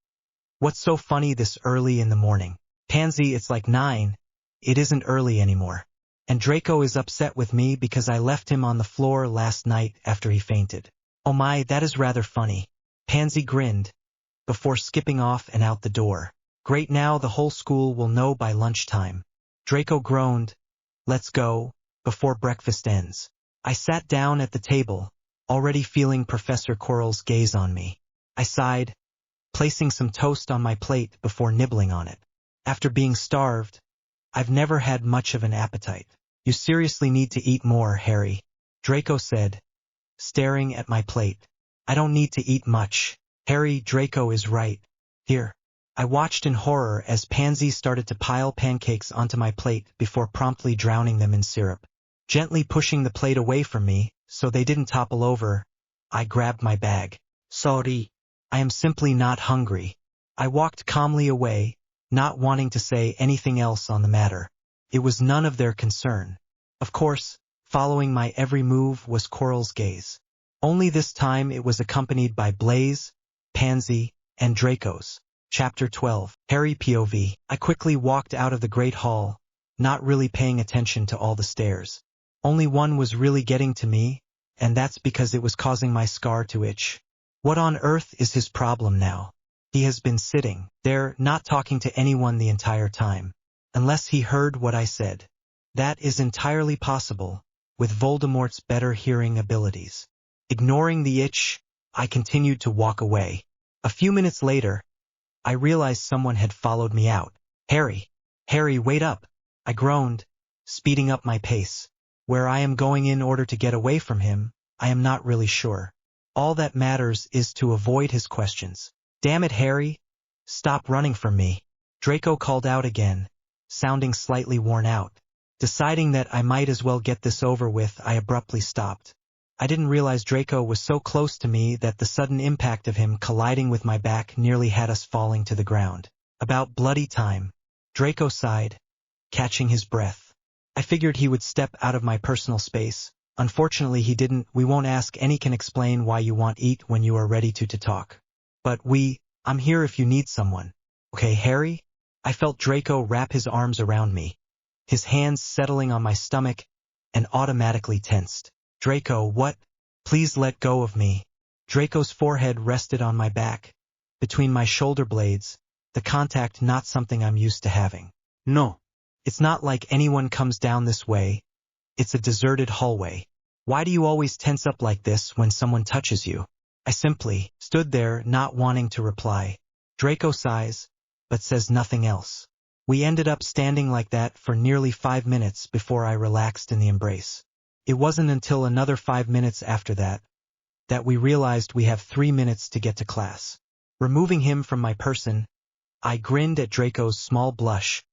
What's so funny this early in the morning? Pansy, it's like 9. It isn't early anymore. And Draco is upset with me because I left him on the floor last night after he fainted. Oh my, that is rather funny. Pansy grinned, before skipping off and out the door. Great, now the whole school will know by lunchtime. Draco groaned. Let's go. before breakfast ends. I sat down at the table, already feeling Professor Quirrell's gaze on me. I sighed, placing some toast on my plate before nibbling on it. After being starved, I've never had much of an appetite. You seriously need to eat more, Harry, Draco said, staring at my plate. I don't need to eat much. Harry, Draco is right. Here. I watched in horror as Pansy started to pile pancakes onto my plate before promptly drowning them in syrup. Gently pushing the plate away from me, so they didn't topple over, I grabbed my bag. Sorry. I am simply not hungry. I walked calmly away, not wanting to say anything else on the matter. It was none of their concern. Of course, following my every move was Quirrell's gaze. Only this time it was accompanied by Blaze, Pansy, and Draco's. Chapter 12. Harry POV. I quickly walked out of the Great Hall, not really paying attention to all the stares. Only one was really getting to me, and that's because it was causing my scar to itch. What on earth is his problem now? He has been sitting there, not talking to anyone the entire time. Unless he heard what I said. That is entirely possible, with Voldemort's better hearing abilities. Ignoring the itch, I continued to walk away. A few minutes later, I realized someone had followed me out. Harry! Harry, wait up! I groaned, speeding up my pace. Where I am going in order to get away from him, I am not really sure. All that matters is to avoid his questions. Damn it, Harry! Stop running from me! Draco called out again, sounding slightly worn out. Deciding that I might as well get this over with, I abruptly stopped. I didn't realize Draco was so close to me that the sudden impact of him colliding with my back nearly had us falling to the ground. About bloody time. Draco sighed, catching his breath. I figured he would step out of my personal space. Unfortunately he didn't. We won't ask, any can explain why you want eat when you are ready to talk. But I'm here if you need someone. Okay, Harry? I felt Draco wrap his arms around me, his hands settling on my stomach, and automatically tensed. Draco, what? Please let go of me. Draco's forehead rested on my back, between my shoulder blades, the contact not something I'm used to having. No. It's not like anyone comes down this way. It's a deserted hallway. Why do you always tense up like this when someone touches you? I simply stood there, not wanting to reply. Draco sighs, but says nothing else. We ended up standing like that for nearly 5 minutes before I relaxed in the embrace. It wasn't until another 5 minutes after that we realized we have 3 minutes to get to class. Removing him from my person, I grinned at Draco's small blush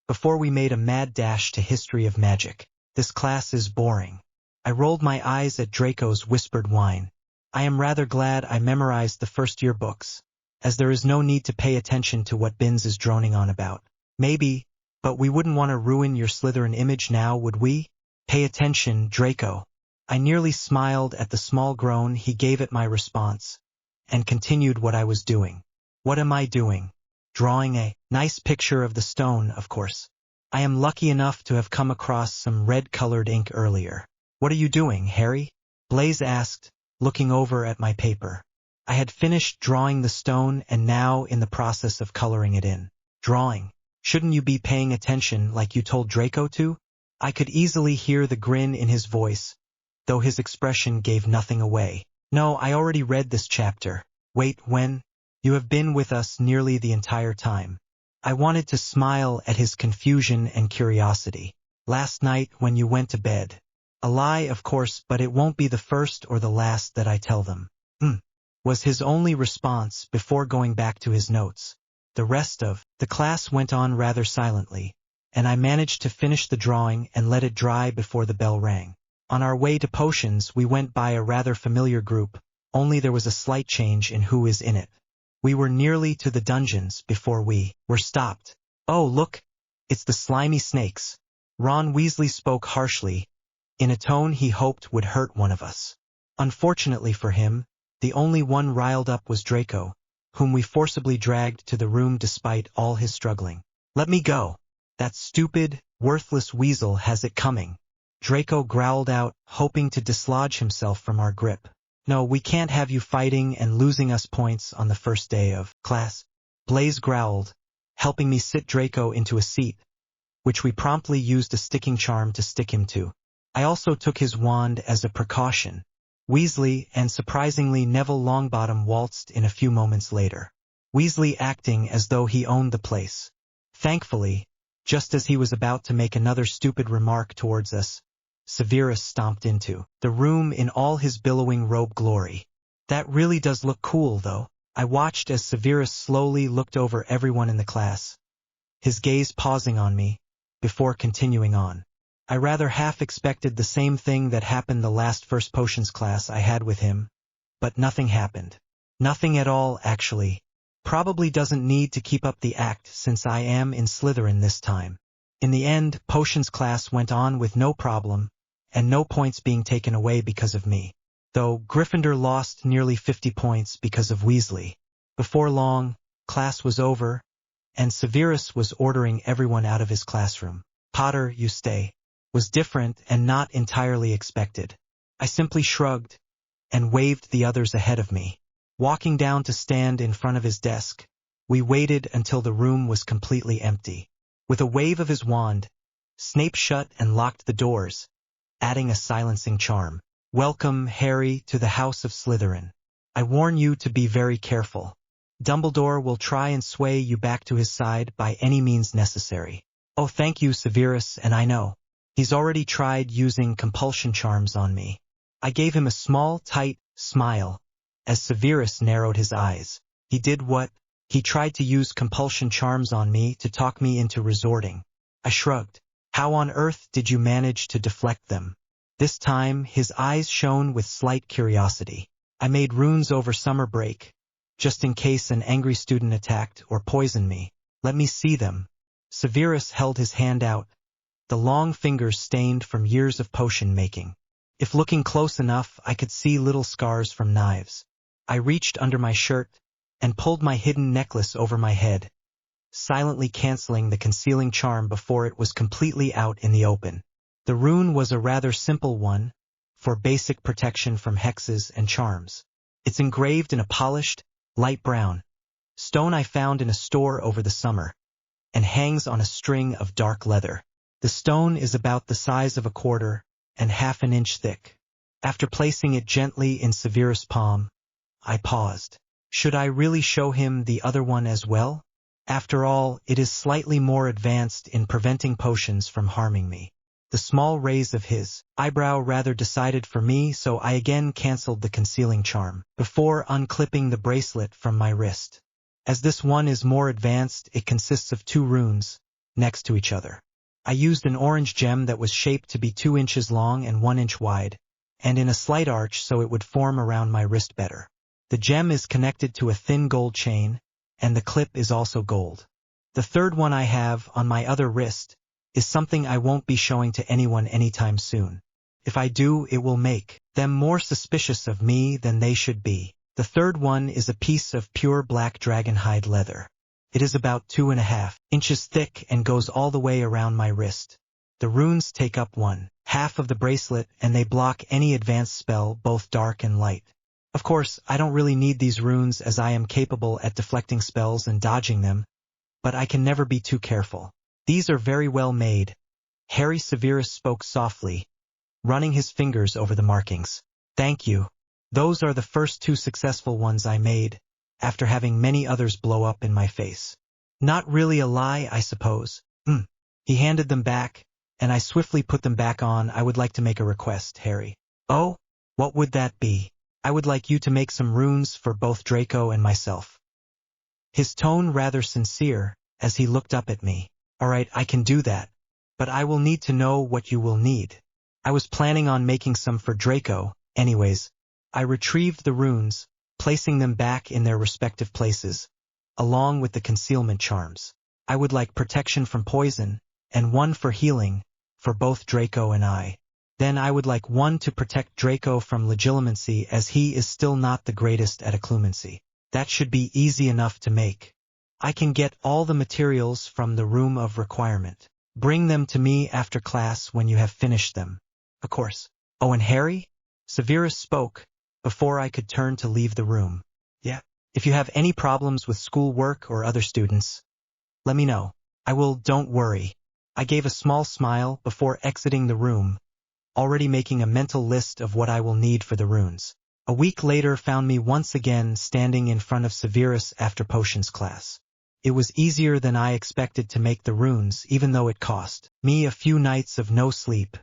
before we made a mad dash to History of Magic. This class is boring. I rolled my eyes at Draco's whispered whine. I am rather glad I memorized the first year books, as there is no need to pay attention to what Binns is droning on about. Maybe, but we wouldn't want to ruin your Slytherin image now, would we? Pay attention, Draco. I nearly smiled at the small groan he gave at my response, and continued what I was doing. What am I doing? Drawing a nice picture of the stone, of course. I am lucky enough to have come across some red-colored ink earlier. What are you doing, Harry? Blaze asked, looking over at my paper. I had finished drawing the stone and now in the process of coloring it in. Drawing. Shouldn't you be paying attention like you told Draco to? I could easily hear the grin in his voice, though his expression gave nothing away. No, I already read this chapter. Wait, when? You have been with us nearly the entire time. I wanted to smile at his confusion and curiosity. Last night when you went to bed. A lie, of course, but it won't be the first or the last that I tell them. Was his only response before going back to his notes. The rest of the class went on rather silently, and I managed to finish the drawing and let it dry before the bell rang. On our way to potions we went by a rather familiar group, only there was a slight change in who is in it. We were nearly to the dungeons before we were stopped. Oh, look! It's the slimy snakes. Ron Weasley spoke harshly, in a tone he hoped would hurt one of us. Unfortunately for him, the only one riled up was Draco, whom we forcibly dragged to the room despite all his struggling. Let me go! That stupid, worthless weasel has it coming. Draco growled out, hoping to dislodge himself from our grip. No, we can't have you fighting and losing us points on the first day of class. Blaze growled, helping me sit Draco into a seat, which we promptly used a sticking charm to stick him to. I also took his wand as a precaution. Weasley and surprisingly Neville Longbottom waltzed in a few moments later. Weasley acting as though he owned the place. Thankfully, just as he was about to make another stupid remark towards us, Severus stomped into the room in all his billowing robe glory. That really does look cool, though. I watched as Severus slowly looked over everyone in the class, his gaze pausing on me, before continuing on. I rather half expected the same thing that happened the last first potions class I had with him, but nothing happened. Nothing at all, actually. Probably doesn't need to keep up the act since I am in Slytherin this time. In the end, potions class went on with no problem, and no points being taken away because of me. Though Gryffindor lost nearly 50 points because of Weasley. Before long, class was over, and Severus was ordering everyone out of his classroom. Potter, you stay. Was different and not entirely expected. I simply shrugged and waved the others ahead of me. Walking down to stand in front of his desk, we waited until the room was completely empty. With a wave of his wand, Snape shut and locked the doors, adding a silencing charm. Welcome, Harry, to the House of Slytherin. I warn you to be very careful. Dumbledore will try and sway you back to his side by any means necessary. Oh, thank you, Severus, and I know. He's already tried using compulsion charms on me. I gave him a small, tight smile. As Severus narrowed his eyes. He did what? He tried to use compulsion charms on me to talk me into resorting. I shrugged. How on earth did you manage to deflect them? This time, his eyes shone with slight curiosity. I made runes over summer break, just in case an angry student attacked or poisoned me. Let me see them. Severus held his hand out, the long fingers stained from years of potion making. If looking close enough, I could see little scars from knives. I reached under my shirt and pulled my hidden necklace over my head, silently canceling the concealing charm before it was completely out in the open. The rune was a rather simple one, for basic protection from hexes and charms. It's engraved in a polished, light brown stone I found in a store over the summer, and hangs on a string of dark leather. The stone is about the size of a quarter and half an inch thick. After placing it gently in Severus' palm, I paused. Should I really show him the other one as well? After all, it is slightly more advanced in preventing potions from harming me. The small raise of his eyebrow rather decided for me, so I again cancelled the concealing charm, before unclipping the bracelet from my wrist. As this one is more advanced, it consists of 2 runes, next to each other. I used an orange gem that was shaped to be 2 inches long and 1 inch wide, and in a slight arch so it would form around my wrist better. The gem is connected to a thin gold chain, and the clip is also gold. The third one I have on my other wrist is something I won't be showing to anyone anytime soon. If I do, it will make them more suspicious of me than they should be. The third one is a piece of pure black dragonhide leather. It is about 2.5 inches thick and goes all the way around my wrist. The runes take up 1/2 of the bracelet and they block any advanced spell, both dark and light. Of course, I don't really need these runes as I am capable at deflecting spells and dodging them, but I can never be too careful. These are very well made. Harry. Severus spoke softly, running his fingers over the markings. Thank you. Those are the first 2 successful ones I made, after having many others blow up in my face. Not really a lie, I suppose. He handed them back, and I swiftly put them back on. I would like to make a request, Harry. Oh? What would that be? I would like you to make some runes for both Draco and myself. His tone rather sincere, as he looked up at me. All right, I can do that, but I will need to know what you will need. I was planning on making some for Draco, anyways. I retrieved the runes, placing them back in their respective places, along with the concealment charms. I would like protection from poison, and 1 for healing, for both Draco and I. Then I would like 1 to protect Draco from legilimency, as he is still not the greatest at occlumency. That should be easy enough to make. I can get all the materials from the room of requirement. Bring them to me after class when you have finished them. Of course. Oh, and Harry? Severus spoke, before I could turn to leave the room. Yeah. If you have any problems with schoolwork or other students, let me know. I will. Don't worry. I gave a small smile before exiting the room, already making a mental list of what I will need for the runes. A week later found me once again standing in front of Severus after potions class. It was easier than I expected to make the runes, even though it cost me a few nights of no sleep.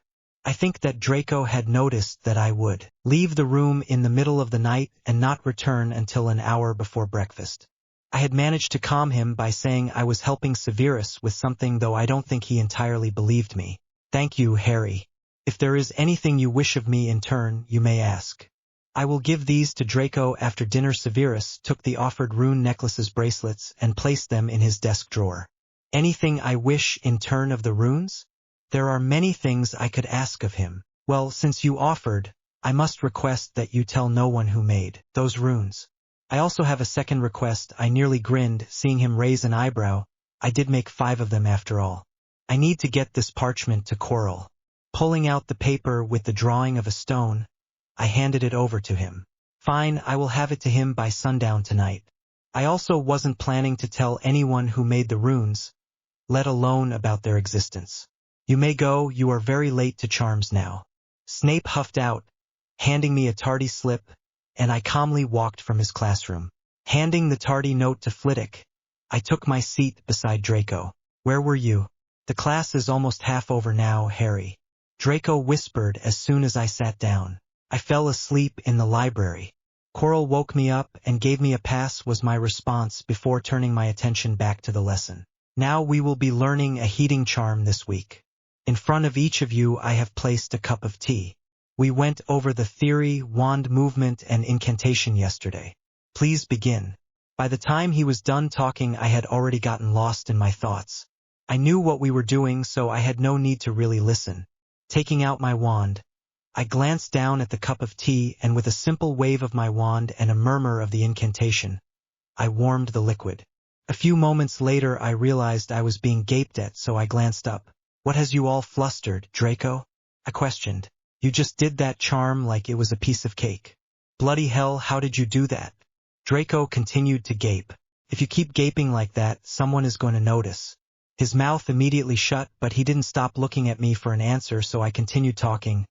I think that Draco had noticed that I would leave the room in the middle of the night and not return until an hour before breakfast. I had managed to calm him by saying I was helping Severus with something, though I don't think he entirely believed me. Thank you, Harry. If there is anything you wish of me in turn, you may ask. I will give these to Draco. After dinner, Severus took the offered rune necklace's bracelets and placed them in his desk drawer. Anything I wish in turn of the runes? There are many things I could ask of him. Well, since you offered, I must request that you tell no one who made those runes. I also have a second request. I nearly grinned, seeing him raise an eyebrow. I did make 5 of them after all. I need to get this parchment to Coral. Pulling out the paper with the drawing of a stone, I handed it over to him. Fine, I will have it to him by sundown tonight. I also wasn't planning to tell anyone who made the runes, let alone about their existence. You may go, you are very late to charms now. Snape huffed out, handing me a tardy slip, and I calmly walked from his classroom. Handing the tardy note to Flitwick, I took my seat beside Draco. Where were you? The class is almost half over now, Harry. Draco whispered as soon as I sat down. I fell asleep in the library. Coral woke me up and gave me a pass, was my response before turning my attention back to the lesson. Now we will be learning a heating charm this week. In front of each of you I have placed a cup of tea. We went over the theory, wand movement, and incantation yesterday. Please begin. By the time he was done talking, I had already gotten lost in my thoughts. I knew what we were doing, so I had no need to really listen. Taking out my wand, I glanced down at the cup of tea, and with a simple wave of my wand and a murmur of the incantation, I warmed the liquid. A few moments later I realized I was being gaped at, so I glanced up. What has you all flustered, Draco? I questioned. You just did that charm like it was a piece of cake. Bloody hell, how did you do that? Draco continued to gape. If you keep gaping like that, someone is going to notice. His mouth immediately shut, but he didn't stop looking at me for an answer, so I continued talking.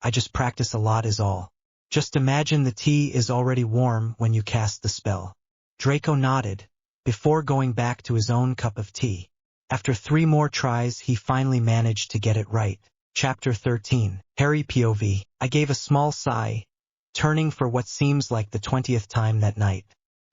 I just practice a lot is all. Just imagine the tea is already warm when you cast the spell. Draco nodded, before going back to his own cup of tea. After 3 more tries, he finally managed to get it right. Chapter 13. Harry POV. I gave a small sigh, turning for what seems like the 20th time that night.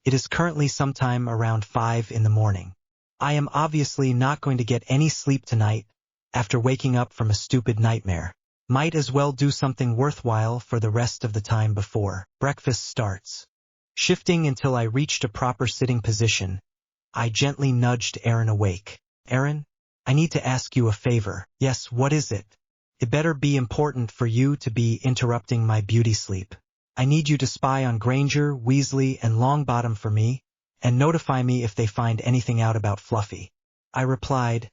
It is currently sometime around 5 in the morning. I am obviously not going to get any sleep tonight, after waking up from a stupid nightmare. Might as well do something worthwhile for the rest of the time before breakfast starts. Shifting until I reached a proper sitting position, I gently nudged Aaron awake. Aaron, I need to ask you a favor. Yes, what is it? It better be important for you to be interrupting my beauty sleep. I need you to spy on Granger, Weasley, and Longbottom for me, and notify me if they find anything out about Fluffy. I replied,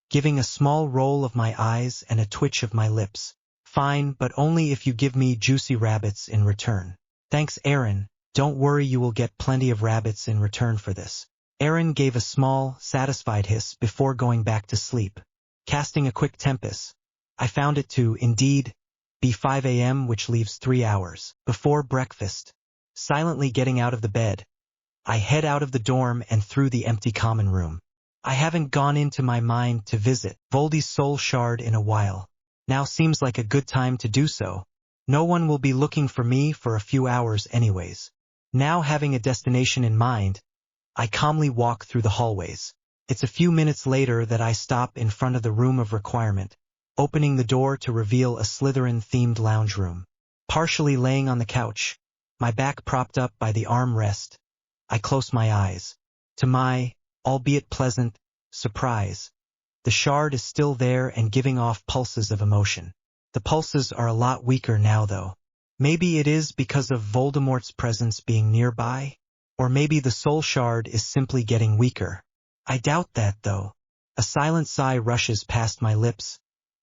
giving a small roll of my eyes and a twitch of my lips. Fine, but only if you give me juicy rabbits in return. Thanks, Aaron. Don't worry, you will get plenty of rabbits in return for this. Aaron gave a small, satisfied hiss before going back to sleep. Casting a quick tempest, I found it to, indeed, be 5 a.m., which leaves 3 hours before breakfast. Silently getting out of the bed, I head out of the dorm and through the empty common room. I haven't gone into my mind to visit Voldy's soul shard in a while. Now seems like a good time to do so. No one will be looking for me for a few hours anyways. Now having a destination in mind, I calmly walk through the hallways. It's a few minutes later that I stop in front of the room of requirement, opening the door to reveal a Slytherin-themed lounge room. Partially laying on the couch, my back propped up by the armrest, I close my eyes. To my, albeit pleasant, surprise, the shard is still there and giving off pulses of emotion. The pulses are a lot weaker now though. Maybe it is because of Voldemort's presence being nearby, or maybe the soul shard is simply getting weaker. I doubt that though. A silent sigh rushes past my lips,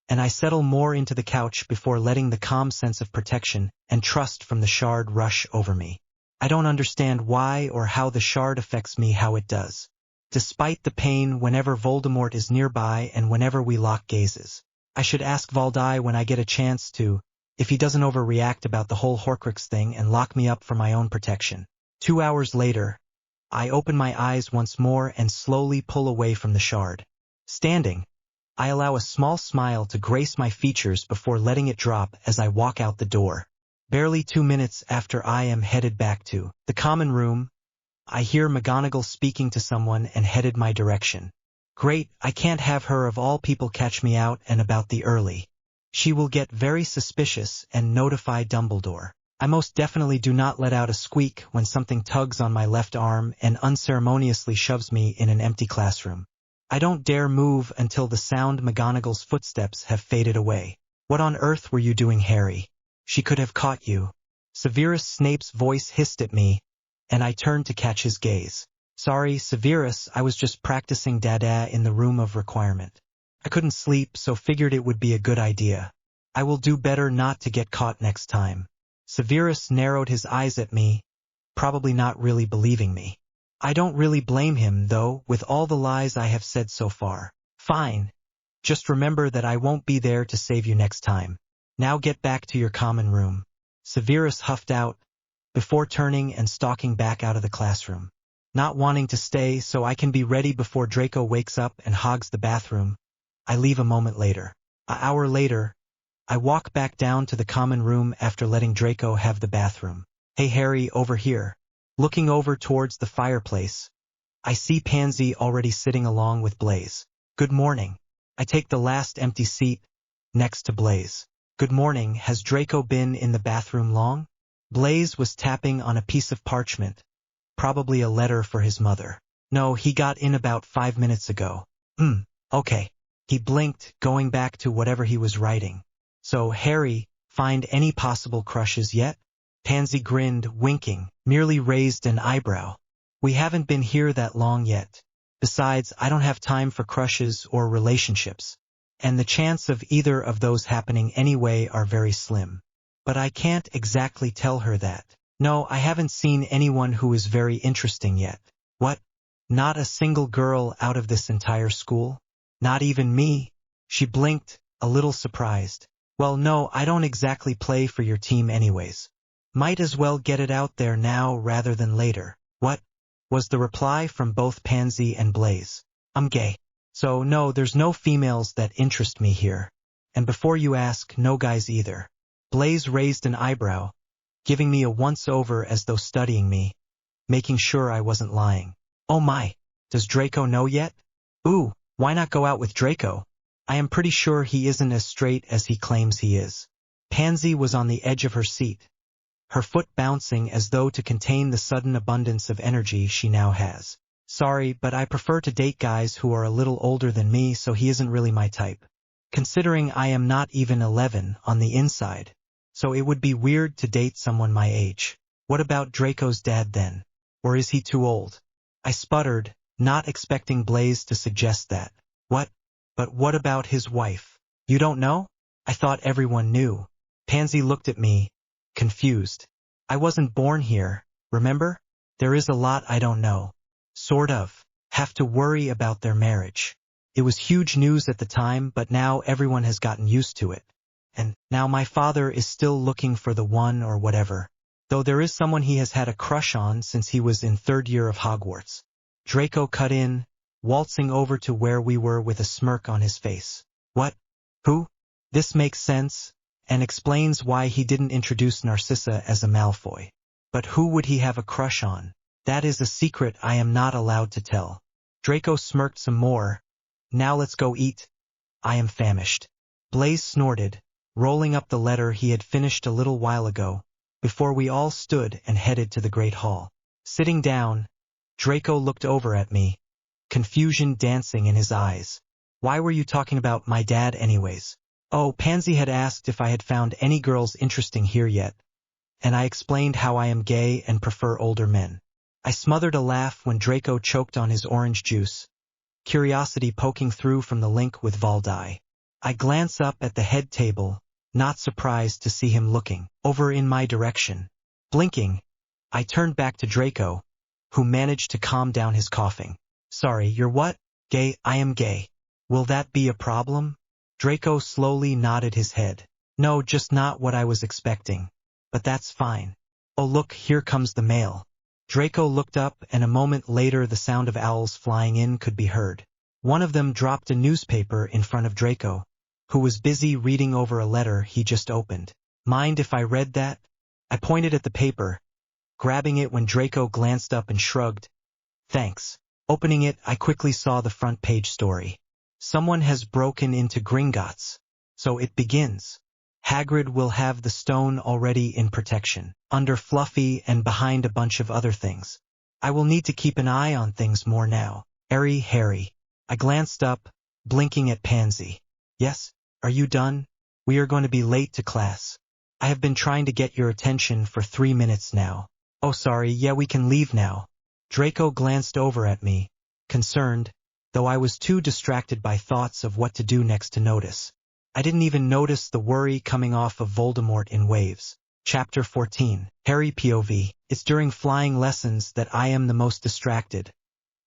and I settle more into the couch before letting the calm sense of protection and trust from the shard rush over me. I don't understand why or how the shard affects me how it does. Despite the pain whenever Voldemort is nearby and whenever we lock gazes. I should ask Valdi when I get a chance to, if he doesn't overreact about the whole Horcrux thing and lock me up for my own protection. 2 hours later, I open my eyes once more and slowly pull away from the shard. Standing, I allow a small smile to grace my features before letting it drop as I walk out the door. Barely 2 minutes after I am headed back to the common room, I hear McGonagall speaking to someone and headed my direction. Great, I can't have her of all people catch me out and about the early. She will get very suspicious and notify Dumbledore. I most definitely do not let out a squeak when something tugs on my left arm and unceremoniously shoves me in an empty classroom. I don't dare move until the sound McGonagall's footsteps have faded away. What on earth were you doing, Harry? She could have caught you. Severus Snape's voice hissed at me, and I turned to catch his gaze. Sorry, Severus, I was just practicing Dada in the room of requirement. I couldn't sleep, so figured it would be a good idea. I will do better not to get caught next time. Severus narrowed his eyes at me, probably not really believing me. I don't really blame him, though, with all the lies I have said so far. Fine. Just remember that I won't be there to save you next time. Now get back to your common room. Severus huffed out, before turning and stalking back out of the classroom. Not wanting to stay so I can be ready before Draco wakes up and hogs the bathroom, I leave a moment later. An hour later, I walk back down to the common room after letting Draco have the bathroom. Hey Harry, over here. Looking over towards the fireplace, I see Pansy already sitting along with Blaise. Good morning. I take the last empty seat, next to Blaise. Good morning, has Draco been in the bathroom long? Blaise was tapping on a piece of parchment, probably a letter for his mother. No, he got in about 5 minutes ago. Okay. He blinked, going back to whatever he was writing. So, Harry, find any possible crushes yet? Pansy grinned, winking, merely raised an eyebrow. We haven't been here that long yet. Besides, I don't have time for crushes or relationships. And the chance of either of those happening anyway are very slim. But I can't exactly tell her that. No, I haven't seen anyone who is very interesting yet. What? Not a single girl out of this entire school? Not even me? She blinked, a little surprised. Well, no, I don't exactly play for your team anyways. Might as well get it out there now rather than later. What? Was the reply from both Pansy and Blaise. I'm gay. So no, there's no females that interest me here. And before you ask, no guys either. Blaise raised an eyebrow, giving me a once-over as though studying me, making sure I wasn't lying. Oh my, does Draco know yet? Ooh, why not go out with Draco? I am pretty sure he isn't as straight as he claims he is. Pansy was on the edge of her seat, her foot bouncing as though to contain the sudden abundance of energy she now has. Sorry, but I prefer to date guys who are a little older than me, so he isn't really my type. Considering I am not even 11 on the inside, so it would be weird to date someone my age. What about Draco's dad then? Or is he too old? I sputtered, not expecting Blaise to suggest that. What? But what about his wife? You don't know? I thought everyone knew. Pansy looked at me, confused. I wasn't born here, remember? There is a lot I don't know. Sort of. Have to worry about their marriage. It was huge news at the time, but now everyone has gotten used to it. And now my father is still looking for the one or whatever. Though there is someone he has had a crush on since he was in 3rd year of Hogwarts. Draco cut in, waltzing over to where we were with a smirk on his face. What? Who? This makes sense, and explains why he didn't introduce Narcissa as a Malfoy. But who would he have a crush on? That is a secret I am not allowed to tell. Draco smirked some more. Now let's go eat. I am famished. Blaise snorted, rolling up the letter he had finished a little while ago, before we all stood and headed to the Great Hall. Sitting down, Draco looked over at me, confusion dancing in his eyes. Why were you talking about my dad anyways? Oh, Pansy had asked if I had found any girls interesting here yet, and I explained how I am gay and prefer older men. I smothered a laugh when Draco choked on his orange juice, curiosity poking through from the link with Valdi. I glance up at the head table, not surprised to see him looking over in my direction. Blinking, I turned back to Draco, who managed to calm down his coughing. Sorry, you're what? Gay? I am gay. Will that be a problem? Draco slowly nodded his head. No, just not what I was expecting. But that's fine. Oh look, here comes the mail. Draco looked up, and a moment later the sound of owls flying in could be heard. One of them dropped a newspaper in front of Draco, who was busy reading over a letter he just opened. Mind if I read that? I pointed at the paper, grabbing it when Draco glanced up and shrugged. Thanks. Opening it, I quickly saw the front page story. Someone has broken into Gringotts. So it begins. Hagrid will have the stone already in protection, under Fluffy and behind a bunch of other things. I will need to keep an eye on things more now. Harry. I glanced up, blinking at Pansy. Yes? Are you done? We are going to be late to class. I have been trying to get your attention for 3 minutes now. Oh sorry, yeah, we can leave now. Draco glanced over at me, concerned, though I was too distracted by thoughts of what to do next to notice. I didn't even notice the worry coming off of Voldemort in waves. Chapter 14. Harry POV. It's during flying lessons that I am the most distracted,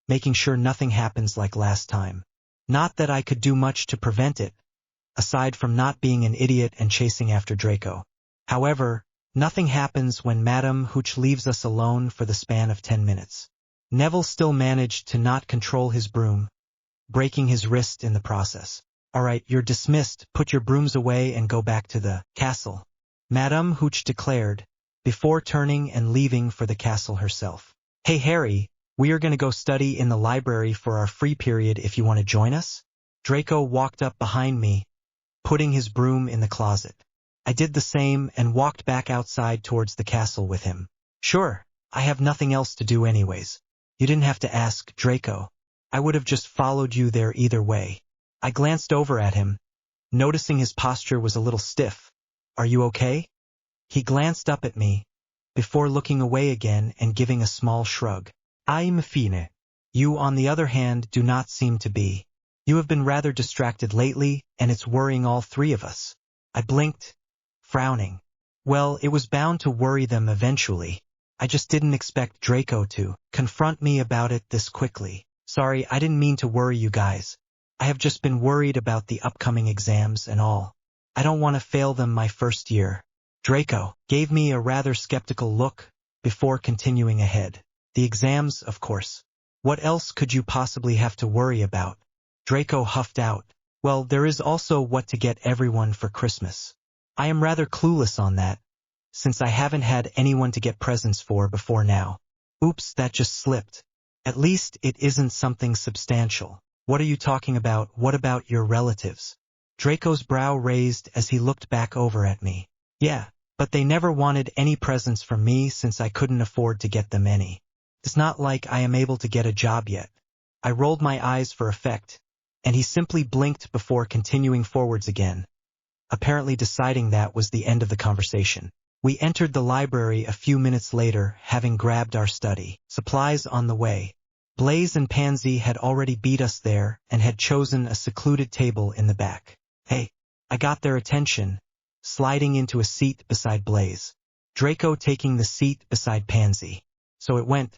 making sure nothing happens like last time. Not that I could do much to prevent it, aside from not being an idiot and chasing after Draco. However, nothing happens when Madame Hooch leaves us alone for the span of 10 minutes. Neville still managed to not control his broom, breaking his wrist in the process. All right, you're dismissed, put your brooms away and go back to the castle, Madame Hooch declared, before turning and leaving for the castle herself. Hey Harry, we are going to go study in the library for our free period if you want to join us? Draco walked up behind me, putting his broom in the closet. I did the same and walked back outside towards the castle with him. Sure, I have nothing else to do anyways. You didn't have to ask, Draco. I would have just followed you there either way. I glanced over at him, noticing his posture was a little stiff. Are you okay? He glanced up at me, before looking away again and giving a small shrug. I'm fine. You, on the other hand, do not seem to be. You have been rather distracted lately, and it's worrying all three of us. I blinked, frowning. Well, it was bound to worry them eventually. I just didn't expect Draco to confront me about it this quickly. Sorry, I didn't mean to worry you guys. I have just been worried about the upcoming exams and all. I don't want to fail them my first year. Draco gave me a rather skeptical look before continuing ahead. The exams, of course. What else could you possibly have to worry about? Draco huffed out. Well, there is also what to get everyone for Christmas. I am rather clueless on that, since I haven't had anyone to get presents for before now. Oops, that just slipped. At least it isn't something substantial. What are you talking about? What about your relatives? Draco's brow raised as he looked back over at me. Yeah, but they never wanted any presents from me since I couldn't afford to get them any. It's not like I am able to get a job yet. I rolled my eyes for effect, and he simply blinked before continuing forwards again, apparently deciding that was the end of the conversation. We entered the library a few minutes later, having grabbed our study supplies on the way. Blaze and Pansy had already beat us there and had chosen a secluded table in the back. Hey, I got their attention, sliding into a seat beside Blaze. Draco taking the seat beside Pansy. So it went.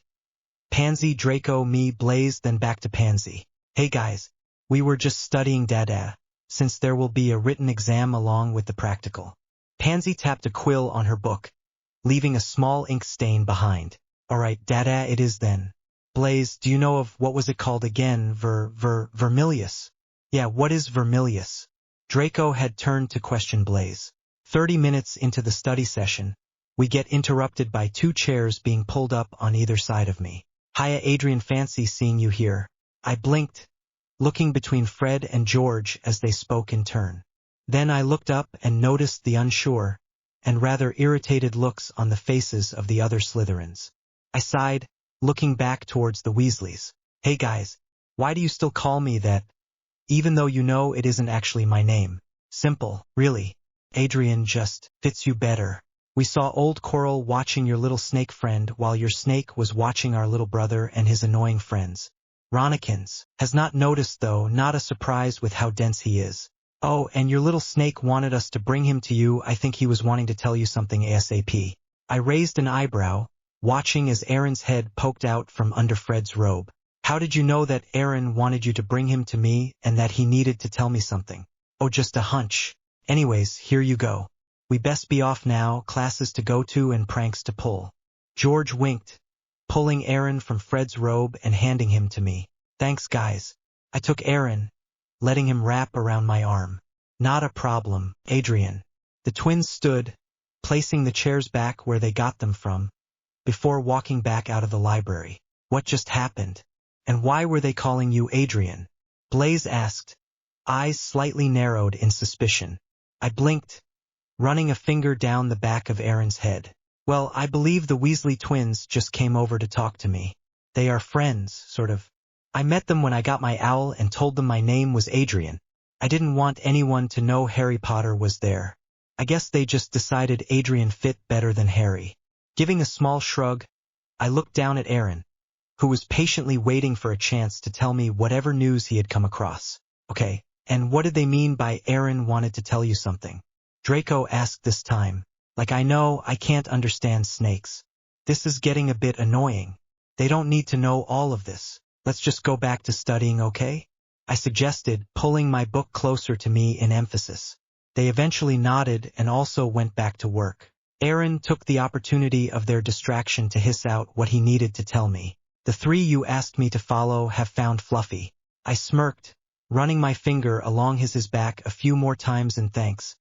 Pansy, Draco, me, Blaze, then back to Pansy. Hey guys, we were just studying Dada, since there will be a written exam along with the practical. Pansy tapped a quill on her book, leaving a small ink stain behind. Alright, Dada it is then. Blaze, do you know of what was it called again? Vermilius. Yeah, what is Vermilius? Draco had turned to question Blaze. 30 minutes into the study session, we get interrupted by 2 chairs being pulled up on either side of me. Hiya Adrian, fancy seeing you here. I blinked, looking between Fred and George as they spoke in turn. Then I looked up and noticed the unsure and rather irritated looks on the faces of the other Slytherins. I sighed, looking back towards the Weasleys. Hey guys, why do you still call me that, even though you know it isn't actually my name? Simple, really. Adrian just fits you better. We saw old Coral watching your little snake friend while your snake was watching our little brother and his annoying friends. Ronnikins has not noticed though, not a surprise with how dense he is. Oh, and your little snake wanted us to bring him to you. I think he was wanting to tell you something ASAP. I raised an eyebrow, watching as Aaron's head poked out from under Fred's robe. How did you know that Aaron wanted you to bring him to me and that he needed to tell me something? Oh, just a hunch. Anyways, here you go. We best be off now, classes to go to and pranks to pull. George winked, pulling Aaron from Fred's robe and handing him to me. Thanks, guys. I took Aaron, letting him wrap around my arm. Not a problem, Adrian. The twins stood, placing the chairs back where they got them from, before walking back out of the library. What just happened? And why were they calling you Adrian? Blaze asked, eyes slightly narrowed in suspicion. I blinked, running a finger down the back of Aaron's head. Well, I believe the Weasley twins just came over to talk to me. They are friends, sort of. I met them when I got my owl and told them my name was Adrian. I didn't want anyone to know Harry Potter was there. I guess they just decided Adrian fit better than Harry. Giving a small shrug, I looked down at Aaron, who was patiently waiting for a chance to tell me whatever news he had come across. Okay, and what did they mean by Aaron wanted to tell you something? Draco asked this time. Like, I know I can't understand snakes. This is getting a bit annoying. They don't need to know all of this. Let's just go back to studying, okay? I suggested, pulling my book closer to me in emphasis. They eventually nodded and also went back to work. Aaron took the opportunity of their distraction to hiss out what he needed to tell me. The three you asked me to follow have found Fluffy. I smirked, running my finger along his back a few more times in thanks,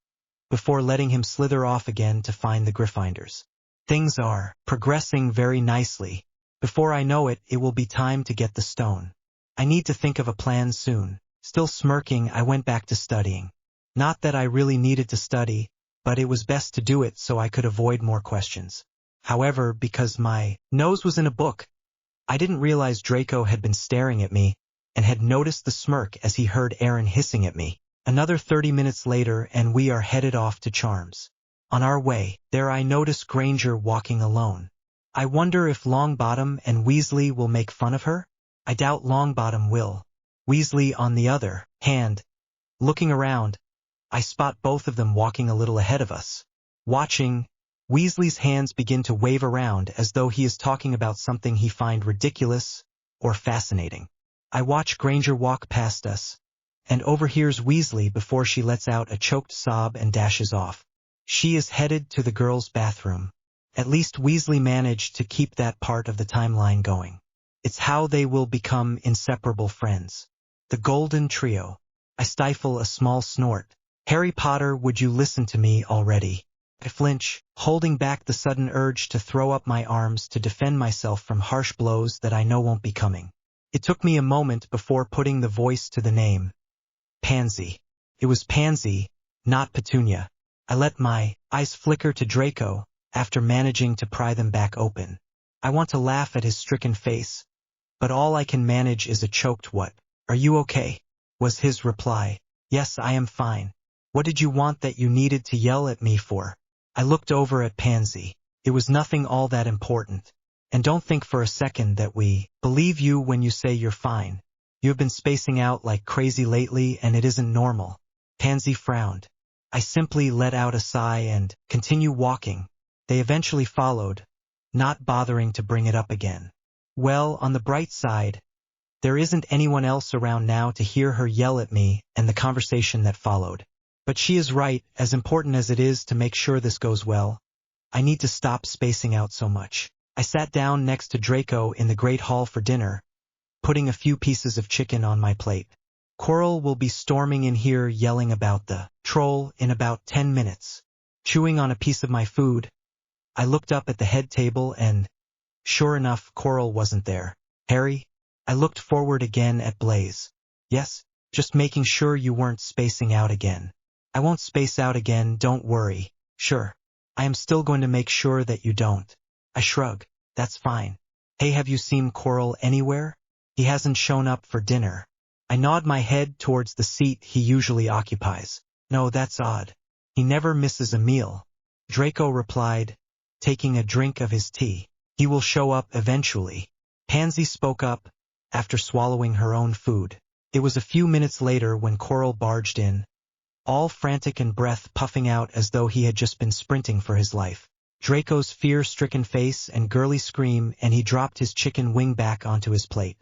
before letting him slither off again to find the Gryffindors. Things are progressing very nicely. Before I know it, it will be time to get the stone. I need to think of a plan soon. Still smirking, I went back to studying. Not that I really needed to study, but it was best to do it so I could avoid more questions. However, because my nose was in a book, I didn't realize Draco had been staring at me and had noticed the smirk as he heard Aaron hissing at me. Another 30 minutes later and we are headed off to Charms. On our way, there I notice Granger walking alone. I wonder if Longbottom and Weasley will make fun of her? I doubt Longbottom will. Weasley, on the other hand, looking around, I spot both of them walking a little ahead of us. Watching, Weasley's hands begin to wave around as though he is talking about something he finds ridiculous or fascinating. I watch Granger walk past us, and overhears Weasley before she lets out a choked sob and dashes off. She is headed to the girls' bathroom. At least Weasley managed to keep that part of the timeline going. It's how they will become inseparable friends. The Golden Trio. I stifle a small snort. Harry Potter, would you listen to me already? I flinch, holding back the sudden urge to throw up my arms to defend myself from harsh blows that I know won't be coming. It took me a moment before putting the voice to the name. Pansy. It was Pansy, not Petunia. I let my eyes flicker to Draco, after managing to pry them back open. I want to laugh at his stricken face, but all I can manage is a choked "What? Are you okay?" was his reply. Yes, I am fine. What did you want that you needed to yell at me for? I looked over at Pansy. It was nothing all that important. And don't think for a second that we believe you when you say you're fine. You have been spacing out like crazy lately and it isn't normal. Pansy frowned. I simply let out a sigh and continued walking. They eventually followed, not bothering to bring it up again. Well, on the bright side, there isn't anyone else around now to hear her yell at me and the conversation that followed. But she is right, as important as it is to make sure this goes well. I need to stop spacing out so much. I sat down next to Draco in the Great Hall for dinner, putting a few pieces of chicken on my plate. Quirrell will be storming in here yelling about the troll in about 10 minutes. Chewing on a piece of my food, I looked up at the head table and, sure enough, Quirrell wasn't there. Harry? I looked forward again at Blaze. Yes, just making sure you weren't spacing out again. I won't space out again, don't worry. Sure. I am still going to make sure that you don't. I shrug. That's fine. Hey, have you seen Quirrell anywhere? He hasn't shown up for dinner. I nod my head towards the seat he usually occupies. No, that's odd. He never misses a meal. Draco replied, taking a drink of his tea. He will show up eventually. Pansy spoke up, after swallowing her own food. It was a few minutes later when Quirrell barged in, all frantic and breath puffing out as though he had just been sprinting for his life. Draco's fear-stricken face and girly scream, and he dropped his chicken wing back onto his plate.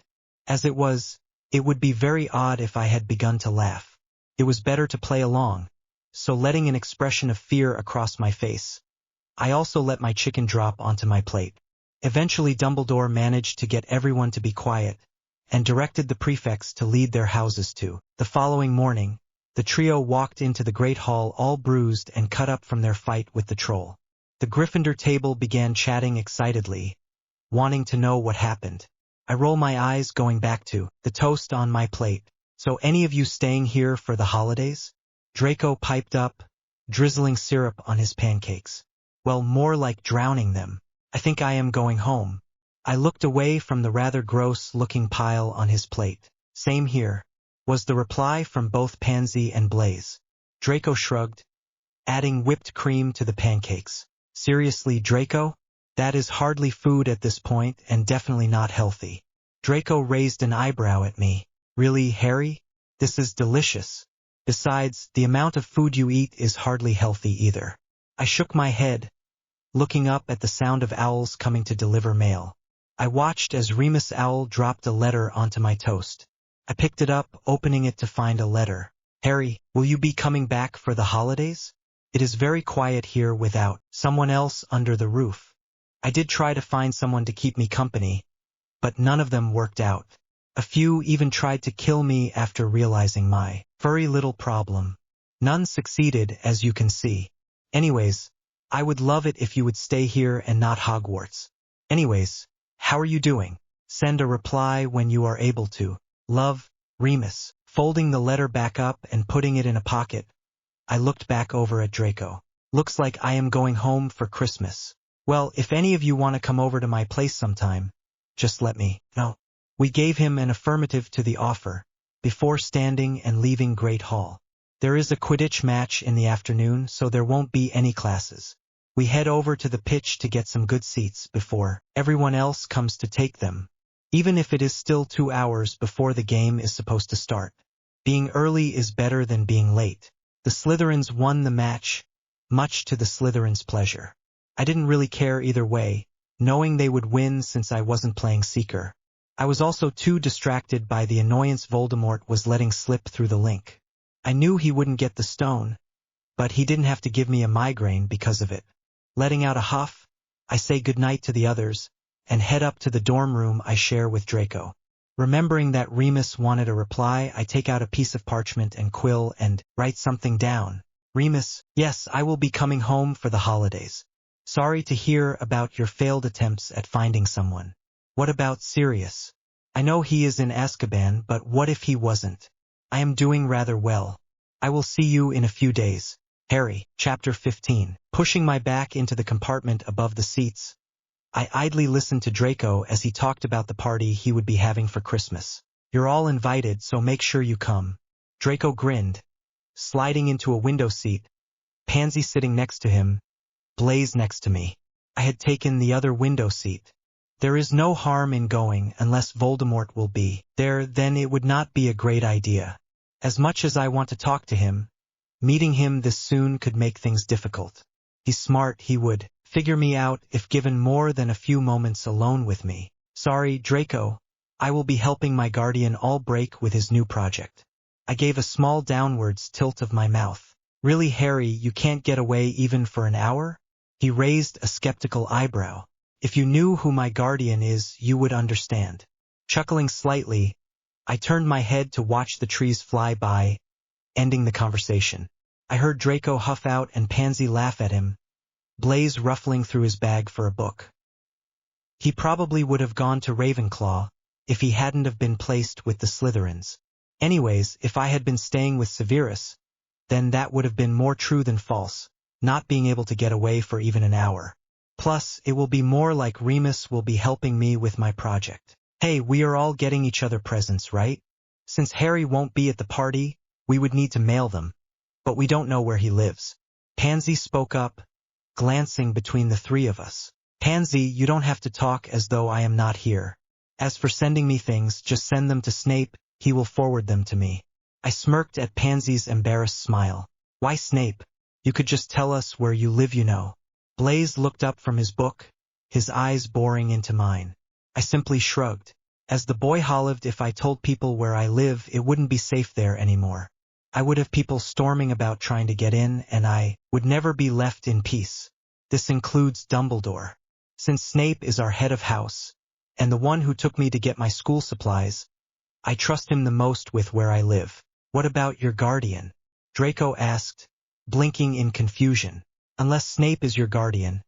As it was, it would be very odd if I had begun to laugh. It was better to play along, so letting an expression of fear across my face. I also let my chicken drop onto my plate. Eventually Dumbledore managed to get everyone to be quiet, and directed the prefects to lead their houses to. The following morning, the trio walked into the Great Hall all bruised and cut up from their fight with the troll. The Gryffindor table began chatting excitedly, wanting to know what happened. I roll my eyes going back to the toast on my plate. So any of you staying here for the holidays? Draco piped up, drizzling syrup on his pancakes. Well, more like drowning them. I think I am going home. I looked away from the rather gross-looking pile on his plate. Same here, was the reply from both Pansy and Blaze. Draco shrugged, adding whipped cream to the pancakes. Seriously, Draco? That is hardly food at this point and definitely not healthy. Draco raised an eyebrow at me. Really, Harry? This is delicious. Besides, the amount of food you eat is hardly healthy either. I shook my head, looking up at the sound of owls coming to deliver mail. I watched as Remus Owl dropped a letter onto my toast. I picked it up, opening it to find a letter. Harry, will you be coming back for the holidays? It is very quiet here without someone else under the roof. I did try to find someone to keep me company, but none of them worked out. A few even tried to kill me after realizing my furry little problem. None succeeded, as you can see. Anyways, I would love it if you would stay here and not Hogwarts. Anyways, how are you doing? Send a reply when you are able to. Love, Remus. Folding the letter back up and putting it in a pocket, I looked back over at Draco. Looks like I am going home for Christmas. Well, if any of you want to come over to my place sometime, just let me know. We gave him an affirmative to the offer, before standing and leaving Great Hall. There is a Quidditch match in the afternoon, so there won't be any classes. We head over to the pitch to get some good seats before everyone else comes to take them, even if it is still 2 hours before the game is supposed to start. Being early is better than being late. The Slytherins won the match, much to the Slytherins' pleasure. I didn't really care either way, knowing they would win since I wasn't playing Seeker. I was also too distracted by the annoyance Voldemort was letting slip through the link. I knew he wouldn't get the stone, but he didn't have to give me a migraine because of it. Letting out a huff, I say goodnight to the others, and head up to the dorm room I share with Draco. Remembering that Remus wanted a reply, I take out a piece of parchment and quill and write something down. Remus, yes, I will be coming home for the holidays. Sorry to hear about your failed attempts at finding someone. What about Sirius? I know he is in Azkaban, but what if he wasn't? I am doing rather well. I will see you in a few days. Harry, Chapter 15. Pushing my back into the compartment above the seats, I idly listened to Draco as he talked about the party he would be having for Christmas. You're all invited, so make sure you come. Draco grinned, sliding into a window seat, Pansy sitting next to him, Blaze next to me. I had taken the other window seat. There is no harm in going unless Voldemort will be there, then it would not be a great idea. As much as I want to talk to him, meeting him this soon could make things difficult. He's smart, he would figure me out if given more than a few moments alone with me. Sorry, Draco. I will be helping my guardian all break with his new project. I gave a small downwards tilt of my mouth. Really, Harry, you can't get away even for an hour? He raised a skeptical eyebrow. If you knew who my guardian is, you would understand. Chuckling slightly, I turned my head to watch the trees fly by, ending the conversation. I heard Draco huff out and Pansy laugh at him, Blaze ruffling through his bag for a book. He probably would have gone to Ravenclaw if he hadn't have been placed with the Slytherins. Anyways, if I had been staying with Severus, then that would have been more true than false, not being able to get away for even an hour. Plus, it will be more like Remus will be helping me with my project. Hey, we are all getting each other presents, right? Since Harry won't be at the party, we would need to mail them. But we don't know where he lives. Pansy spoke up, glancing between the three of us. Pansy, you don't have to talk as though I am not here. As for sending me things, just send them to Snape, he will forward them to me. I smirked at Pansy's embarrassed smile. Why Snape? You could just tell us where you live, you know. Blaze looked up from his book, his eyes boring into mine. I simply shrugged. As the boy hollered, if I told people where I live, it wouldn't be safe there anymore. I would have people storming about trying to get in, and I would never be left in peace. This includes Dumbledore. Since Snape is our head of house, and the one who took me to get my school supplies, I trust him the most with where I live. What about your guardian? Draco asked, blinking in confusion. Unless Snape is your guardian,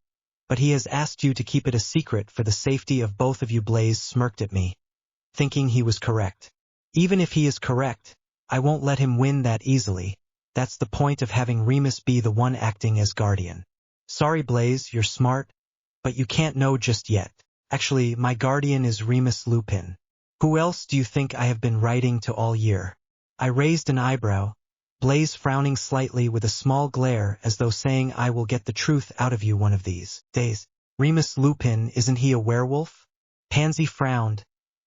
but he has asked you to keep it a secret for the safety of both of you. Blaise smirked at me, thinking he was correct. Even if he is correct, I won't let him win that easily. That's the point of having Remus be the one acting as guardian. Sorry, Blaise, you're smart, but you can't know just yet. Actually, my guardian is Remus Lupin. Who else do you think I have been writing to all year? I raised an eyebrow, Blaise frowning slightly with a small glare as though saying I will get the truth out of you one of these days. Remus Lupin, isn't he a werewolf? Pansy frowned.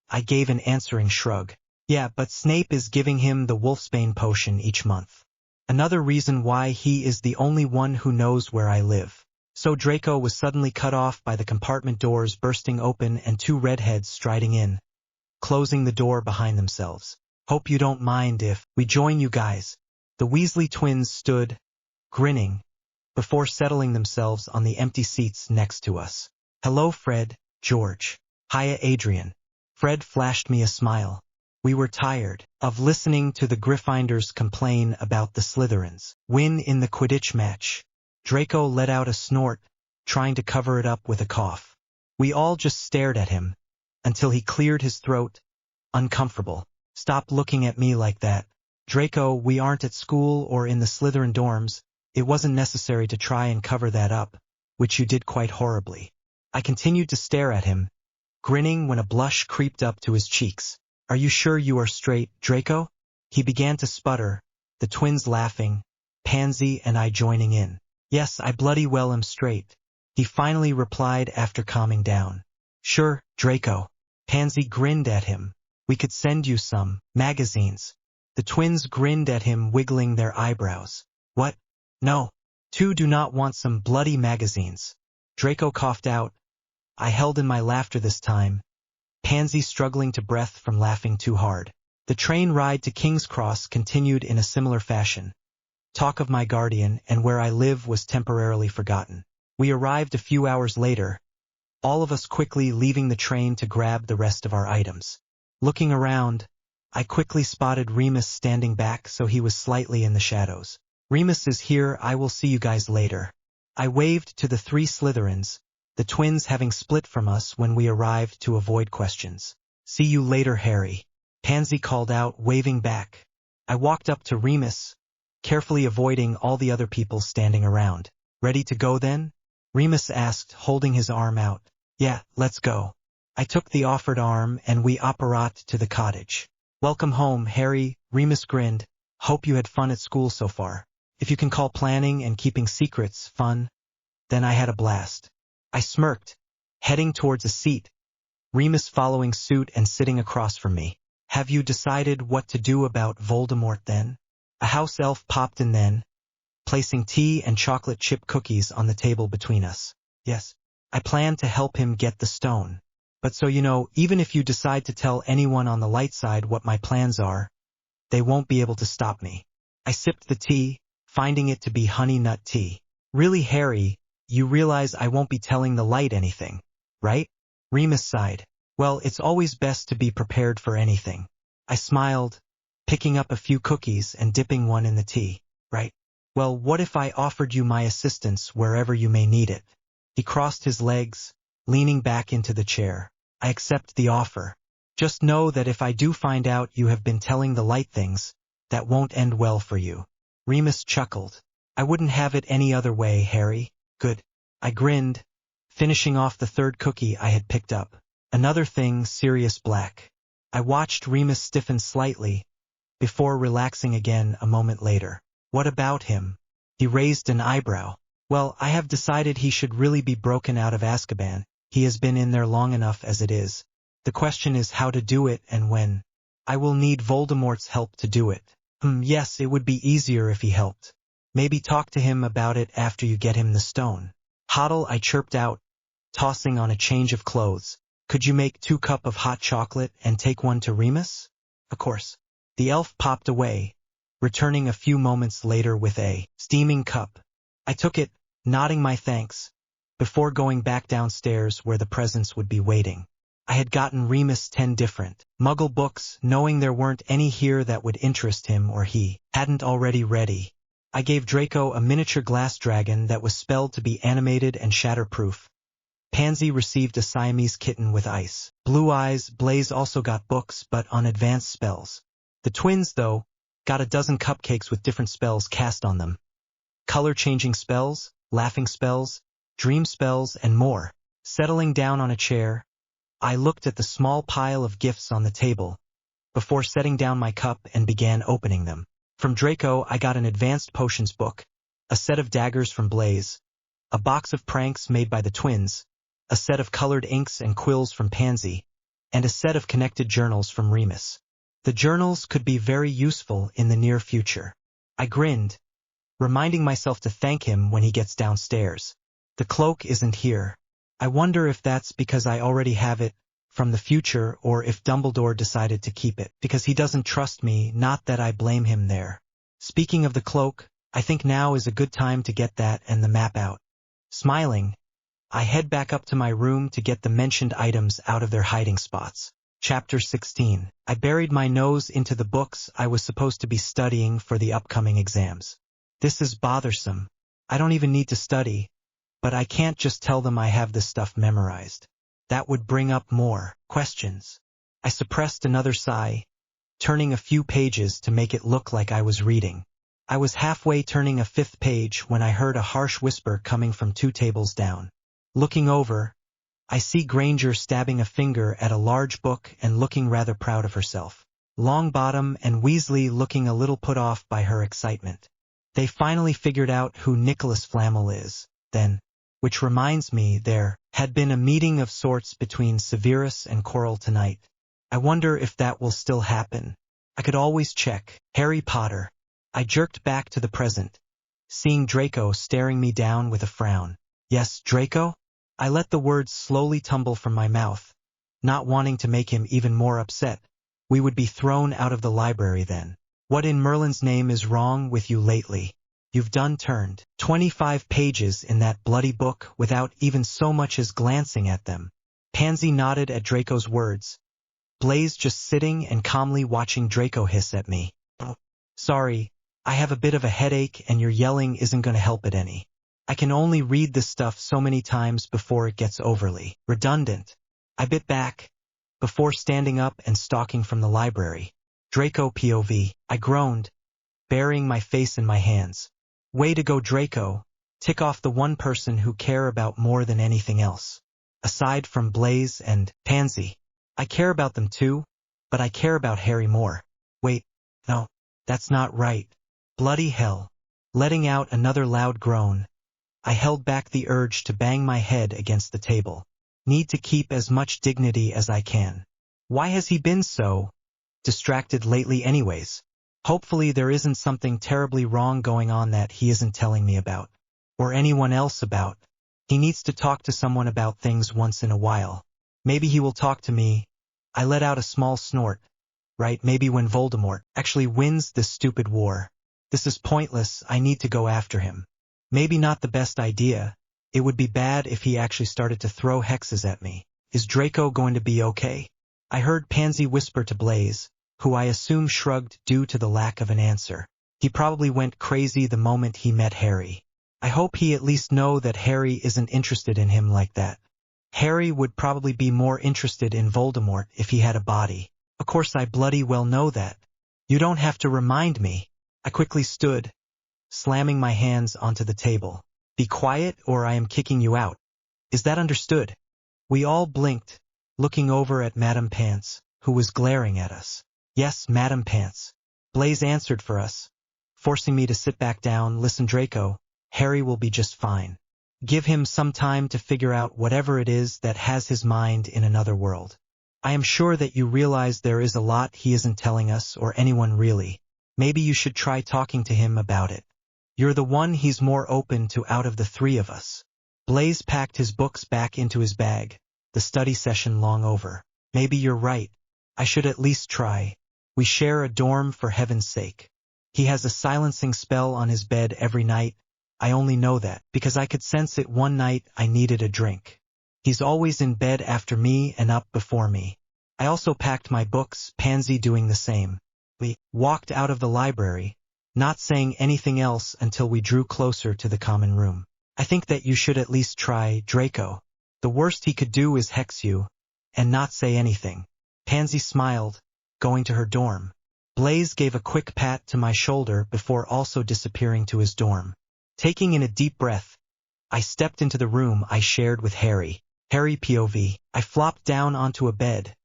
I gave an answering shrug. Yeah, but Snape is giving him the Wolfsbane potion each month. Another reason why he is the only one who knows where I live. So Draco was suddenly cut off by the compartment doors bursting open and two redheads striding in, closing the door behind themselves. Hope you don't mind if we join you guys. The Weasley twins stood, grinning, before settling themselves on the empty seats next to us. Hello, Fred, George. Hiya, Adrian. Fred flashed me a smile. We were tired of listening to the Gryffindors complain about the Slytherins' win in the Quidditch match. Draco let out a snort, trying to cover it up with a cough. We all just stared at him, until he cleared his throat, uncomfortable. Stop looking at me like that. Draco, we aren't at school or in the Slytherin dorms. It wasn't necessary to try and cover that up, which you did quite horribly. I continued to stare at him, grinning when a blush creeped up to his cheeks. Are you sure you are straight, Draco? He began to sputter, the twins laughing, Pansy and I joining in. Yes, I bloody well am straight, he finally replied after calming down. Sure, Draco. Pansy grinned at him. We could send you some magazines. The twins grinned at him, wiggling their eyebrows. What? No. Two do not want some bloody magazines. Draco coughed out. I held in my laughter this time, Pansy struggling to breath from laughing too hard. The train ride to King's Cross continued in a similar fashion. Talk of my guardian and where I live was temporarily forgotten. We arrived a few hours later, all of us quickly leaving the train to grab the rest of our items. Looking around, I quickly spotted Remus standing back, so he was slightly in the shadows. Remus is here, I will see you guys later. I waved to the three Slytherins, the twins having split from us when we arrived to avoid questions. See you later, Harry. Pansy called out, waving back. I walked up to Remus, carefully avoiding all the other people standing around. Ready to go then? Remus asked, holding his arm out. Yeah, let's go. I took the offered arm and we apparat to the cottage. Welcome home, Harry, Remus grinned. Hope you had fun at school so far. If you can call planning and keeping secrets fun, then I had a blast. I smirked, heading towards a seat, Remus following suit and sitting across from me. Have you decided what to do about Voldemort then? A house elf popped in then, placing tea and chocolate chip cookies on the table between us. Yes, I plan to help him get the stone. But so you know, even if you decide to tell anyone on the light side what my plans are, they won't be able to stop me. I sipped the tea, finding it to be honey nut tea. Really, Harry, you realize I won't be telling the light anything, right? Remus sighed. Well, it's always best to be prepared for anything. I smiled, picking up a few cookies and dipping one in the tea. Right? Well, what if I offered you my assistance wherever you may need it? He crossed his legs, leaning back into the chair. I accept the offer. Just know that if I do find out you have been telling the light things, that won't end well for you. Remus chuckled. I wouldn't have it any other way, Harry. Good. I grinned, finishing off the third cookie I had picked up. Another thing, Sirius Black. I watched Remus stiffen slightly, before relaxing again a moment later. What about him? He raised an eyebrow. Well, I have decided he should really be broken out of Azkaban. He has been in there long enough as it is. The question is how to do it and when. I will need Voldemort's help to do it. Yes, it would be easier if he helped. Maybe talk to him about it after you get him the stone. Hoddle, I chirped out, tossing on a change of clothes. Could you make 2 cups of hot chocolate and take one to Remus? Of course. The elf popped away, returning a few moments later with a steaming cup. I took it, nodding my thanks, before going back downstairs where the presents would be waiting. I had gotten Remus 10 different Muggle books, knowing there weren't any here that would interest him or he hadn't already read. I gave Draco a miniature glass dragon that was spelled to be animated and shatterproof. Pansy received a Siamese kitten with ice blue eyes. Blaze also got books, but on advanced spells. The twins, though, got a dozen cupcakes with different spells cast on them. Color-changing spells, laughing spells, dream spells, and more. Settling down on a chair, I looked at the small pile of gifts on the table, before setting down my cup and began opening them. From Draco, I got an advanced potions book, a set of daggers from Blaze, a box of pranks made by the twins, a set of colored inks and quills from Pansy, and a set of connected journals from Remus. The journals could be very useful in the near future. I grinned, reminding myself to thank him when he gets downstairs. The cloak isn't here. I wonder if that's because I already have it from the future, or if Dumbledore decided to keep it because he doesn't trust me. Not that I blame him there. Speaking of the cloak, I think now is a good time to get that and the map out. Smiling, I head back up to my room to get the mentioned items out of their hiding spots. Chapter 16. I buried my nose into the books I was supposed to be studying for the upcoming exams. This is bothersome. I don't even need to study, but I can't just tell them I have this stuff memorized. That would bring up more questions. I suppressed another sigh, turning a few pages to make it look like I was reading. I was halfway turning a 5th page when I heard a harsh whisper coming from 2 tables down. Looking over, I see Granger stabbing a finger at a large book and looking rather proud of herself. Longbottom and Weasley looking a little put off by her excitement. They finally figured out who Nicholas Flamel is, then, which reminds me there had been a meeting of sorts between Severus and Quirrell tonight. I wonder if that will still happen. I could always check. Harry Potter. I jerked back to the present, seeing Draco staring me down with a frown. Yes, Draco? I let the words slowly tumble from my mouth, not wanting to make him even more upset. We would be thrown out of the library then. What in Merlin's name is wrong with you lately? You've done turned 25 pages in that bloody book without even so much as glancing at them. Pansy nodded at Draco's words, Blaze just sitting and calmly watching Draco hiss at me. Oh, sorry, I have a bit of a headache and your yelling isn't going to help it any. I can only read this stuff so many times before it gets overly redundant. I bit back, before standing up and stalking from the library. Draco POV. I groaned, burying my face in my hands. Way to go, Draco. Tick off the one person who care about more than anything else. Aside from Blaze and Pansy. I care about them too, but I care about Harry more. Wait, no, that's not right. Bloody hell. Letting out another loud groan, I held back the urge to bang my head against the table. Need to keep as much dignity as I can. Why has he been so distracted lately anyways? Hopefully there isn't something terribly wrong going on that he isn't telling me about, or anyone else about. He needs to talk to someone about things once in a while. Maybe he will talk to me. I let out a small snort. Right, maybe when Voldemort actually wins this stupid war. This is pointless, I need to go after him. Maybe not the best idea. It would be bad if he actually started to throw hexes at me. Is Draco going to be okay? I heard Pansy whisper to Blaze, who I assume shrugged due to the lack of an answer. He probably went crazy the moment he met Harry. I hope he at least know that Harry isn't interested in him like that. Harry would probably be more interested in Voldemort if he had a body. Of course I bloody well know that. You don't have to remind me. I quickly stood, slamming my hands onto the table. Be quiet or I am kicking you out. Is that understood? We all blinked, looking over at Madame Pants, who was glaring at us. Yes, Madame Pants. Blaze answered for us, forcing me to sit back down. Listen, Draco, Harry will be just fine. Give him some time to figure out whatever it is that has his mind in another world. I am sure that you realize there is a lot he isn't telling us or anyone really. Maybe you should try talking to him about it. You're the one he's more open to out of the 3 of us. Blaze packed his books back into his bag, the study session long over. Maybe you're right. I should at least try. We share a dorm for heaven's sake. He has a silencing spell on his bed every night. I only know that because I could sense it one night I needed a drink. He's always in bed after me and up before me. I also packed my books, Pansy doing the same. We walked out of the library, not saying anything else until we drew closer to the common room. I think that you should at least try, Draco. The worst he could do is hex you, and not say anything. Pansy smiled, going to her dorm. Blaze gave a quick pat to my shoulder before also disappearing to his dorm. Taking in a deep breath, I stepped into the room I shared with Harry. Harry POV. I flopped down onto a bed,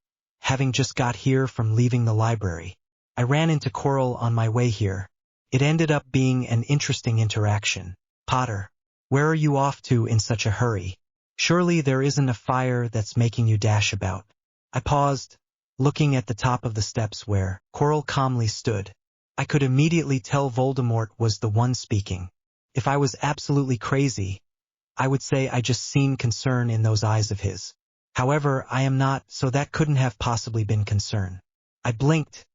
having just got here from leaving the library. I ran into Coral on my way here. It ended up being an interesting interaction. Potter, where are you off to in such a hurry? Surely there isn't a fire that's making you dash about. I paused, looking at the top of the steps where Coral calmly stood. I could immediately tell Voldemort was the one speaking. If I was absolutely crazy, I would say I just seen concern in those eyes of his. However, I am not, so that couldn't have possibly been concern. I blinked,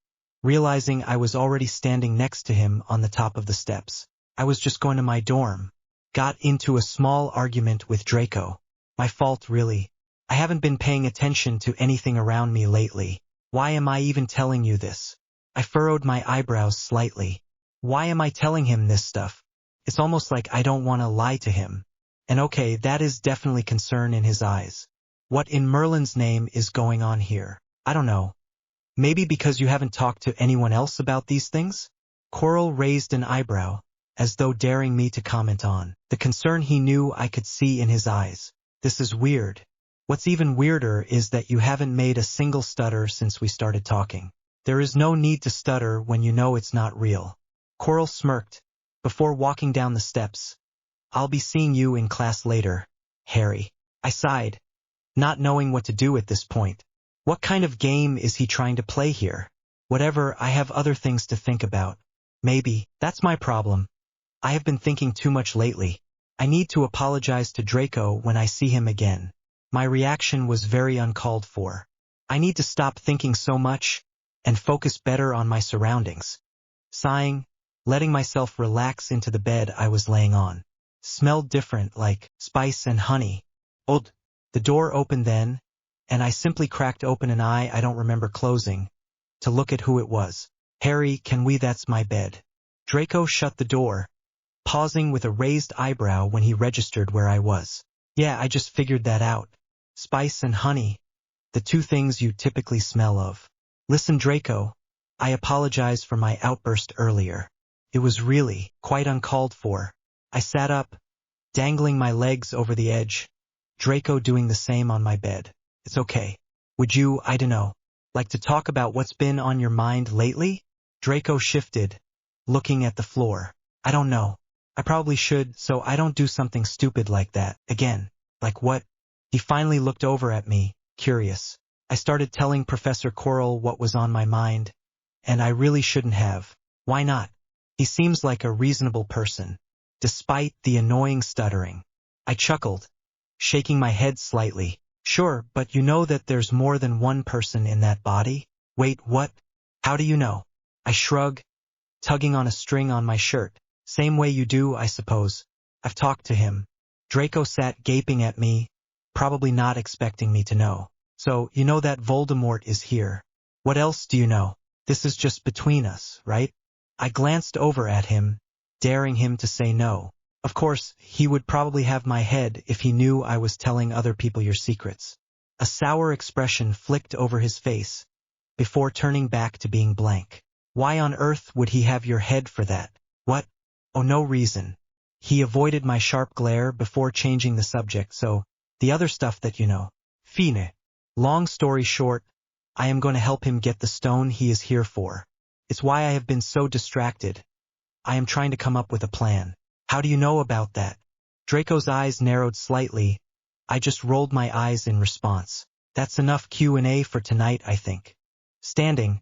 realizing I was already standing next to him on the top of the steps. I was just going to my dorm. Got into a small argument with Draco. My fault, really. I haven't been paying attention to anything around me lately. Why am I even telling you this? I furrowed my eyebrows slightly. Why am I telling him this stuff? It's almost like I don't want to lie to him. And okay, that is definitely concern in his eyes. What in Merlin's name is going on here? I don't know. Maybe because you haven't talked to anyone else about these things? Coral raised an eyebrow, as though daring me to comment on the concern he knew I could see in his eyes. This is weird. What's even weirder is that you haven't made a single stutter since we started talking. There is no need to stutter when you know it's not real. Coral smirked, before walking down the steps. I'll be seeing you in class later, Harry. I sighed, not knowing what to do at this point. What kind of game is he trying to play here? Whatever, I have other things to think about. Maybe, that's my problem. I have been thinking too much lately. I need to apologize to Draco when I see him again. My reaction was very uncalled for. I need to stop thinking so much and focus better on my surroundings. Sighing, letting myself relax into the bed I was laying on. Smelled different, like spice and honey. Odd. The door opened then, and I simply cracked open an eye I don't remember closing, to look at who it was. Harry, can we? That's my bed. Draco shut the door, pausing with a raised eyebrow when he registered where I was. Yeah, I just figured that out. Spice and honey, the two things you typically smell of. Listen, Draco, I apologize for my outburst earlier. It was really quite uncalled for. I sat up, dangling my legs over the edge, Draco doing the same on my bed. It's okay. Would you, I don't know, like to talk about what's been on your mind lately? Draco shifted, looking at the floor. I don't know. I probably should, so I don't do something stupid like that again. Like what? He finally looked over at me, curious. I started telling Professor Coral what was on my mind, and I really shouldn't have. Why not? He seems like a reasonable person, despite the annoying stuttering. I chuckled, shaking my head slightly. Sure, but you know that there's more than one person in that body? Wait, what? How do you know? I shrug, tugging on a string on my shirt. Same way you do, I suppose. I've talked to him. Draco sat gaping at me, probably not expecting me to know. So, you know that Voldemort is here. What else do you know? This is just between us, right? I glanced over at him, daring him to say no. Of course, he would probably have my head if he knew I was telling other people your secrets. A sour expression flicked over his face, before turning back to being blank. Why on earth would he have your head for that? What? Oh, no reason. He avoided my sharp glare before changing the subject, so, the other stuff that you know. Fine. Long story short, I am going to help him get the stone he is here for. It's why I have been so distracted. I am trying to come up with a plan. How do you know about that? Draco's eyes narrowed slightly. I just rolled my eyes in response. That's enough Q&A for tonight, I think. Standing,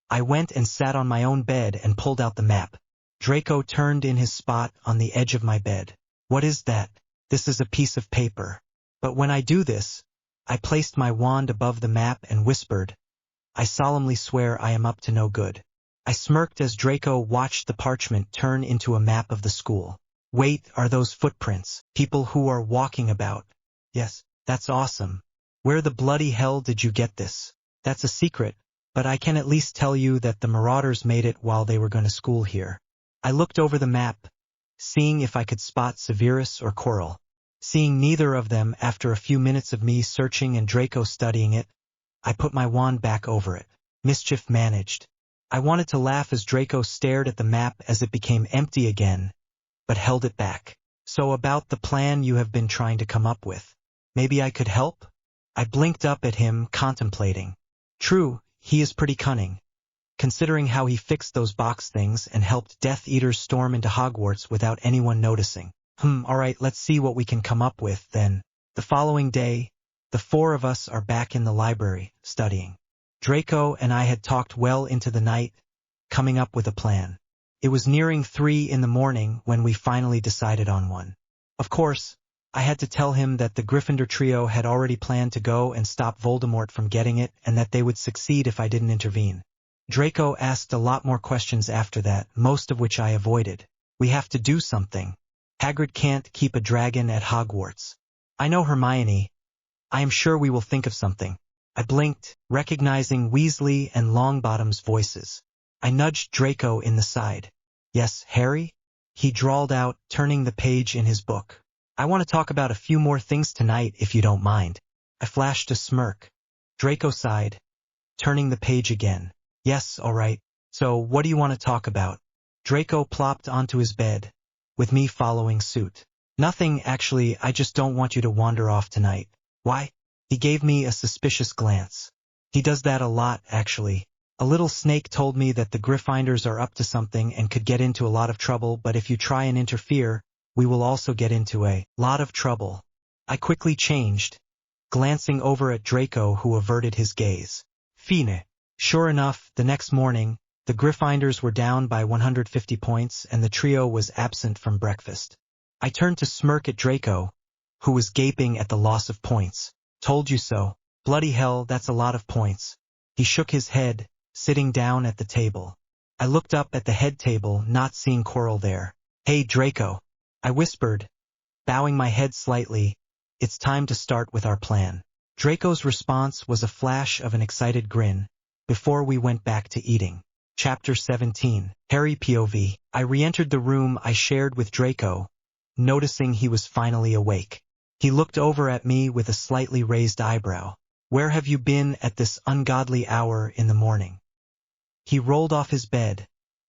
I went and sat on my own bed and pulled out the map. Draco turned in his spot on the edge of my bed. What is that? This is a piece of paper. But when I do this, I placed my wand above the map and whispered, I solemnly swear I am up to no good. I smirked as Draco watched the parchment turn into a map of the school. Wait, are those footprints? People who are walking about. Yes, that's awesome. Where the bloody hell did you get this? That's a secret, but I can at least tell you that the marauders made it while they were going to school here. I looked over the map, seeing if I could spot Severus or Coral. Seeing neither of them after a few minutes of me searching and Draco studying it, I put my wand back over it. Mischief managed. I wanted to laugh as Draco stared at the map as it became empty again, but held it back. So about the plan you have been trying to come up with. Maybe I could help? I blinked up at him, contemplating. True, he is pretty cunning, considering how he fixed those box things and helped Death Eaters storm into Hogwarts without anyone noticing. Alright, let's see what we can come up with then. The following day, the four of us are back in the library, studying. Draco and I had talked well into the night, coming up with a plan. It was nearing 3 in the morning when we finally decided on one. Of course, I had to tell him that the Gryffindor trio had already planned to go and stop Voldemort from getting it and that they would succeed if I didn't intervene. Draco asked a lot more questions after that, most of which I avoided. We have to do something. Hagrid can't keep a dragon at Hogwarts. I know Hermione. I am sure we will think of something. I blinked, recognizing Weasley and Longbottom's voices. I nudged Draco in the side. Yes, Harry? He drawled out, turning the page in his book. I want to talk about a few more things tonight if you don't mind. I flashed a smirk. Draco sighed, turning the page again. Yes, all right. So what do you want to talk about? Draco plopped onto his bed, with me following suit. Nothing, actually, I just don't want you to wander off tonight. Why? He gave me a suspicious glance. He does that a lot, actually. A little snake told me that the Gryffindors are up to something and could get into a lot of trouble, but if you try and interfere, we will also get into a lot of trouble. I quickly changed, glancing over at Draco, who averted his gaze. Fine. Sure enough, the next morning, the Gryffindors were down by 150 points and the trio was absent from breakfast. I turned to smirk at Draco, who was gaping at the loss of points. Told you so. Bloody hell, that's a lot of points. He shook his head, sitting down at the table. I looked up at the head table, not seeing Coral there. Hey, Draco. I whispered, bowing my head slightly. It's time to start with our plan. Draco's response was a flash of an excited grin, before we went back to eating. Chapter 17. Harry POV. I re-entered the room I shared with Draco, noticing he was finally awake. He looked over at me with a slightly raised eyebrow. Where have you been at this ungodly hour in the morning? He rolled off his bed,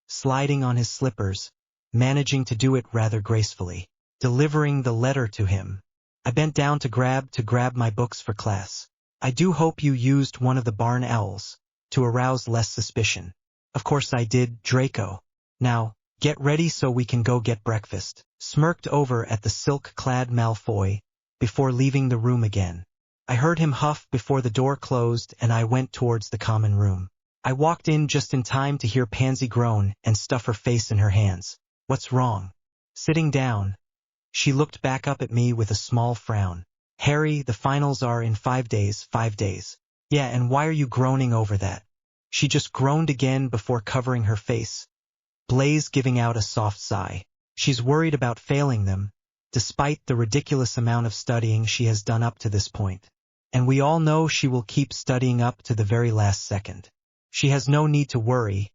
sliding on his slippers, managing to do it rather gracefully. Delivering the letter to him. I bent down to grab my books for class. I do hope you used one of the barn owls, to arouse less suspicion. Of course I did, Draco. Now, get ready so we can go get breakfast. Smirked over at the silk-clad Malfoy, before leaving the room again. I heard him huff before the door closed and I went towards the common room. I walked in just in time to hear Pansy groan and stuff her face in her hands. What's wrong? Sitting down, she looked back up at me with a small frown. Harry, the finals are in 5 days, 5 days. Yeah, and why are you groaning over that? She just groaned again before covering her face, Blaze giving out a soft sigh. She's worried about failing them, despite the ridiculous amount of studying she has done up to this point. And we all know she will keep studying up to the very last second. She has no need to worry,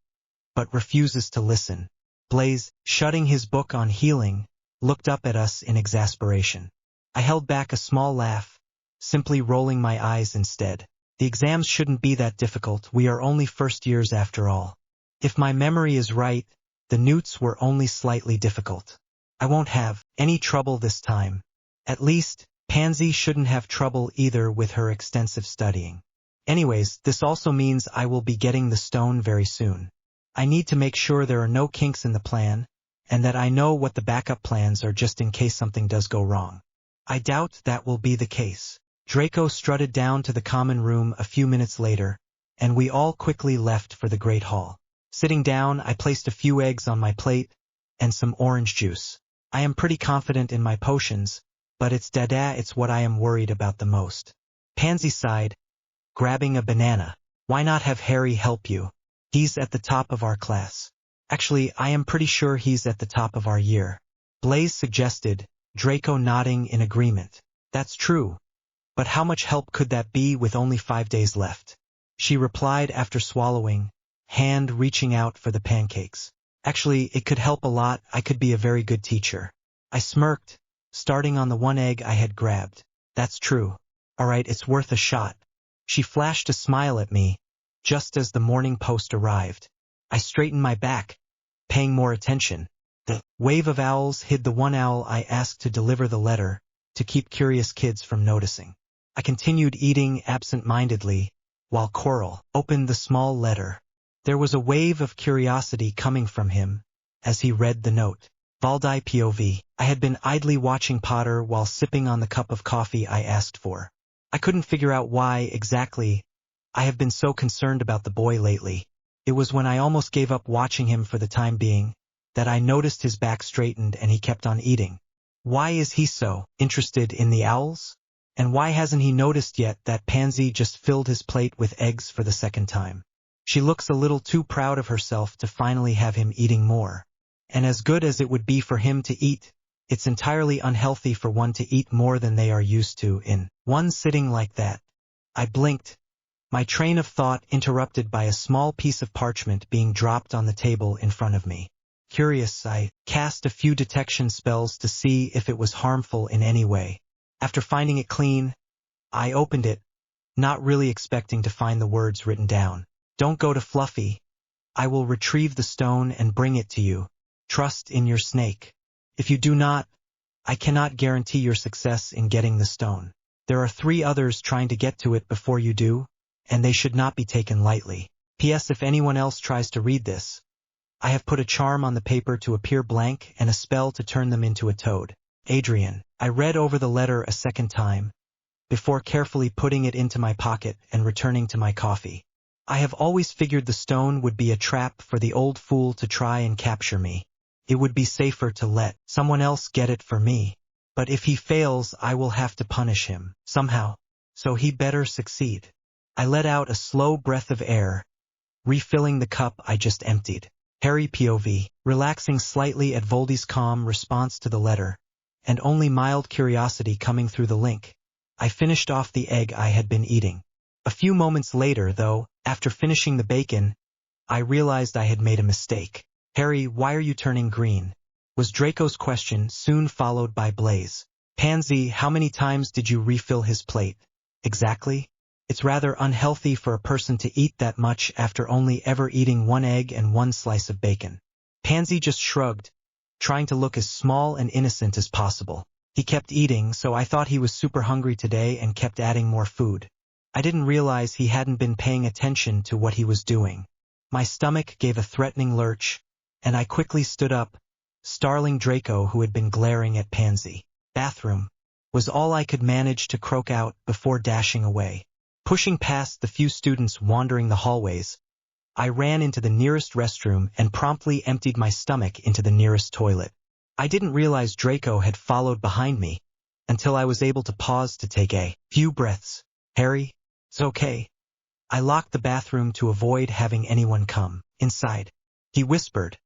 but refuses to listen. Blaze, shutting his book on healing, looked up at us in exasperation. I held back a small laugh, simply rolling my eyes instead. The exams shouldn't be that difficult, we are only first years after all. If my memory is right, the Newts were only slightly difficult. I won't have any trouble this time. At least, Pansy shouldn't have trouble either with her extensive studying. Anyways, this also means I will be getting the stone very soon. I need to make sure there are no kinks in the plan, and that I know what the backup plans are just in case something does go wrong. I doubt that will be the case. Draco strutted down to the common room a few minutes later, and we all quickly left for the Great Hall. Sitting down, I placed a few eggs on my plate, and some orange juice. I am pretty confident in my potions, but it's what I am worried about the most. Pansy sighed, grabbing a banana. Why not have Harry help you? He's at the top of our class. Actually, I am pretty sure he's at the top of our year. Blaze suggested, Draco nodding in agreement. That's true. But how much help could that be with only 5 days left? She replied after swallowing, hand reaching out for the pancakes. Actually, it could help a lot. I could be a very good teacher. I smirked, starting on the one egg I had grabbed. That's true. All right, it's worth a shot. She flashed a smile at me, just as the morning post arrived. I straightened my back, paying more attention. The wave of owls hid the one owl I asked to deliver the letter, to keep curious kids from noticing. I continued eating absent-mindedly, while Coral opened the small letter. There was a wave of curiosity coming from him, as he read the note. Valdi POV. I had been idly watching Potter while sipping on the cup of coffee I asked for. I couldn't figure out why, exactly. I have been so concerned about the boy lately. It was when I almost gave up watching him for the time being, that I noticed his back straightened and he kept on eating. Why is he so interested in the owls? And why hasn't he noticed yet that Pansy just filled his plate with eggs for the second time? She looks a little too proud of herself to finally have him eating more. And as good as it would be for him to eat, it's entirely unhealthy for one to eat more than they are used to in one sitting like that. I blinked, my train of thought interrupted by a small piece of parchment being dropped on the table in front of me. Curious, I cast a few detection spells to see if it was harmful in any way. After finding it clean, I opened it, not really expecting to find the words written down. Don't go to Fluffy. I will retrieve the stone and bring it to you. Trust in your snake. If you do not, I cannot guarantee your success in getting the stone. There are 3 others trying to get to it before you do, and they should not be taken lightly. P.S. If anyone else tries to read this, I have put a charm on the paper to appear blank and a spell to turn them into a toad. Adrian. I read over the letter a second time, before carefully putting it into my pocket and returning to my coffee. I have always figured the stone would be a trap for the old fool to try and capture me. It would be safer to let someone else get it for me. But if he fails, I will have to punish him, somehow. So he better succeed. I let out a slow breath of air, refilling the cup I just emptied. Harry POV, relaxing slightly at Voldy's calm response to the letter, and only mild curiosity coming through the link. I finished off the egg I had been eating. A few moments later, though, after finishing the bacon, I realized I had made a mistake. Harry, why are you turning green? Was Draco's question, soon followed by Blaze. Pansy, how many times did you refill his plate? Exactly? It's rather unhealthy for a person to eat that much after only ever eating 1 egg and 1 slice of bacon. Pansy just shrugged, trying to look as small and innocent as possible. He kept eating, so I thought he was super hungry today and kept adding more food. I didn't realize he hadn't been paying attention to what he was doing. My stomach gave a threatening lurch, and I quickly stood up, startling Draco, who had been glaring at Pansy. Bathroom was all I could manage to croak out before dashing away. Pushing past the few students wandering the hallways, I ran into the nearest restroom and promptly emptied my stomach into the nearest toilet. I didn't realize Draco had followed behind me, until I was able to pause to take a few breaths. Harry, it's okay. I locked the bathroom to avoid having anyone come inside. He whispered,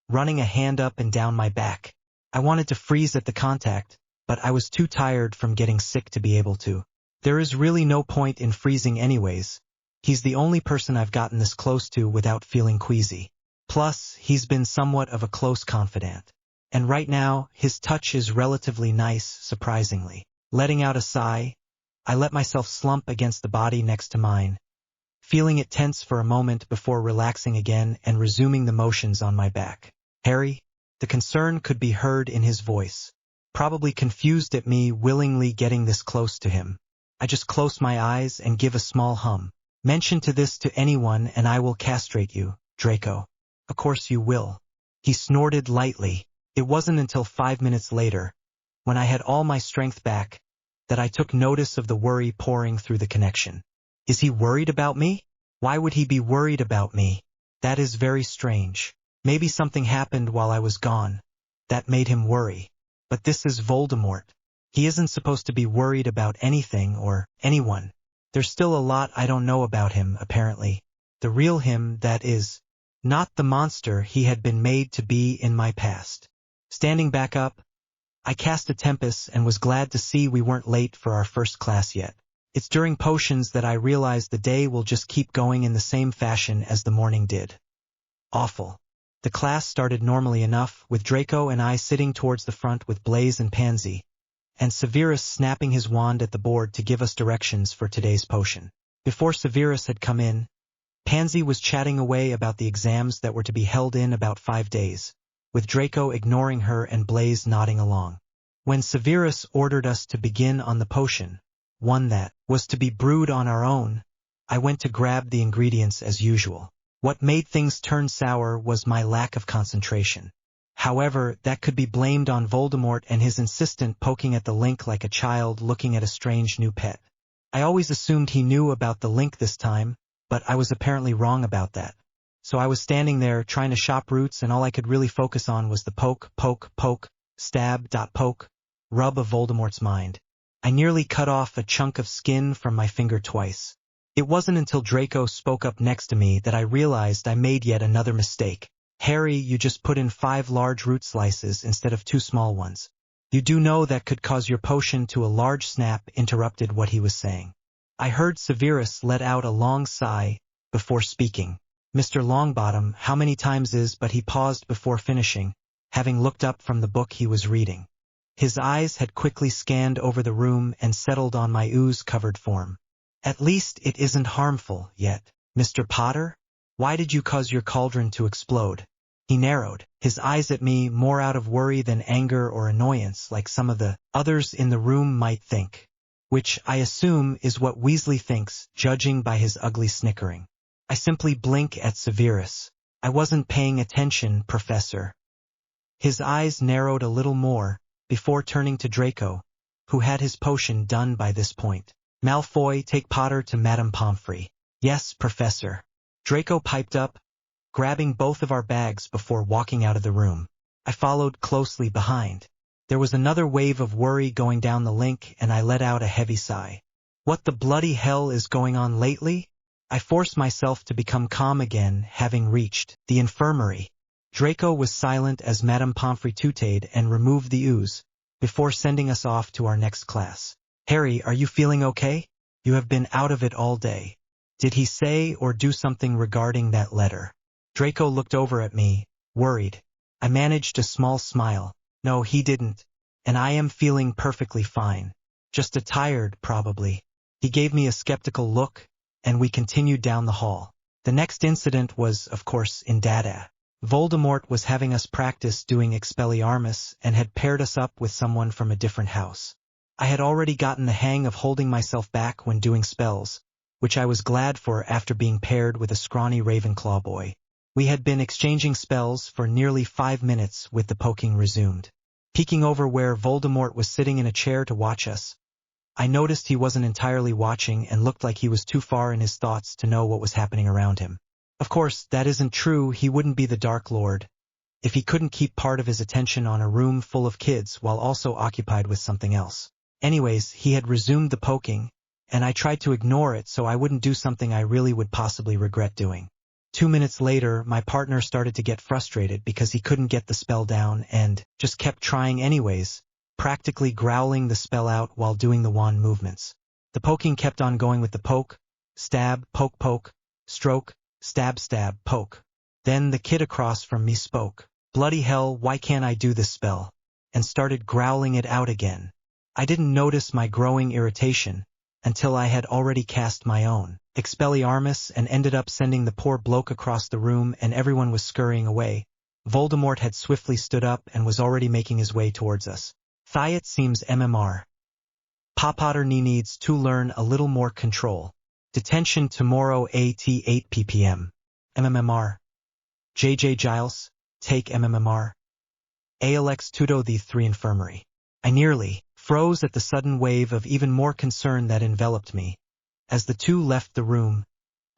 running a hand up and down my back. I wanted to freeze at the contact, but I was too tired from getting sick to be able to. There is really no point in freezing anyways. He's the only person I've gotten this close to without feeling queasy. Plus, he's been somewhat of a close confidant. And right now, his touch is relatively nice, surprisingly. Letting out a sigh, I let myself slump against the body next to mine, feeling it tense for a moment before relaxing again and resuming the motions on my back. Harry, the concern could be heard in his voice, probably confused at me willingly getting this close to him. I just close my eyes and give a small hum. Mention to this to anyone and I will castrate you, Draco. Of course you will. He snorted lightly. It wasn't until 5 minutes later, when I had all my strength back, that I took notice of the worry pouring through the connection. Is he worried about me? Why would he be worried about me? That is very strange. Maybe something happened while I was gone that made him worry. But this is Voldemort. He isn't supposed to be worried about anything or anyone. There's still a lot I don't know about him, apparently. The real him, that is, not the monster he had been made to be in my past. Standing back up, I cast a tempest and was glad to see we weren't late for our first class yet. It's during potions that I realized the day will just keep going in the same fashion as the morning did. Awful. The class started normally enough, with Draco and I sitting towards the front with Blaze and Pansy, and Severus snapping his wand at the board to give us directions for today's potion. Before Severus had come in, Pansy was chatting away about the exams that were to be held in about 5 days, with Draco ignoring her and Blaze nodding along. When Severus ordered us to begin on the potion, one that was to be brewed on our own, I went to grab the ingredients as usual. What made things turn sour was my lack of concentration. However, that could be blamed on Voldemort and his insistent poking at the link like a child looking at a strange new pet. I always assumed he knew about the link this time, but I was apparently wrong about that. So I was standing there trying to shop roots, and all I could really focus on was the poke, poke, poke, stab, poke, rub of Voldemort's mind. I nearly cut off a chunk of skin from my finger twice. It wasn't until Draco spoke up next to me that I realized I made yet another mistake. Harry, you just put in 5 large root slices instead of 2 small ones. You do know that could cause your potion to a large snap, interrupted what he was saying. I heard Severus let out a long sigh before speaking. Mr. Longbottom, how many times is, but he paused before finishing, having looked up from the book he was reading. His eyes had quickly scanned over the room and settled on my ooze-covered form. At least it isn't harmful yet. Mr. Potter? Why did you cause your cauldron to explode? He narrowed his eyes at me, more out of worry than anger or annoyance like some of the others in the room might think. Which I assume is what Weasley thinks, judging by his ugly snickering. I simply blink at Severus. I wasn't paying attention, Professor. His eyes narrowed a little more, before turning to Draco, who had his potion done by this point. Malfoy, take Potter to Madame Pomfrey. Yes, Professor. Draco piped up, grabbing both of our bags before walking out of the room. I followed closely behind. There was another wave of worry going down the link, and I let out a heavy sigh. What the bloody hell is going on lately? I forced myself to become calm again, having reached the infirmary. Draco was silent as Madame Pomfrey tooted and removed the ooze, before sending us off to our next class. Harry, are you feeling okay? You have been out of it all day. Did he say or do something regarding that letter? Draco looked over at me, worried. I managed a small smile. No, he didn't. And I am feeling perfectly fine. Just tired, probably. He gave me a skeptical look, and we continued down the hall. The next incident was, of course, in Dada. Voldemort was having us practice doing Expelliarmus and had paired us up with someone from a different house. I had already gotten the hang of holding myself back when doing spells, which I was glad for after being paired with a scrawny Ravenclaw boy. We had been exchanging spells for nearly 5 minutes with the poking resumed. Peeking over where Voldemort was sitting in a chair to watch us, I noticed he wasn't entirely watching and looked like he was too far in his thoughts to know what was happening around him. Of course, that isn't true. He wouldn't be the Dark Lord if he couldn't keep part of his attention on a room full of kids while also occupied with something else. Anyways, he had resumed the poking, and I tried to ignore it so I wouldn't do something I really would possibly regret doing. 2 minutes later, my partner started to get frustrated because he couldn't get the spell down and just kept trying anyways, practically growling the spell out while doing the wand movements. The poking kept on going with the poke, stab, poke, poke, stroke, stab, stab, poke. Then the kid across from me spoke. Bloody hell, why can't I do this spell? And started growling it out again. I didn't notice my growing irritation until I had already cast my own Expelliarmus and ended up sending the poor bloke across the room, and everyone was scurrying away. Voldemort had swiftly stood up and was already making his way towards us. Thiot seems MMR. Potter needs to learn a little more control. Detention tomorrow at 8 ppm. MMR. JJ Giles, take MMR. Alex Tudo the 3 infirmary. I nearly froze at the sudden wave of even more concern that enveloped me. As the two left the room,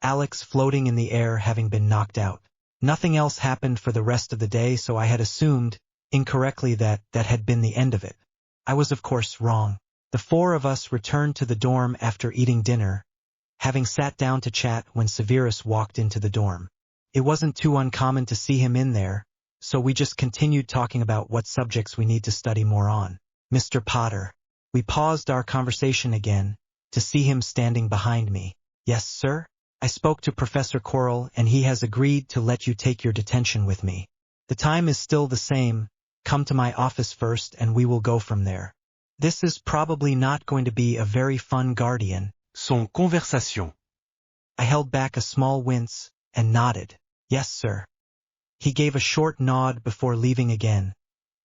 Alex floating in the air having been knocked out. Nothing else happened for the rest of the day, so I had assumed, incorrectly, that had been the end of it. I was of course wrong. The 4 of us returned to the dorm after eating dinner, having sat down to chat when Severus walked into the dorm. It wasn't too uncommon to see him in there, so we just continued talking about what subjects we need to study more on. Mr. Potter. We paused our conversation again, to see him standing behind me. Yes, sir? I spoke to Professor Quirrell and he has agreed to let you take your detention with me. The time is still the same, come to my office first and we will go from there. This is probably not going to be a very fun guardian. Son conversation. I held back a small wince, and nodded. Yes, sir. He gave a short nod before leaving again,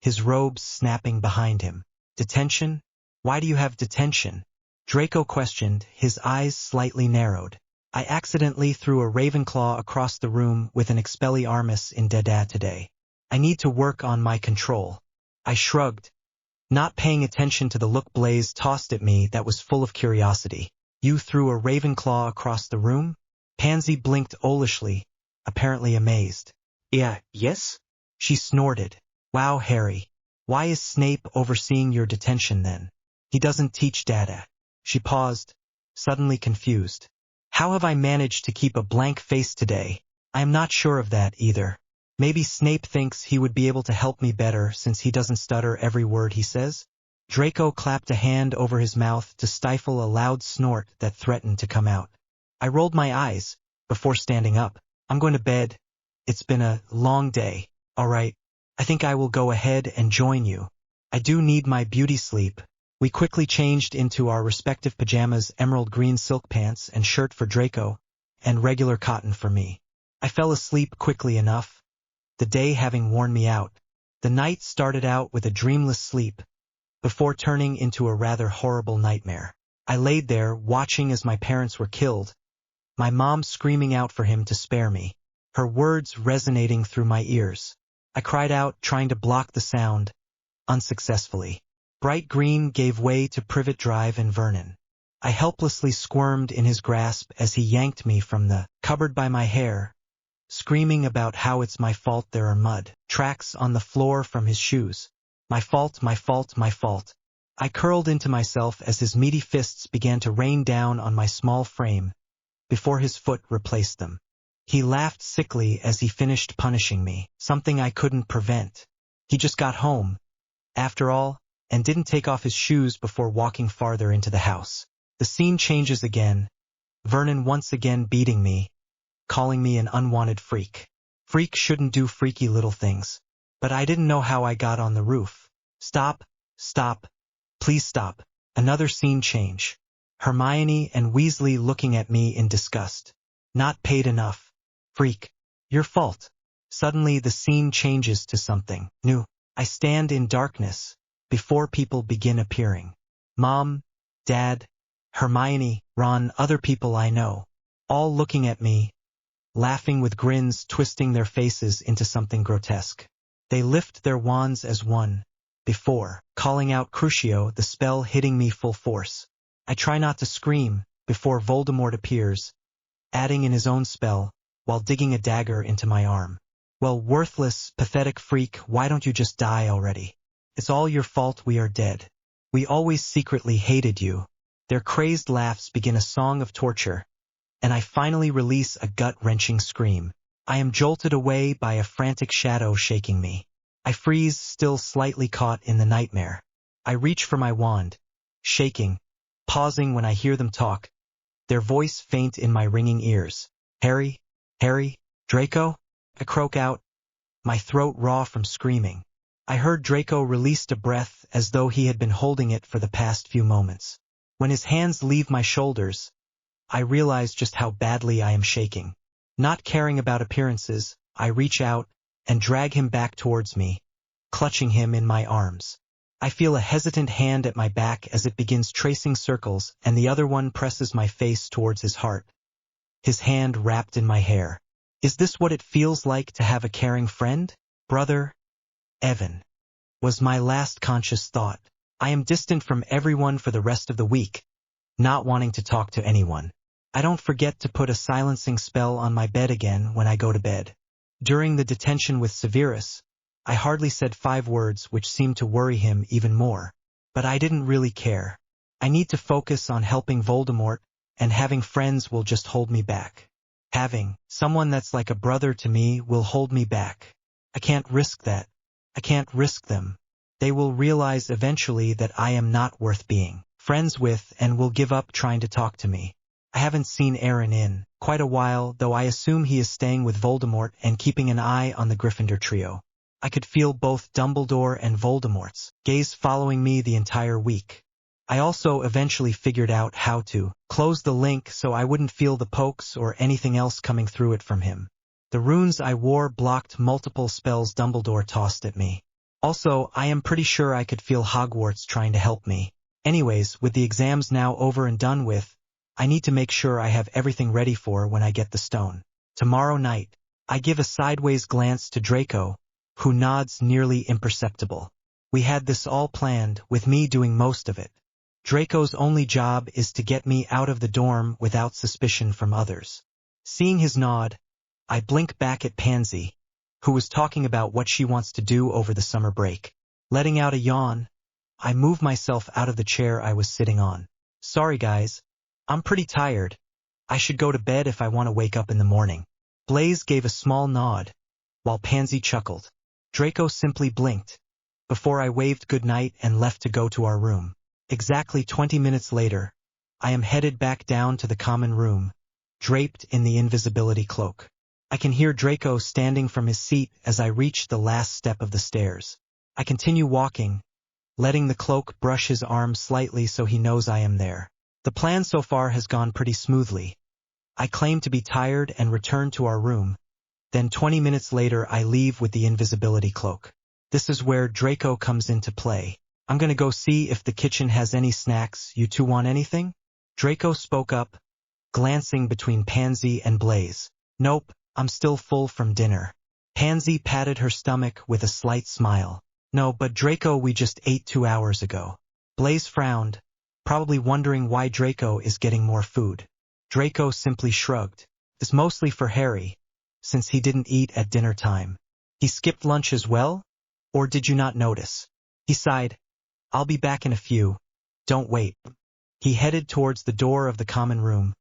his robes snapping behind him. Detention? Why do you have detention? Draco questioned, his eyes slightly narrowed. I accidentally threw a Ravenclaw across the room with an Expelliarmus in Dada today. I need to work on my control. I shrugged, not paying attention to the look Blaise tossed at me that was full of curiosity. You threw a Ravenclaw across the room? Pansy blinked owlishly, apparently amazed. Yes? She snorted. Wow, Harry. Why is Snape overseeing your detention then? He doesn't teach Dada. She paused, suddenly confused. How have I managed to keep a blank face today? I am not sure of that either. Maybe Snape thinks he would be able to help me better since he doesn't stutter every word he says? Draco clapped a hand over his mouth to stifle a loud snort that threatened to come out. I rolled my eyes, before standing up. I'm going to bed. It's been a long day. All right. I think I will go ahead and join you. I do need my beauty sleep. We quickly changed into our respective pajamas, emerald green silk pants and shirt for Draco, and regular cotton for me. I fell asleep quickly enough, the day having worn me out. The night started out with a dreamless sleep, before turning into a rather horrible nightmare. I laid there, watching as my parents were killed, my mom screaming out for him to spare me, her words resonating through my ears. I cried out, trying to block the sound, unsuccessfully. Bright green gave way to Privet Drive and Vernon. I helplessly squirmed in his grasp as he yanked me from the cupboard by my hair, screaming about how it's my fault there are mud tracks on the floor from his shoes. My fault, my fault, my fault. I curled into myself as his meaty fists began to rain down on my small frame, before his foot replaced them. He laughed sickly as he finished punishing me, something I couldn't prevent. He just got home, after all, and didn't take off his shoes before walking farther into the house. The scene changes again, Vernon once again beating me, calling me an unwanted freak. Freak shouldn't do freaky little things. But I didn't know how I got on the roof. Stop, stop, please stop. Another scene change. Hermione and Weasley looking at me in disgust. Not paid enough. Freak. Your fault. Suddenly the scene changes to something new. I stand in darkness, before people begin appearing. Mom, Dad, Hermione, Ron, other people I know, all looking at me, laughing with grins twisting their faces into something grotesque. They lift their wands as one, before, calling out Crucio, the spell hitting me full force. I try not to scream, before Voldemort appears, adding in his own spell, while digging a dagger into my arm. Well, worthless, pathetic freak, why don't you just die already? It's all your fault we are dead. We always secretly hated you. Their crazed laughs begin a song of torture, and I finally release a gut-wrenching scream. I am jolted away by a frantic shadow shaking me. I freeze, still slightly caught in the nightmare. I reach for my wand, shaking, pausing when I hear them talk, their voice faint in my ringing ears. Harry? Harry? Draco? I croak out, my throat raw from screaming. I heard Draco released a breath as though he had been holding it for the past few moments. When his hands leave my shoulders, I realize just how badly I am shaking. Not caring about appearances, I reach out and drag him back towards me, clutching him in my arms. I feel a hesitant hand at my back as it begins tracing circles, and the other one presses my face towards his heart, his hand wrapped in my hair. Is this what it feels like to have a caring friend? Brother? Evan. Was my last conscious thought. I am distant from everyone for the rest of the week, not wanting to talk to anyone. I don't forget to put a silencing spell on my bed again when I go to bed. During the detention with Severus, I hardly said 5 words which seemed to worry him even more. But I didn't really care. I need to focus on helping Voldemort, and having friends will just hold me back. Having someone that's like a brother to me will hold me back. I can't risk that. I can't risk them. They will realize eventually that I am not worth being friends with and will give up trying to talk to me. I haven't seen Aaron in quite a while, though I assume he is staying with Voldemort and keeping an eye on the Gryffindor trio. I could feel both Dumbledore and Voldemort's gaze following me the entire week. I also eventually figured out how to close the link so I wouldn't feel the pokes or anything else coming through it from him. The runes I wore blocked multiple spells Dumbledore tossed at me. Also, I am pretty sure I could feel Hogwarts trying to help me. Anyways, with the exams now over and done with, I need to make sure I have everything ready for when I get the stone. Tomorrow night, I give a sideways glance to Draco, who nods nearly imperceptible. We had this all planned, with me doing most of it. Draco's only job is to get me out of the dorm without suspicion from others. Seeing his nod, I blink back at Pansy, who was talking about what she wants to do over the summer break. Letting out a yawn, I move myself out of the chair I was sitting on. Sorry guys, I'm pretty tired. I should go to bed if I want to wake up in the morning. Blaze gave a small nod, while Pansy chuckled. Draco simply blinked, before I waved goodnight and left to go to our room. Exactly 20 minutes later, I am headed back down to the common room, draped in the invisibility cloak. I can hear Draco standing from his seat as I reach the last step of the stairs. I continue walking, letting the cloak brush his arm slightly so he knows I am there. The plan so far has gone pretty smoothly. I claim to be tired and return to our room. Then 20 minutes later I leave with the invisibility cloak. This is where Draco comes into play. I'm gonna go see if the kitchen has any snacks. You two want anything? Draco spoke up, glancing between Pansy and Blaze. Nope, I'm still full from dinner. Pansy patted her stomach with a slight smile. No, but Draco, we just ate 2 hours ago. Blaze frowned, probably wondering why Draco is getting more food. Draco simply shrugged. It's mostly for Harry, since he didn't eat at dinner time. He skipped lunch as well? Or did you not notice? He sighed. I'll be back in a few. Don't wait. He headed towards the door of the common room,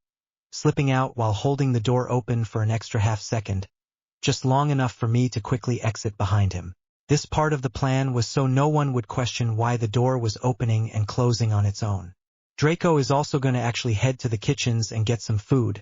slipping out while holding the door open for an extra half second, just long enough for me to quickly exit behind him. This part of the plan was so no one would question why the door was opening and closing on its own. Draco is also going to actually head to the kitchens and get some food,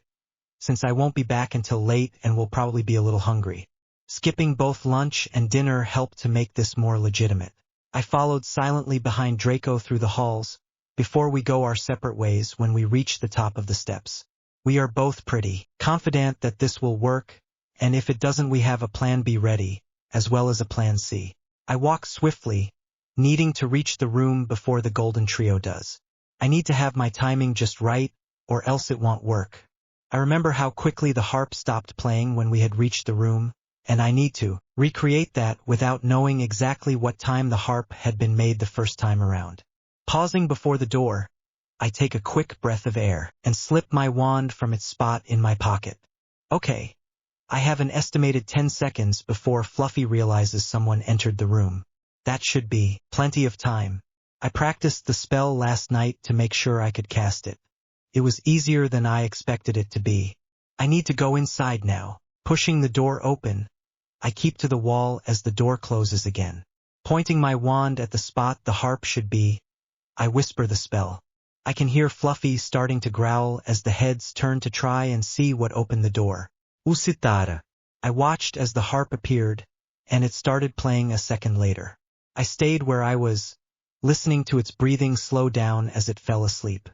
since I won't be back until late and will probably be a little hungry. Skipping both lunch and dinner helped to make this more legitimate. I followed silently behind Draco through the halls, before we go our separate ways. When we reach the top of the steps, we are both pretty confident that this will work, and if it doesn't we have a plan B ready, as well as a plan C. I walk swiftly, needing to reach the room before the golden trio does. I need to have my timing just right, or else it won't work. I remember how quickly the harp stopped playing when we had reached the room, and I need to recreate that without knowing exactly what time the harp had been made the first time around. Pausing before the door, I take a quick breath of air and slip my wand from its spot in my pocket. Okay. I have an estimated 10 seconds before Fluffy realizes someone entered the room. That should be plenty of time. I practiced the spell last night to make sure I could cast it. It was easier than I expected it to be. I need to go inside now. Pushing the door open, I keep to the wall as the door closes again. Pointing my wand at the spot the harp should be, I whisper the spell. I can hear Fluffy starting to growl as the heads turn to try and see what opened the door. Usitara. I watched as the harp appeared, and it started playing a second later. I stayed where I was, listening to its breathing slow down as it fell asleep.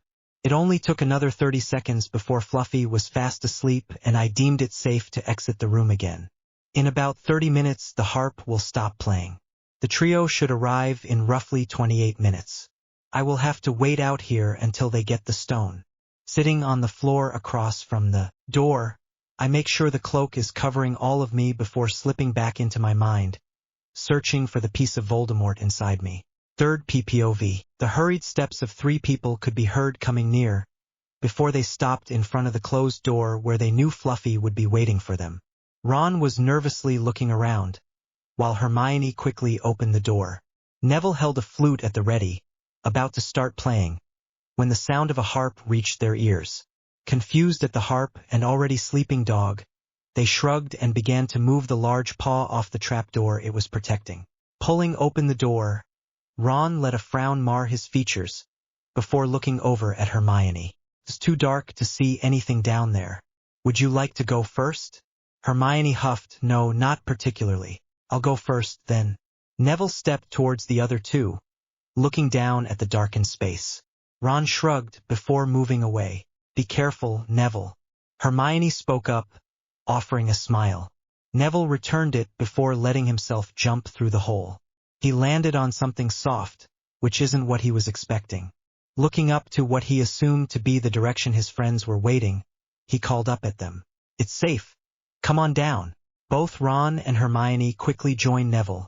It only took another 30 seconds before Fluffy was fast asleep and I deemed it safe to exit the room again. In about 30 minutes the harp will stop playing. The trio should arrive in roughly 28 minutes. I will have to wait out here until they get the stone. Sitting on the floor across from the door, I make sure the cloak is covering all of me before slipping back into my mind, searching for the piece of Voldemort inside me. Third PPOV. The hurried steps of 3 people could be heard coming near, before they stopped in front of the closed door where they knew Fluffy would be waiting for them. Ron was nervously looking around, while Hermione quickly opened the door. Neville held a flute at the ready, about to start playing, when the sound of a harp reached their ears. Confused at the harp and already sleeping dog, they shrugged and began to move the large paw off the trapdoor it was protecting. Pulling open the door, Ron let a frown mar his features before looking over at Hermione. It's too dark to see anything down there. Would you like to go first? Hermione huffed. No, not particularly. I'll go first, then. Neville stepped towards the other two, looking down at the darkened space. Ron shrugged before moving away. Be careful, Neville. Hermione spoke up, offering a smile. Neville returned it before letting himself jump through the hole. He landed on something soft, which isn't what he was expecting. Looking up to what he assumed to be the direction his friends were waiting, he called up at them. It's safe. Come on down. Both Ron and Hermione quickly joined Neville,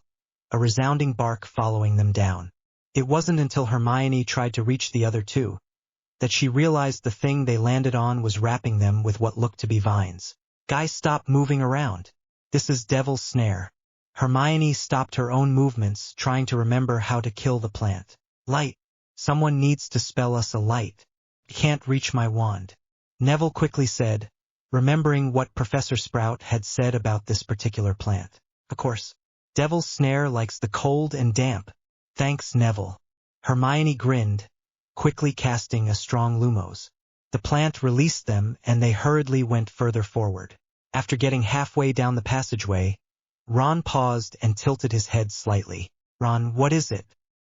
a resounding bark following them down. It wasn't until Hermione tried to reach the other two that she realized the thing they landed on was wrapping them with what looked to be vines. Guys, stop moving around. This is Devil's Snare. Hermione stopped her own movements, trying to remember how to kill the plant. Light. Someone needs to spell us a light. I can't reach my wand. Neville quickly said, remembering what Professor Sprout had said about this particular plant. Of course, Devil's Snare likes the cold and damp. Thanks, Neville. Hermione grinned, quickly casting a strong Lumos. The plant released them and they hurriedly went further forward. After getting halfway down the passageway, Ron paused and tilted his head slightly. Ron, what is it?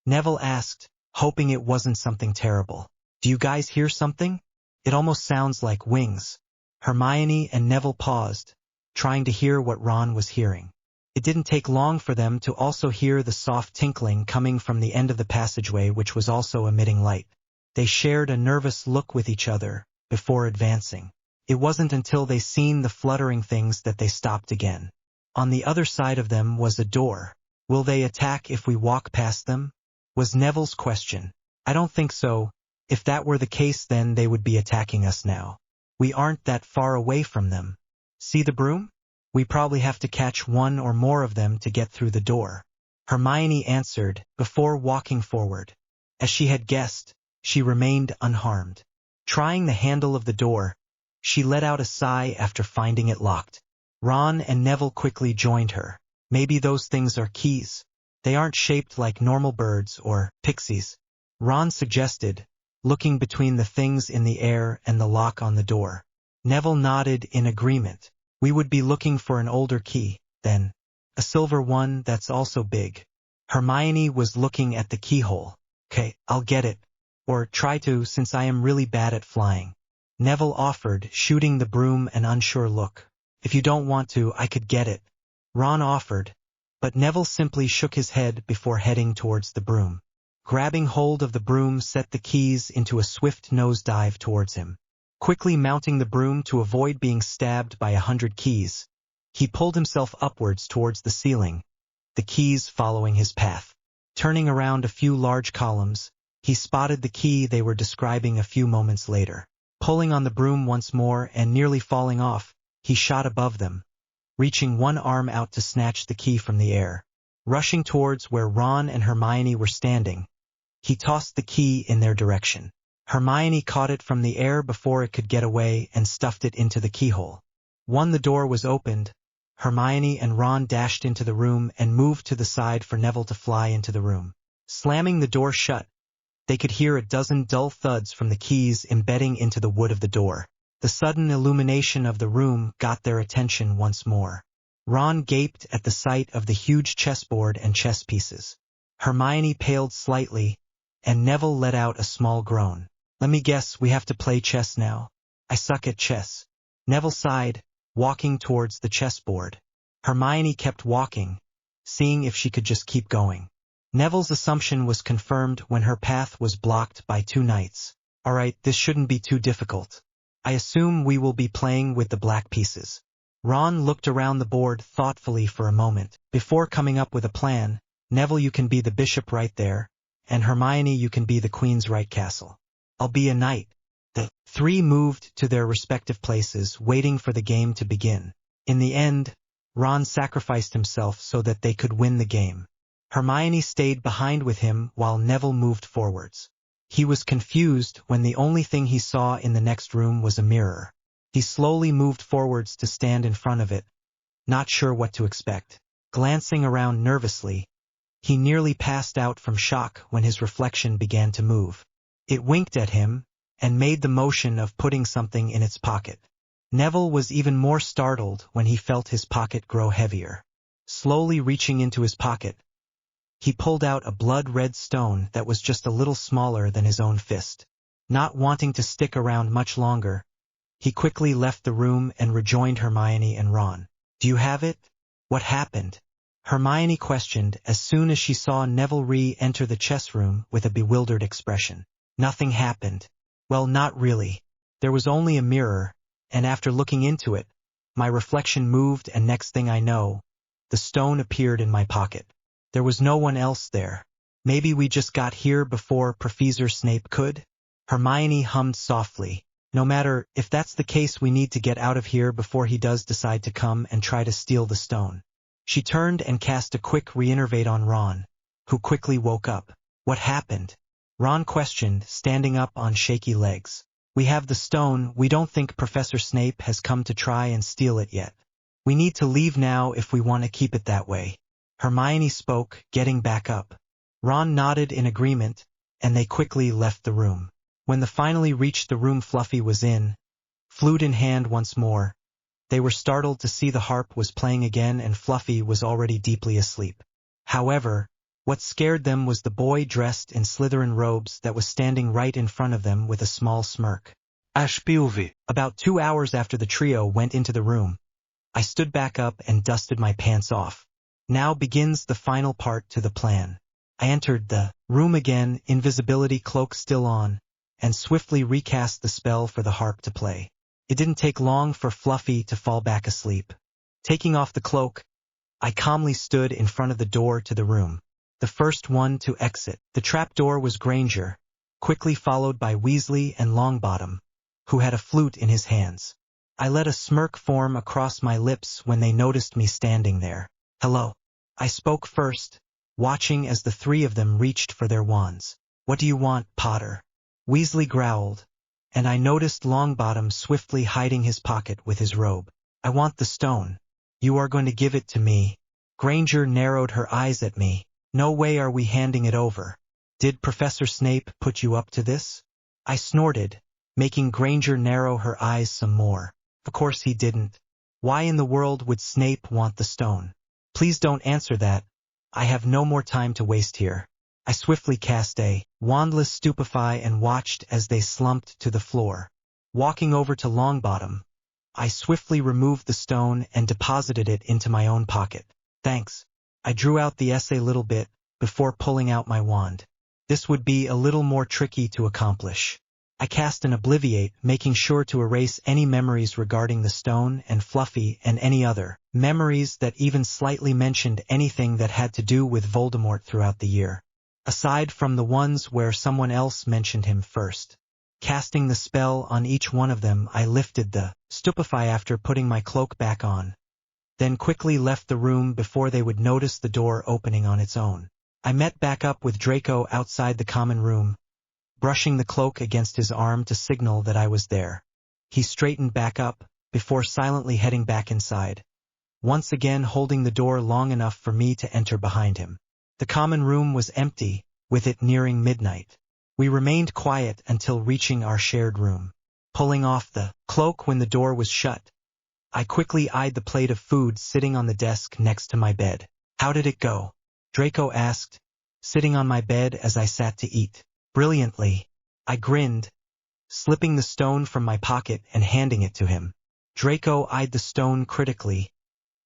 Neville asked, hoping it wasn't something terrible. Do you guys hear something? It almost sounds like wings. Hermione and Neville paused, trying to hear what Ron was hearing. It didn't take long for them to also hear the soft tinkling coming from the end of the passageway, which was also emitting light. They shared a nervous look with each other before advancing. It wasn't until they seen the fluttering things that they stopped again. On the other side of them was a door. Will they attack if we walk past them? Was Neville's question. I don't think so. If that were the case, then they would be attacking us now. We aren't that far away from them. See the broom? We probably have to catch one or more of them to get through the door. Hermione answered before walking forward. As she had guessed, she remained unharmed. Trying the handle of the door, she let out a sigh after finding it locked. Ron and Neville quickly joined her. Maybe those things are keys. They aren't shaped like normal birds or pixies. Ron suggested, looking between the things in the air and the lock on the door. Neville nodded in agreement. We would be looking for an older key, then. A silver one that's also big. Hermione was looking at the keyhole. Okay, I'll get it. Or try to, since I am really bad at flying. Neville offered, shooting the broom an unsure look. If you don't want to, I could get it. Ron offered, but Neville simply shook his head before heading towards the broom. Grabbing hold of the broom set the keys into a swift nosedive towards him. Quickly mounting the broom to avoid being stabbed by 100 keys, he pulled himself upwards towards the ceiling, the keys following his path. Turning around a few large columns, he spotted the key they were describing a few moments later. Pulling on the broom once more and nearly falling off, he shot above them, reaching one arm out to snatch the key from the air. Rushing towards where Ron and Hermione were standing, he tossed the key in their direction. Hermione caught it from the air before it could get away and stuffed it into the keyhole. When the door was opened, Hermione and Ron dashed into the room and moved to the side for Neville to fly into the room. Slamming the door shut, they could hear a dozen dull thuds from the keys embedding into the wood of the door. The sudden illumination of the room got their attention once more. Ron gaped at the sight of the huge chessboard and chess pieces. Hermione paled slightly, and Neville let out a small groan. Let me guess, we have to play chess now. I suck at chess. Neville sighed, walking towards the chessboard. Hermione kept walking, seeing if she could just keep going. Neville's assumption was confirmed when her path was blocked by two knights. All right, this shouldn't be too difficult. I assume we will be playing with the black pieces. Ron looked around the board thoughtfully for a moment. Before coming up with a plan, Neville, you can be the bishop right there, and Hermione, you can be the queen's right castle. I'll be a knight. The three moved to their respective places, waiting for the game to begin. In the end, Ron sacrificed himself so that they could win the game. Hermione stayed behind with him while Neville moved forwards. He was confused when the only thing he saw in the next room was a mirror. He slowly moved forwards to stand in front of it, not sure what to expect. Glancing around nervously, he nearly passed out from shock when his reflection began to move. It winked at him and made the motion of putting something in its pocket. Neville was even more startled when he felt his pocket grow heavier. Slowly reaching into his pocket, he pulled out a blood-red stone that was just a little smaller than his own fist. Not wanting to stick around much longer, he quickly left the room and rejoined Hermione and Ron. "Do you have it? What happened?" Hermione questioned as soon as she saw Neville re-enter the chess room with a bewildered expression. "Nothing happened." "Well, not really. There was only a mirror, and after looking into it, my reflection moved and next thing I know, the stone appeared in my pocket. There was no one else there. Maybe we just got here before Professor Snape could?" Hermione hummed softly. "No matter if that's the case, we need to get out of here before he does decide to come and try to steal the stone." She turned and cast a quick reinnervate on Ron, who quickly woke up. "What happened?" Ron questioned, standing up on shaky legs. "We have the stone. We don't think Professor Snape has come to try and steal it yet. We need to leave now if we want to keep it that way." Hermione spoke, getting back up. Ron nodded in agreement, and they quickly left the room. When they finally reached the room Fluffy was in, flute in hand once more, they were startled to see the harp was playing again and Fluffy was already deeply asleep. However, what scared them was the boy dressed in Slytherin robes that was standing right in front of them with a small smirk. HPV. About 2 hours after the trio went into the room, I stood back up and dusted my pants off. Now begins the final part to the plan. I entered the room again, invisibility cloak still on, and swiftly recast the spell for the harp to play. It didn't take long for Fluffy to fall back asleep. Taking off the cloak, I calmly stood in front of the door to the room, the first one to exit. The trapdoor was Granger, quickly followed by Weasley and Longbottom, who had a flute in his hands. I let a smirk form across my lips when they noticed me standing there. "Hello." I spoke first, watching as the three of them reached for their wands. "What do you want, Potter?" Weasley growled, and I noticed Longbottom swiftly hiding his pocket with his robe. "I want the stone. You are going to give it to me." Granger narrowed her eyes at me. "No way are we handing it over. Did Professor Snape put you up to this?" I snorted, making Granger narrow her eyes some more. "Of course he didn't. Why in the world would Snape want the stone?" "Please don't answer that. I have no more time to waste here." I swiftly cast a wandless stupefy and watched as they slumped to the floor. Walking over to Longbottom, I swiftly removed the stone and deposited it into my own pocket. "Thanks." I drew out the essay little bit before pulling out my wand. This would be a little more tricky to accomplish. I cast an Obliviate, making sure to erase any memories regarding the stone and Fluffy and any other memories that even slightly mentioned anything that had to do with Voldemort throughout the year, aside from the ones where someone else mentioned him first. Casting the spell on each one of them, I lifted the stupefy after putting my cloak back on, then quickly left the room before they would notice the door opening on its own. I met back up with Draco outside the common room, brushing the cloak against his arm to signal that I was there. He straightened back up, before silently heading back inside, once again holding the door long enough for me to enter behind him. The common room was empty, with it nearing midnight. We remained quiet until reaching our shared room. Pulling off the cloak when the door was shut, I quickly eyed the plate of food sitting on the desk next to my bed. "How did it go?" Draco asked, sitting on my bed as I sat to eat. "Brilliantly." I grinned, slipping the stone from my pocket and handing it to him. Draco eyed the stone critically,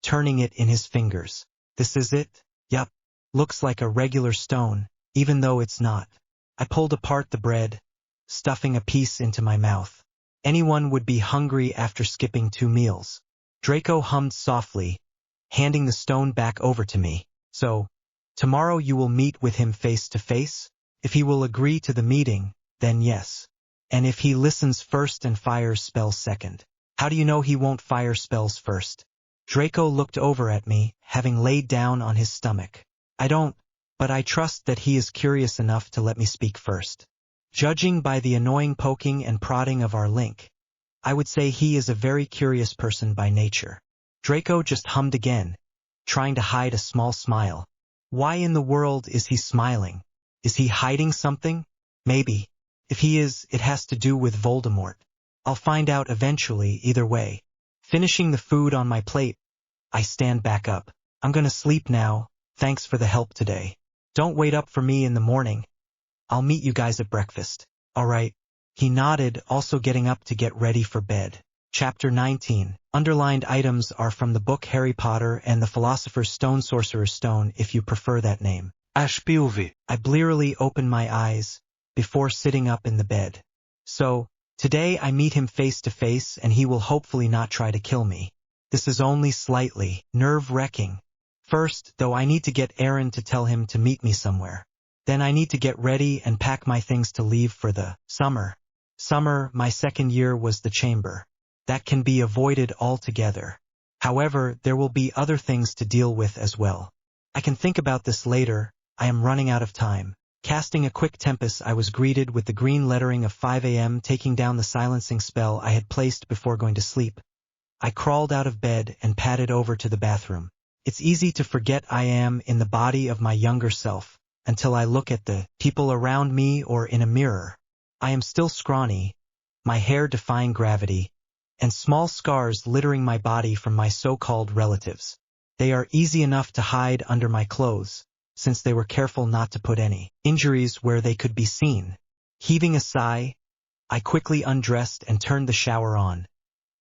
turning it in his fingers. "This is it?" "Yup. Looks like a regular stone, even though it's not." I pulled apart the bread, stuffing a piece into my mouth. Anyone would be hungry after skipping 2 meals. Draco hummed softly, handing the stone back over to me. "So, tomorrow you will meet with him face to face? If he will agree to the meeting, then yes. And if he listens first and fires spells second." "How do you know he won't fire spells first?" Draco looked over at me, having laid down on his stomach. "I don't, but I trust that he is curious enough to let me speak first." Judging by the annoying poking and prodding of our link, I would say he is a very curious person by nature. Draco just hummed again, trying to hide a small smile. Why in the world is he smiling? Is he hiding something? Maybe. If he is, it has to do with Voldemort. I'll find out eventually either way. Finishing the food on my plate, I stand back up. I'm gonna sleep now, thanks for the help today. Don't wait up for me in the morning. I'll meet you guys at breakfast. Alright. He nodded, also getting up to get ready for bed. Chapter 19. Underlined items are from the book Harry Potter and the Philosopher's Stone, Sorcerer's Stone, if you prefer that name. Ashpilvi. I blearily open my eyes before sitting up in the bed. So, today I meet him face to face and he will hopefully not try to kill me. This is only slightly nerve-wracking. First, though, I need to get Aaron to tell him to meet me somewhere. Then I need to get ready and pack my things to leave for the summer. My second year was the chamber. That can be avoided altogether. However, there will be other things to deal with as well. I can think about this later. I am running out of time. Casting a quick tempest, I was greeted with the green lettering of 5 a.m. taking down the silencing spell I had placed before going to sleep. I crawled out of bed and padded over to the bathroom. It's easy to forget I am in the body of my younger self until I look at the people around me or in a mirror. I am still scrawny, my hair defying gravity, and small scars littering my body from my so-called relatives. They are easy enough to hide under my clothes, since they were careful not to put any injuries where they could be seen. Heaving a sigh, I quickly undressed and turned the shower on,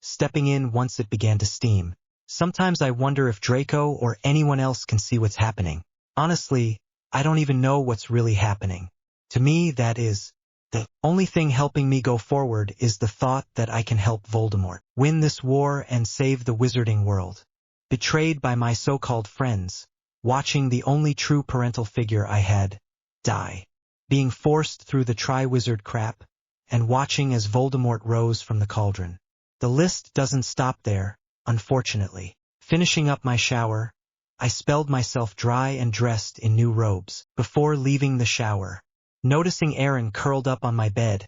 stepping in once it began to steam. Sometimes I wonder if Draco or anyone else can see what's happening. Honestly, I don't even know what's really happening. To me, that is, the only thing helping me go forward is the thought that I can help Voldemort win this war and save the wizarding world. Betrayed by my so-called friends, watching the only true parental figure I had die, being forced through the Triwizard crap, and watching as Voldemort rose from the cauldron. The list doesn't stop there, unfortunately. Finishing up my shower, I spelled myself dry and dressed in new robes. Before leaving the shower, noticing Aaron curled up on my bed,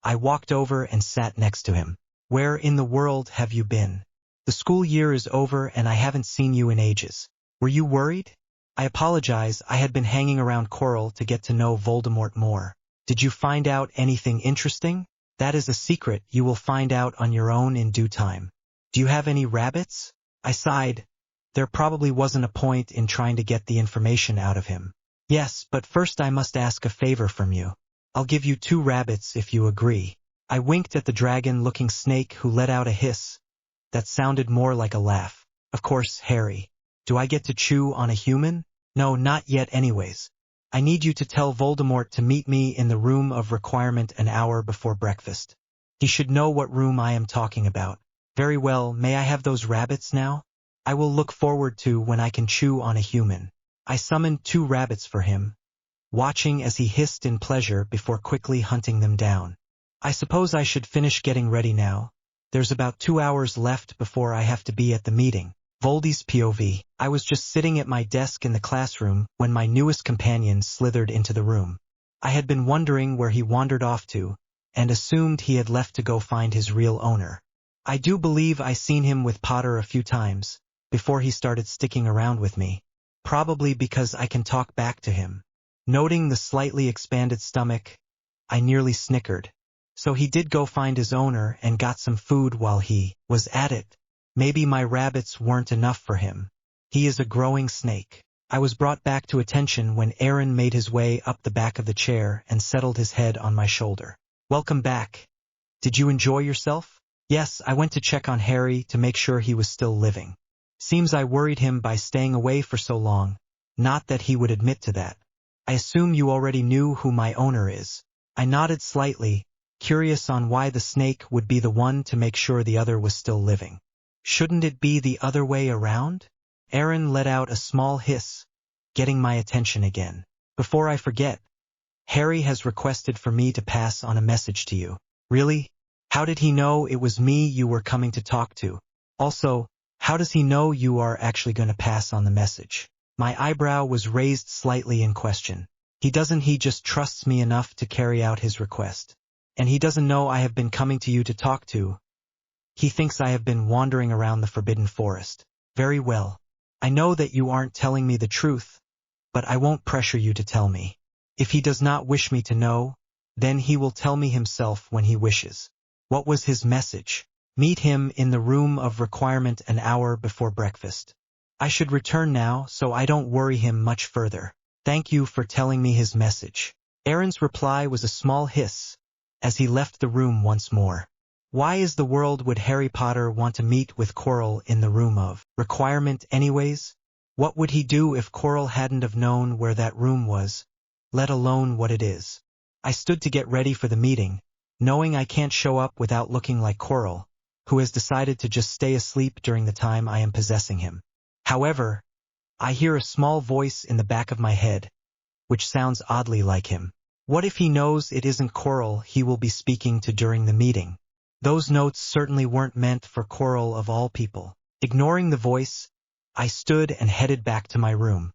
I walked over and sat next to him. Where in the world have you been? The school year is over and I haven't seen you in ages. Were you worried? I apologize, I had been hanging around Quirrell to get to know Voldemort more. Did you find out anything interesting? That is a secret you will find out on your own in due time. Do you have any rabbits? I sighed. There probably wasn't a point in trying to get the information out of him. Yes, but first I must ask a favor from you. I'll give you 2 rabbits if you agree. I winked at the dragon-looking snake who let out a hiss that sounded more like a laugh. Of course, Harry. Do I get to chew on a human? No, not yet anyways. I need you to tell Voldemort to meet me in the room of requirement an hour before breakfast. He should know what room I am talking about. Very well, may I have those rabbits now? I will look forward to when I can chew on a human. I summoned 2 rabbits for him, watching as he hissed in pleasure before quickly hunting them down. I suppose I should finish getting ready now. There's about 2 hours left before I have to be at the meeting. Voldy's POV. I was just sitting at my desk in the classroom when my newest companion slithered into the room. I had been wondering where he wandered off to, and assumed he had left to go find his real owner. I do believe I seen him with Potter a few times, before he started sticking around with me. Probably because I can talk back to him. Noting the slightly expanded stomach, I nearly snickered. So he did go find his owner and got some food while he was at it. Maybe my rabbits weren't enough for him. He is a growing snake. I was brought back to attention when Aaron made his way up the back of the chair and settled his head on my shoulder. Welcome back. Did you enjoy yourself? Yes, I went to check on Harry to make sure he was still living. Seems I worried him by staying away for so long. Not that he would admit to that. I assume you already knew who my owner is. I nodded slightly, curious on why the snake would be the one to make sure the other was still living. Shouldn't it be the other way around? Aaron let out a small hiss, getting my attention again. Before I forget, Harry has requested for me to pass on a message to you. Really? How did he know it was me you were coming to talk to? Also, how does he know you are actually going to pass on the message? My eyebrow was raised slightly in question. He just trusts me enough to carry out his request. And he doesn't know I have been coming to you to talk to. He thinks I have been wandering around the forbidden forest. Very well. I know that you aren't telling me the truth, but I won't pressure you to tell me. If he does not wish me to know, then he will tell me himself when he wishes. What was his message? Meet him in the room of requirement an hour before breakfast. I should return now, so I don't worry him much further. Thank you for telling me his message. Aaron's reply was a small hiss, as he left the room once more. Why is the world would Harry Potter want to meet with Quirrell in the room of requirement anyways? What would he do if Quirrell hadn't have known where that room was, let alone what it is? I stood to get ready for the meeting, knowing I can't show up without looking like Quirrell, who has decided to just stay asleep during the time I am possessing him. However, I hear a small voice in the back of my head, which sounds oddly like him. What if he knows it isn't Quirrell he will be speaking to during the meeting? Those notes certainly weren't meant for Quirrell of all people. Ignoring the voice, I stood and headed back to my room.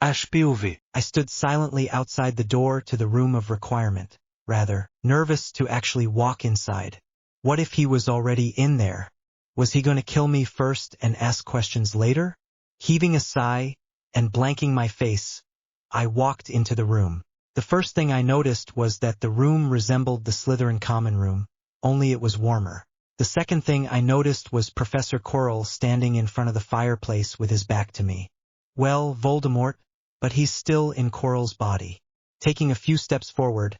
HPV. I stood silently outside the door to the room of requirement, rather nervous to actually walk inside. What if he was already in there? Was he going to kill me first and ask questions later? Heaving a sigh and blanking my face, I walked into the room. The first thing I noticed was that the room resembled the Slytherin common room, only it was warmer. The second thing I noticed was Professor Quirrell standing in front of the fireplace with his back to me. Well, Voldemort, but he's still in Quirrell's body. Taking a few steps forward,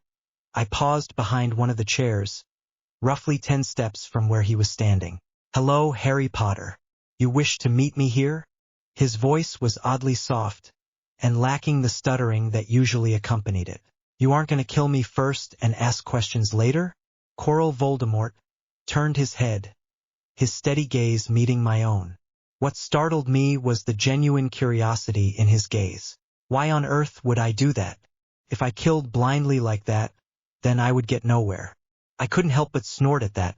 I paused behind one of the chairs, roughly 10 steps from where he was standing. Hello, Harry Potter. You wish to meet me here? His voice was oddly soft, and lacking the stuttering that usually accompanied it. You aren't going to kill me first and ask questions later? Quirrell Voldemort turned his head, his steady gaze meeting my own. What startled me was the genuine curiosity in his gaze. Why on earth would I do that? If I killed blindly like that, then I would get nowhere. I couldn't help but snort at that,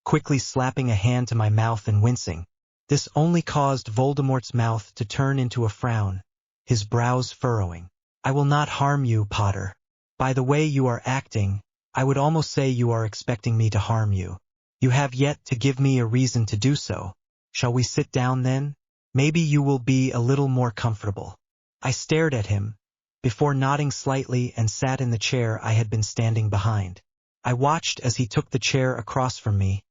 quickly slapping a hand to my mouth and wincing. This only caused Voldemort's mouth to turn into a frown, his brows furrowing. I will not harm you, Potter. By the way you are acting, I would almost say you are expecting me to harm you. You have yet to give me a reason to do so. Shall we sit down then? Maybe you will be a little more comfortable. I stared at him, before nodding slightly and sat in the chair I had been standing behind. I watched as he took the chair across from me,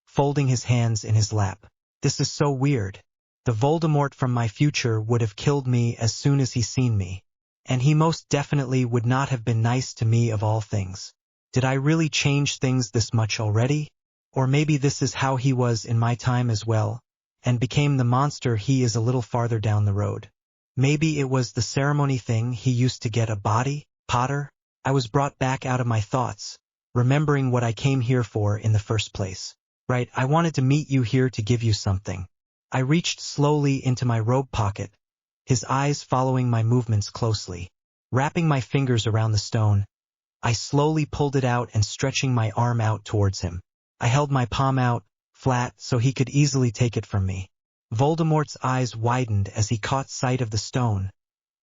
folding his hands in his lap. This is so weird. The Voldemort from my future would have killed me as soon as he seen me, and he most definitely would not have been nice to me of all things. Did I really change things this much already? Or maybe this is how he was in my time as well, and became the monster he is a little farther down the road. Maybe it was the ceremony thing he used to get a body, Potter? I was brought back out of my thoughts, remembering what I came here for in the first place. Right, I wanted to meet you here to give you something. I reached slowly into my robe pocket, his eyes following my movements closely. Wrapping my fingers around the stone, I slowly pulled it out and stretching my arm out towards him. I held my palm out, flat, so he could easily take it from me. Voldemort's eyes widened as he caught sight of the stone,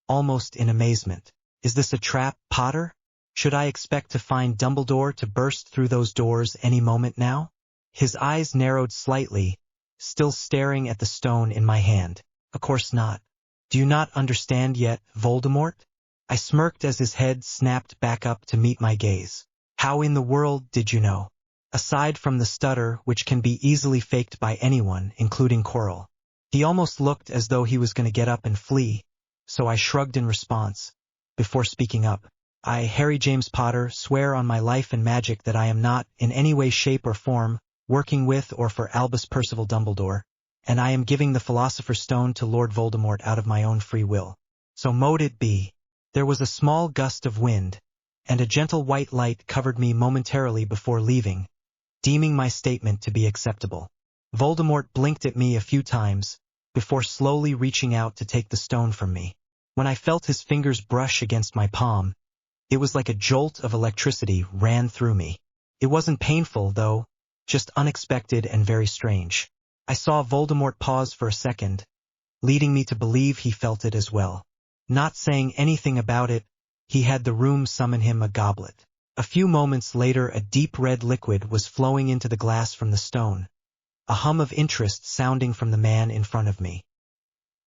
almost in amazement. Is this a trap, Potter? Should I expect to find Dumbledore to burst through those doors any moment now? His eyes narrowed slightly, still staring at the stone in my hand. Of course not. Do you not understand yet, Voldemort? I smirked as his head snapped back up to meet my gaze. How in the world did you know? Aside from the stutter, which can be easily faked by anyone, including Quirrell. He almost looked as though he was going to get up and flee, so I shrugged in response, before speaking up. I, Harry James Potter, swear on my life and magic that I am not, in any way, shape, or form, working with or for Albus Percival Dumbledore, and I am giving the Philosopher's Stone to Lord Voldemort out of my own free will. So mote it be. There was a small gust of wind, and a gentle white light covered me momentarily before leaving, deeming my statement to be acceptable. Voldemort blinked at me a few times, before slowly reaching out to take the stone from me. When I felt his fingers brush against my palm, it was like a jolt of electricity ran through me. It wasn't painful, though, just unexpected and very strange. I saw Voldemort pause for a second, leading me to believe he felt it as well. Not saying anything about it, he had the room summon him a goblet. A few moments later a deep red liquid was flowing into the glass from the stone, a hum of interest sounding from the man in front of me.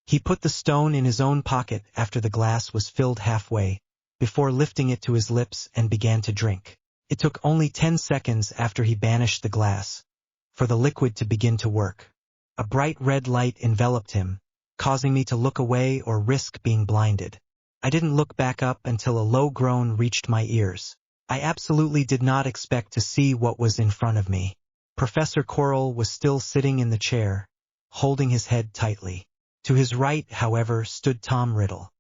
He put the stone in his own pocket after the glass was filled halfway, before lifting it to his lips and began to drink. It took only 10 seconds after he banished the glass for the liquid to begin to work. A bright red light enveloped him, causing me to look away or risk being blinded. I didn't look back up until a low groan reached my ears. I absolutely did not expect to see what was in front of me. Professor Quirrell was still sitting in the chair, holding his head tightly. To his right, however, stood Tom Riddle.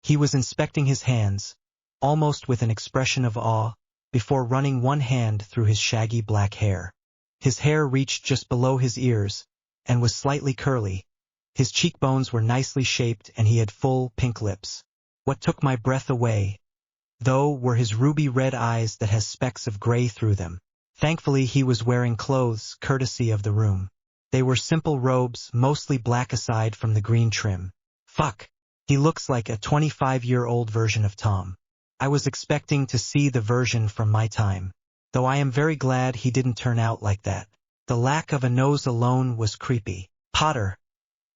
He was inspecting his hands, almost with an expression of awe, before running one hand through his shaggy black hair. His hair reached just below his ears, and was slightly curly. His cheekbones were nicely shaped and he had full, pink lips. What took my breath away, though, were his ruby red eyes that has specks of gray through them. Thankfully he was wearing clothes, courtesy of the room. They were simple robes, mostly black aside from the green trim. Fuck. He looks like a 25-year-old version of Tom. I was expecting to see the version from my time, though I am very glad he didn't turn out like that. The lack of a nose alone was creepy. Potter,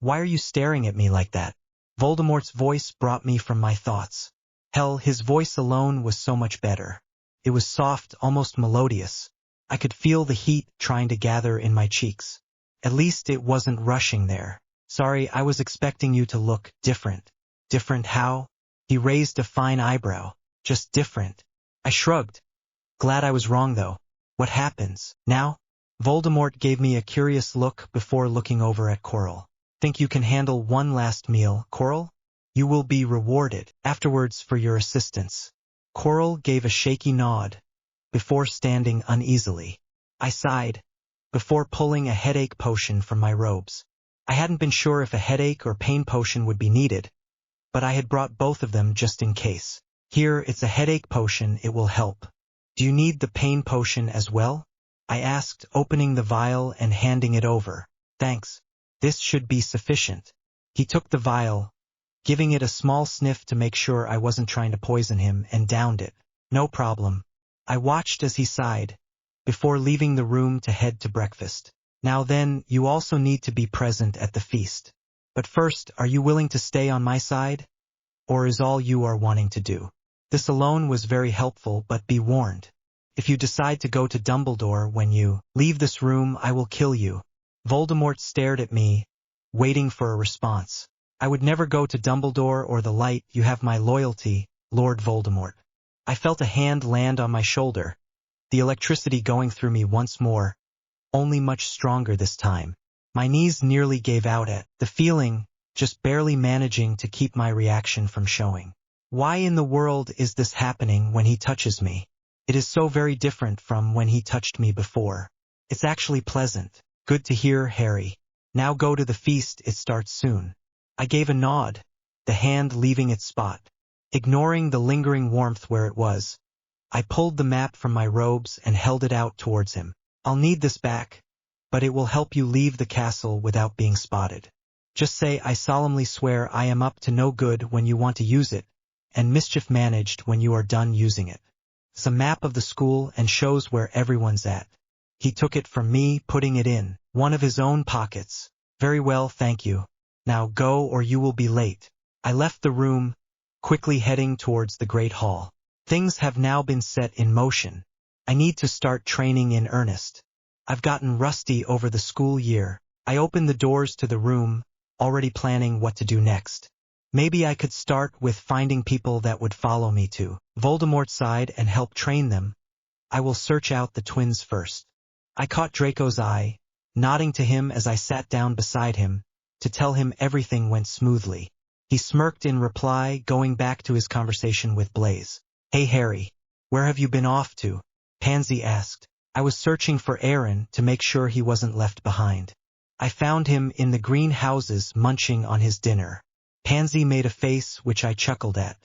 why are you staring at me like that? Voldemort's voice brought me from my thoughts. Hell, his voice alone was so much better. It was soft, almost melodious. I could feel the heat trying to gather in my cheeks. At least it wasn't rushing there. Sorry, I was expecting you to look different. Different how? He raised a fine eyebrow. Just different. I shrugged. Glad I was wrong though. What happens now? Voldemort gave me a curious look before looking over at Quirrell. Think you can handle one last meal, Quirrell? You will be rewarded afterwards for your assistance. Quirrell gave a shaky nod, before standing uneasily. I sighed, before pulling a headache potion from my robes. I hadn't been sure if a headache or pain potion would be needed, but I had brought both of them just in case. Here, it's a headache potion, it will help. Do you need the pain potion as well? I asked, opening the vial and handing it over. Thanks. This should be sufficient. He took the vial, giving it a small sniff to make sure I wasn't trying to poison him, and downed it. No problem. I watched as he sighed, before leaving the room to head to breakfast. Now then, you also need to be present at the feast. But first, are you willing to stay on my side? Or is all you are wanting to do? This alone was very helpful, but be warned. If you decide to go to Dumbledore when you leave this room, I will kill you. Voldemort stared at me, waiting for a response. I would never go to Dumbledore or the light. You have my loyalty, Lord Voldemort. I felt a hand land on my shoulder, the electricity going through me once more, only much stronger this time. My knees nearly gave out at the feeling, just barely managing to keep my reaction from showing. Why in the world is this happening when he touches me? It is so very different from when he touched me before. It's actually pleasant. Good to hear, Harry. Now go to the feast, it starts soon. I gave a nod, the hand leaving its spot. Ignoring the lingering warmth where it was, I pulled the map from my robes and held it out towards him. I'll need this back, but it will help you leave the castle without being spotted. Just say I solemnly swear I am up to no good when you want to use it, and mischief managed when you are done using it. It's a map of the school and shows where everyone's at. He took it from me, putting it in one of his own pockets. Very well, thank you. Now go or you will be late. I left the room, quickly heading towards the Great Hall. Things have now been set in motion. I need to start training in earnest. I've gotten rusty over the school year. I opened the doors to the room, already planning what to do next. Maybe I could start with finding people that would follow me to Voldemort's side and help train them. I will search out the twins first. I caught Draco's eye, nodding to him as I sat down beside him, to tell him everything went smoothly. He smirked in reply, going back to his conversation with Blaise. Hey Harry, where have you been off to? Pansy asked. I was searching for Aaron to make sure he wasn't left behind. I found him in the greenhouses munching on his dinner. Pansy made a face which I chuckled at.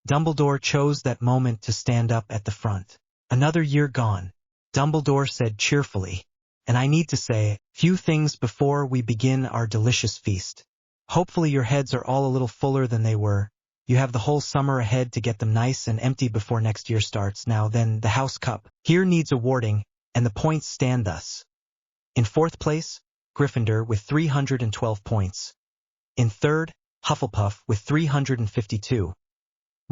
Dumbledore chose that moment to stand up at the front. Another year gone, Dumbledore said cheerfully, and I need to say few things before we begin our delicious feast. Hopefully your heads are all a little fuller than they were. You have the whole summer ahead to get them nice and empty before next year starts. Now then, the House Cup. Here needs awarding, and the points stand thus. In fourth place, Gryffindor with 312 points. In third, Hufflepuff with 352.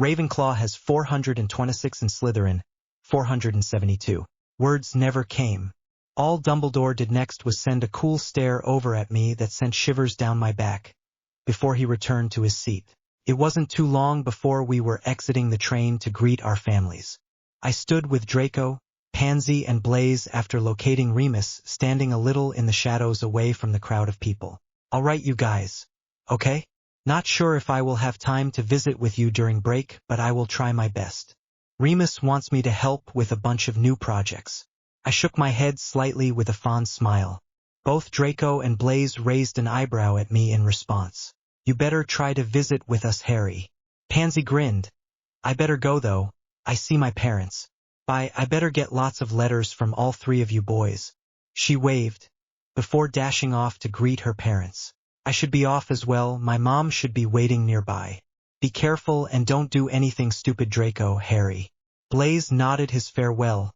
Ravenclaw has 426 and Slytherin, 472. Words never came. All Dumbledore did next was send a cool stare over at me that sent shivers down my back, before he returned to his seat. It wasn't too long before we were exiting the train to greet our families. I stood with Draco, Pansy, and Blaze after locating Remus standing a little in the shadows away from the crowd of people. All right, you guys. Okay? Not sure if I will have time to visit with you during break, but I will try my best. Remus wants me to help with a bunch of new projects. I shook my head slightly with a fond smile. Both Draco and Blaze raised an eyebrow at me in response. You better try to visit with us, Harry. Pansy grinned. I better go though. I see my parents. Bye, I better get lots of letters from all three of you boys. She waved, before dashing off to greet her parents. I should be off as well, my mom should be waiting nearby. Be careful and don't do anything stupid, Draco, Harry. Blaze nodded his farewell,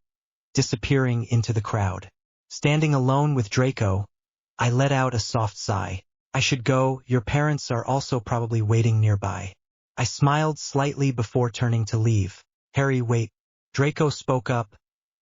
disappearing into the crowd. Standing alone with Draco, I let out a soft sigh. I should go, your parents are also probably waiting nearby. I smiled slightly before turning to leave. Harry, wait. Draco spoke up,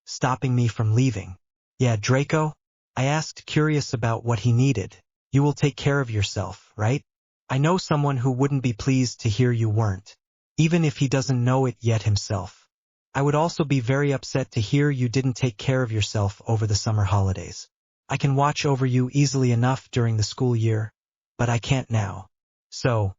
stopping me from leaving. Yeah, Draco? I asked, curious about what he needed. You will take care of yourself, right? I know someone who wouldn't be pleased to hear you weren't, even if he doesn't know it yet himself. I would also be very upset to hear you didn't take care of yourself over the summer holidays. I can watch over you easily enough during the school year, but I can't now. So,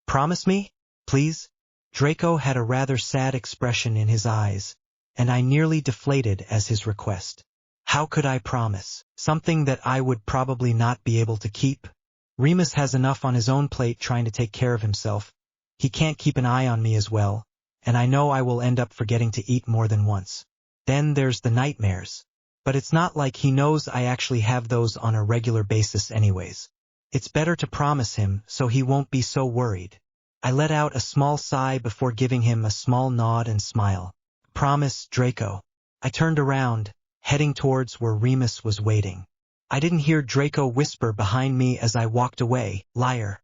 promise me, please? Draco had a rather sad expression in his eyes, and I nearly deflated as his request. How could I promise something that I would probably not be able to keep? Remus has enough on his own plate trying to take care of himself. He can't keep an eye on me as well, and I know I will end up forgetting to eat more than once. Then there's the nightmares. But it's not like he knows I actually have those on a regular basis anyways. It's better to promise him so he won't be so worried. I let out a small sigh before giving him a small nod and smile. Promise, Draco. I turned around, heading towards where Remus was waiting. I didn't hear Draco whisper behind me as I walked away, liar.